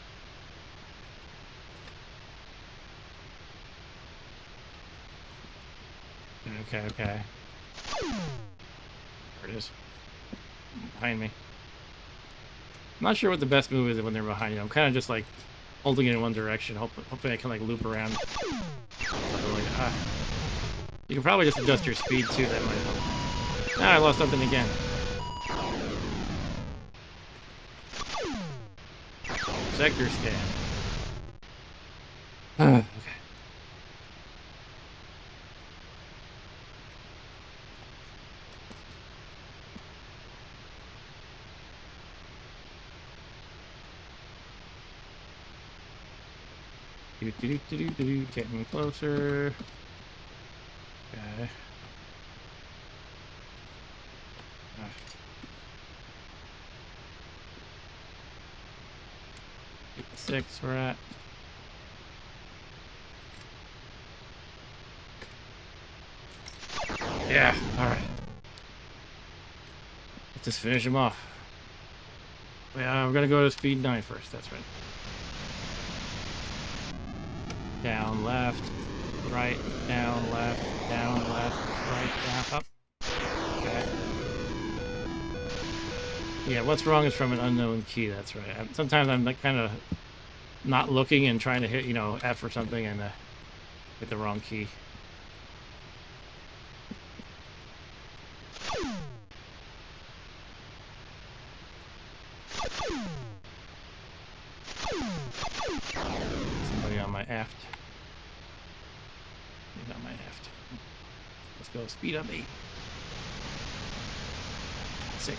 S1: Okay, okay. There it is. Behind me. I'm not sure what the best move is when they're behind you. I'm kind of just like holding it in one direction, hoping I can like loop around. Something like that. You can probably just adjust your speed too, that might help. Ah, I lost something again. Sector scan. Okay. Getting closer. Okay. 6 we're at. Yeah, alright. Let's just finish him off. Yeah, we're gonna go to speed 9 first, that's right. Down, left, right, down, left, right, down, up. Okay. Yeah, what's wrong is from an unknown key, that's right. Sometimes I'm like kind of not looking and trying to hit, you know, F or something and hit the wrong key. Somebody on my aft. Maybe not my aft. Let's go speed up 8. 6.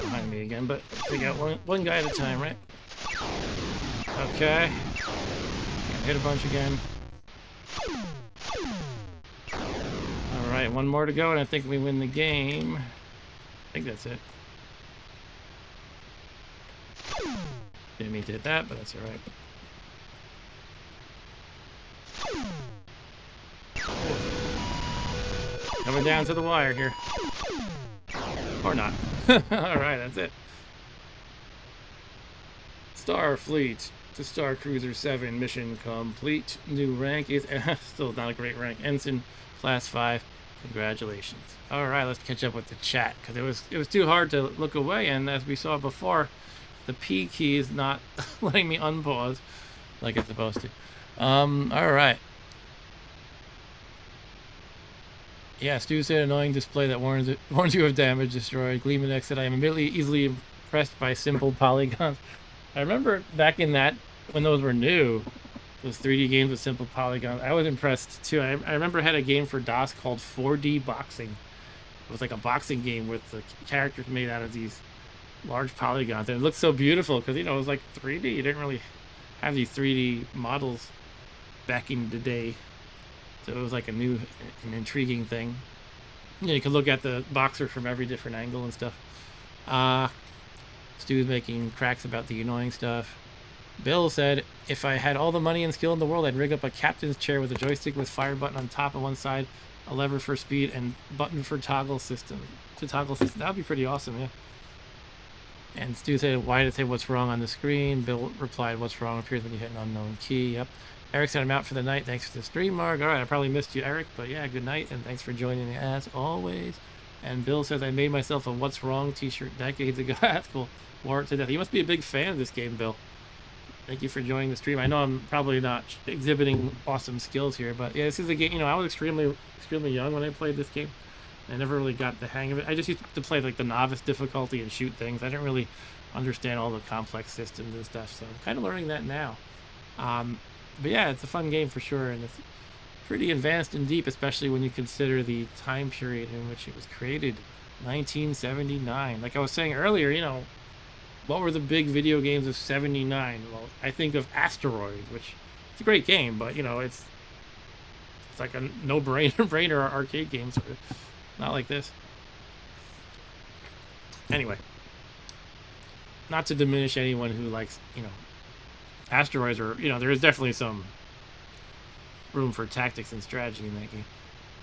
S1: Behind me again, but take out one guy at a time, right? Okay. Can't hit a bunch again. Alright, one more to go, and I think we win the game. I think that's it. Didn't mean to hit that, but that's alright. Coming down to the wire here. Or not. Alright, that's it. Starfleet to Star Cruiser 7, mission complete. New rank is still not a great rank. Ensign, class 5. Congratulations. Alright, let's catch up with the chat, because it was too hard to look away, and as we saw before, the P key is not letting me unpause like it's supposed to. Alright. Yeah, Stu said annoying display that warns you of damage destroyed. Gleeman said I am easily impressed by simple polygons. I remember back in that, when those were new, those 3D games with simple polygons, I was impressed too. I remember I had a game for DOS called 4D Boxing. It was like a boxing game with the characters made out of these large polygons. And it looked so beautiful because, you know, it was like 3D. You didn't really have these 3D models back in the day. So it was like an intriguing thing. You know, you could look at the boxer from every different angle and stuff. Stu's making cracks about the annoying stuff. Bill said, if I had all the money and skill in the world, I'd rig up a captain's chair with a joystick with fire button on top on one side, a lever for speed, and button for toggle system. That would be pretty awesome, yeah. And Stu said, why did it say what's wrong on the screen? Bill replied, what's wrong appears when you hit an unknown key. Yep. Eric said, I'm out for the night. Thanks for the stream, Mark. All right, I probably missed you, Eric, but yeah, good night, and thanks for joining me as always. And Bill says, I made myself a What's Wrong t-shirt decades ago. That's cool. Wore it to death. You must be a big fan of this game, Bill. Thank you for joining the stream. I know I'm probably not exhibiting awesome skills here, but yeah, this is a game, you know, I was extremely young when I played this game. I never really got the hang of it. I just used to play like the novice difficulty and shoot things. I didn't really understand all the complex systems and stuff, so I'm kind of learning that now. But yeah, it's a fun game for sure, and it's pretty advanced and deep, especially when you consider the time period in which it was created, 1979. Like I was saying earlier, you know, what were the big video games of 79? Well, I think of Asteroids, which it's a great game, but you know, it's It's like a no-brainer arcade game, sort of. Not like this. Anyway, not to diminish anyone who likes, asteroids, or, there is definitely some room for tactics and strategy in that game.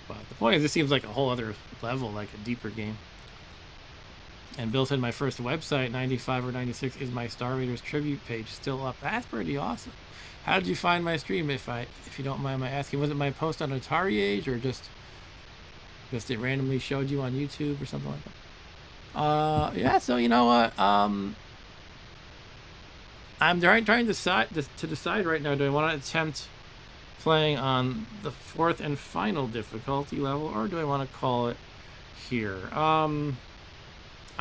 S1: But the point is, this seems like a whole other level, like a deeper game. And Bill said my first website, 95 or 96, is my Star Raiders tribute page, still up. That's pretty awesome. How did you find my stream, if you don't mind my asking? Was it my post on Atari Age, or just it randomly showed you on YouTube or something like that? Yeah, so you know what? I'm trying to decide right now, do I want to attempt playing on the 4th and final difficulty level, or do I want to call it here? I'm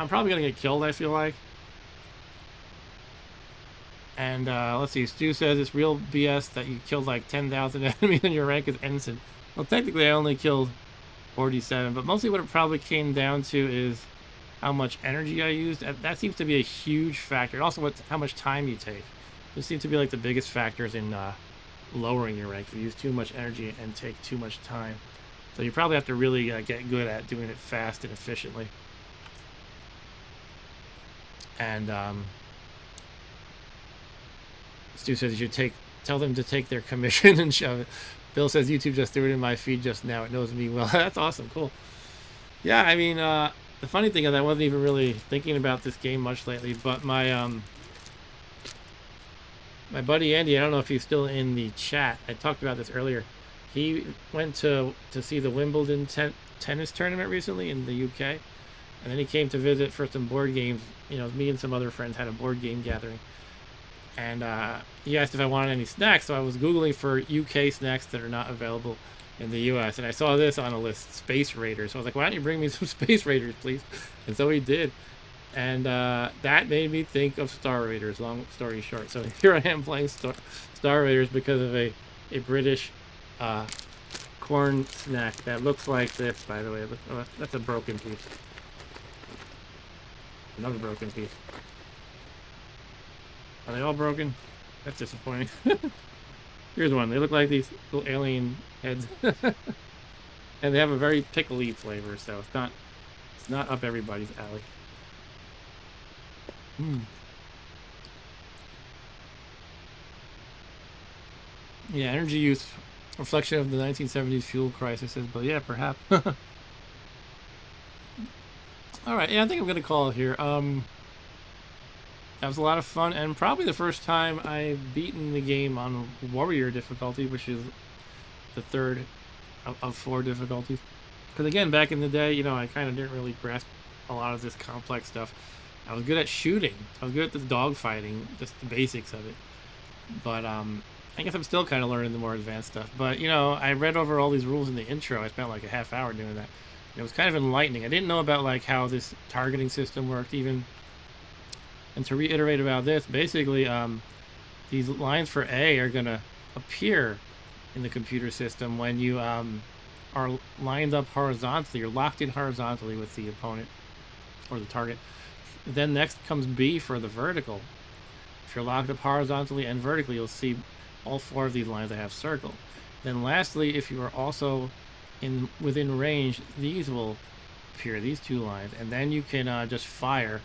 S1: probably going to get killed, I feel like. And let's see, Stu says it's real BS that you killed like 10,000 enemies and your rank is ensign. Well, technically I only killed 47, but mostly what it probably came down to is how much energy I used. That seems to be a huge factor. And also how much time you take. Those seem to be like the biggest factors in lowering your rank. If you use too much energy and take too much time. So you probably have to really get good at doing it fast and efficiently. And Stu says you should tell them to take their commission and shove it. Bill says YouTube just threw it in my feed just now. It knows me well. That's awesome. Cool. Yeah, I mean, the funny thing is I wasn't even really thinking about this game much lately, but my my buddy Andy, I don't know if he's still in the chat. I talked about this earlier. He went to see the Wimbledon tennis tournament recently in the UK, and then he came to visit for some board games. Me and some other friends had a board game gathering. And he asked if I wanted any snacks, so I was Googling for UK snacks that are not available in the US. And I saw this on a list, Space Raiders. So I was like, why don't you bring me some Space Raiders, please? And so he did. And that made me think of Star Raiders, long story short. So here I am playing Star Raiders because of a British corn snack that looks like this, by the way. Oh, that's a broken piece. Another broken piece. Are they all broken? That's disappointing. Here's one. They look like these little alien heads. And they have a very pickly flavor, so it's not up everybody's alley. Yeah, energy use, reflection of the 1970s fuel crisis, but yeah, perhaps. Alright, yeah, I think I'm gonna call it here. That was a lot of fun, and probably the first time I've beaten the game on Warrior difficulty, which is the third of 4 difficulties. Because again, back in the day, I kind of didn't really grasp a lot of this complex stuff. I was good at shooting. I was good at the dog fighting, just the basics of it. But I guess I'm still kind of learning the more advanced stuff. But, I read over all these rules in the intro. I spent like a half hour doing that. It was kind of enlightening. I didn't know about like how this targeting system worked even. And to reiterate about this, basically, these lines for A are going to appear in the computer system when you are lined up horizontally. You're locked in horizontally with the opponent or the target. Then next comes B for the vertical. If you're locked up horizontally and vertically, you'll see all 4 of these lines that have circled. Then lastly, if you are also within range, these will appear, these 2 lines. And then you can just fire.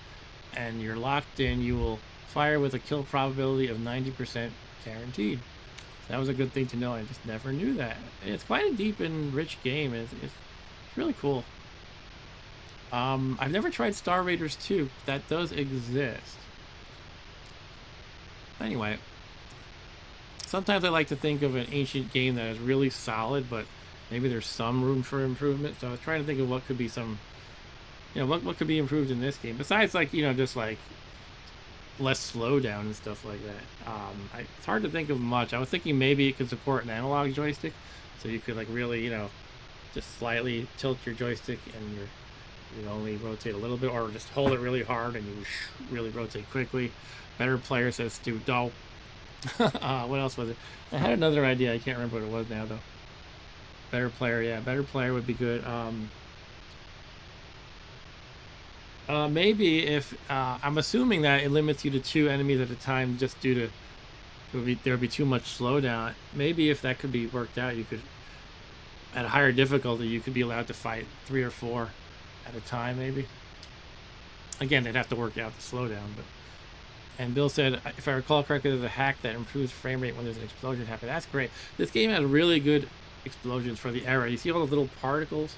S1: And you're locked in, you will fire with a kill probability of 90% guaranteed. So that was a good thing to know. I just never knew that. And it's quite a deep and rich game. It's really cool. I've never tried Star Raiders 2. That does exist. Anyway, sometimes I like to think of an ancient game that is really solid, but maybe there's some room for improvement. So I was trying to think of what could be some... what could be improved in this game besides like just like less slowdown and stuff like that. It's hard to think of much. I was thinking maybe it could support an analog joystick, so you could like really just slightly tilt your joystick and you only rotate a little bit, or just hold it really hard and you really rotate quickly. Better player, says Stu. Dope. What else was it? I had another idea. I can't remember what it was now though. Better player, yeah, better player would be good. Maybe if I'm assuming that it limits you to 2 enemies at a time, just due to there would be too much slowdown. Maybe if that could be worked out, you could at a higher difficulty, you could be allowed to fight 3 or 4 at a time, maybe. Again, they'd have to work out the slowdown, but. And Bill said, if I recall correctly, there's a hack that improves frame rate when there's an explosion happening. That's great. This game has really good explosions for the era. You see all the little particles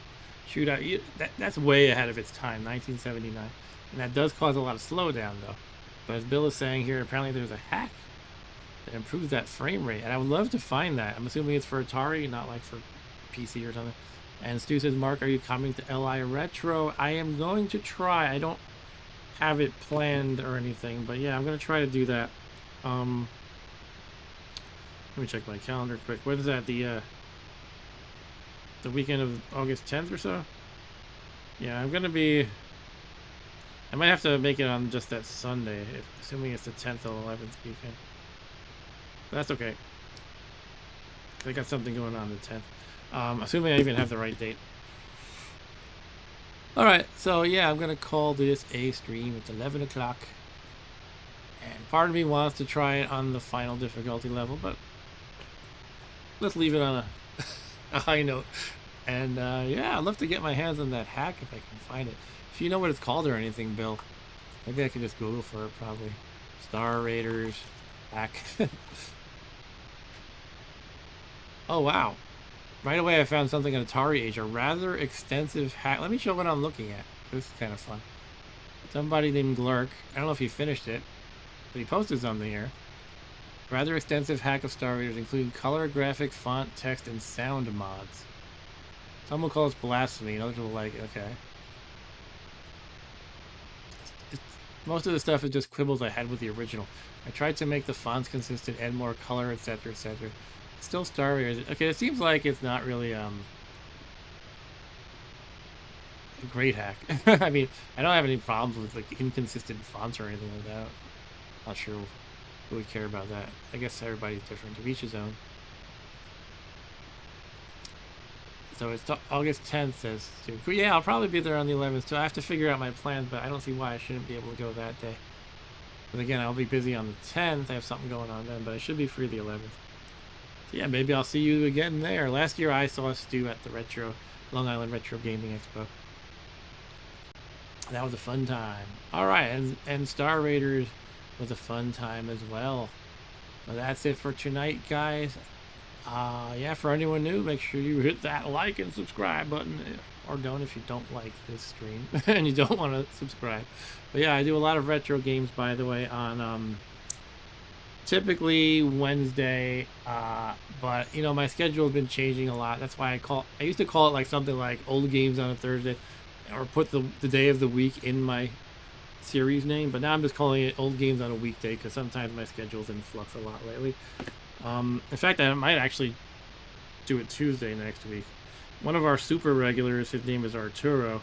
S1: shoot out. That's way ahead of its time, 1979. And that does cause a lot of slowdown, though. But as Bill is saying here, apparently there's a hack that improves that frame rate. And I would love to find that. I'm assuming it's for Atari, not like for PC or something. And Stu says, Mark, are you coming to LI Retro? I am going to try. I don't have it planned or anything, but yeah, I'm gonna try to do that. Let me check my calendar quick. What is that? The weekend of August 10th or so? Yeah, I'm gonna be. I might have to make it on just that Sunday, assuming it's the 10th or 11th weekend. But that's okay. I got something going on the 10th. Assuming I even have the right date. Alright, so yeah, I'm going to call this a stream. It's 11 o'clock. And part of me wants to try it on the final difficulty level, but let's leave it on a high note. And yeah, I'd love to get my hands on that hack if I can find it. If you know what it's called or anything, Bill, maybe I can just Google for it, probably. Star Raiders hack. Oh, wow. Right away, I found something on Atari Age, a rather extensive hack. Let me show what I'm looking at. This is kind of fun. Somebody named Glurk. I don't know if he finished it, but he posted something here. Rather extensive hack of Star Raiders, including color, graphic, font, text, and sound mods. Some will call it blasphemy, and others will like it. Okay. Most of the stuff is just quibbles I had with the original. I tried to make the fonts consistent, add more color, etc., etc. Still Star Raiders. Okay, it seems like it's not really a great hack. I mean, I don't have any problems with like inconsistent fonts or anything like that. Not sure who would care about that. I guess everybody's different. To each his own. So it's August 10th, says Stu. Yeah, I'll probably be there on the 11th. So I have to figure out my plans, but I don't see why I shouldn't be able to go that day. But again, I'll be busy on the 10th. I have something going on then, but I should be free the 11th. So yeah, maybe I'll see you again there. Last year I saw Stu at the Long Island Retro Gaming Expo. That was a fun time. Alright, and Star Raiders was a fun time as well. So that's it for tonight, guys. Yeah, for anyone new, make sure you hit that like and subscribe button. Or don't if you don't like this stream and you don't want to subscribe. But yeah, I do a lot of retro games, by the way, on typically Wednesday, but you know, my schedule has been changing a lot. That's why I used to call it like something like old games on a Thursday, or put the day of the week in my series name, but now I'm just calling it old games on a weekday because sometimes my schedule's in flux a lot lately. In fact, I might actually do it Tuesday next week. One of our super regulars, his name is Arturo,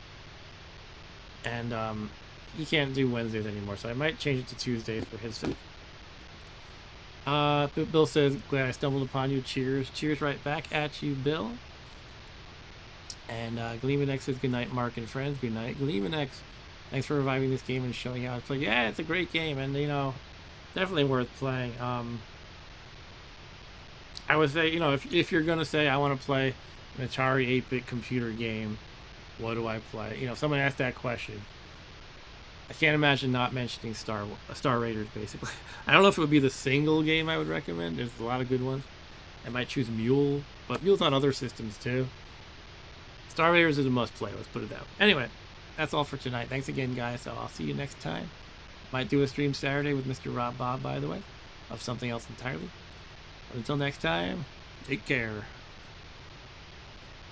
S1: and he can't do Wednesdays anymore, so I might change it to Tuesdays for his sake. Bill says, glad I stumbled upon you. Cheers. Cheers right back at you, Bill. And Gleeman X says, good night, Mark and friends. Good night, Gleeman X. Thanks for reviving this game and showing how it's played. Yeah, it's a great game, and you know, definitely worth playing. I would say, you know, if you're gonna say I want to play an Atari 8-bit computer game, what do I play? You know, if someone asked that question, I can't imagine not mentioning Star Raiders, basically. I don't know if it would be the single game I would recommend. There's a lot of good ones. I might choose Mule, but Mule's on other systems too. Star Raiders is a must-play, let's put it that way. Anyway, that's all for tonight. Thanks again, guys. So I'll see you next time. Might do a stream Saturday with Mr. Rob Bob, by the way, of something else entirely. But until next time, take care.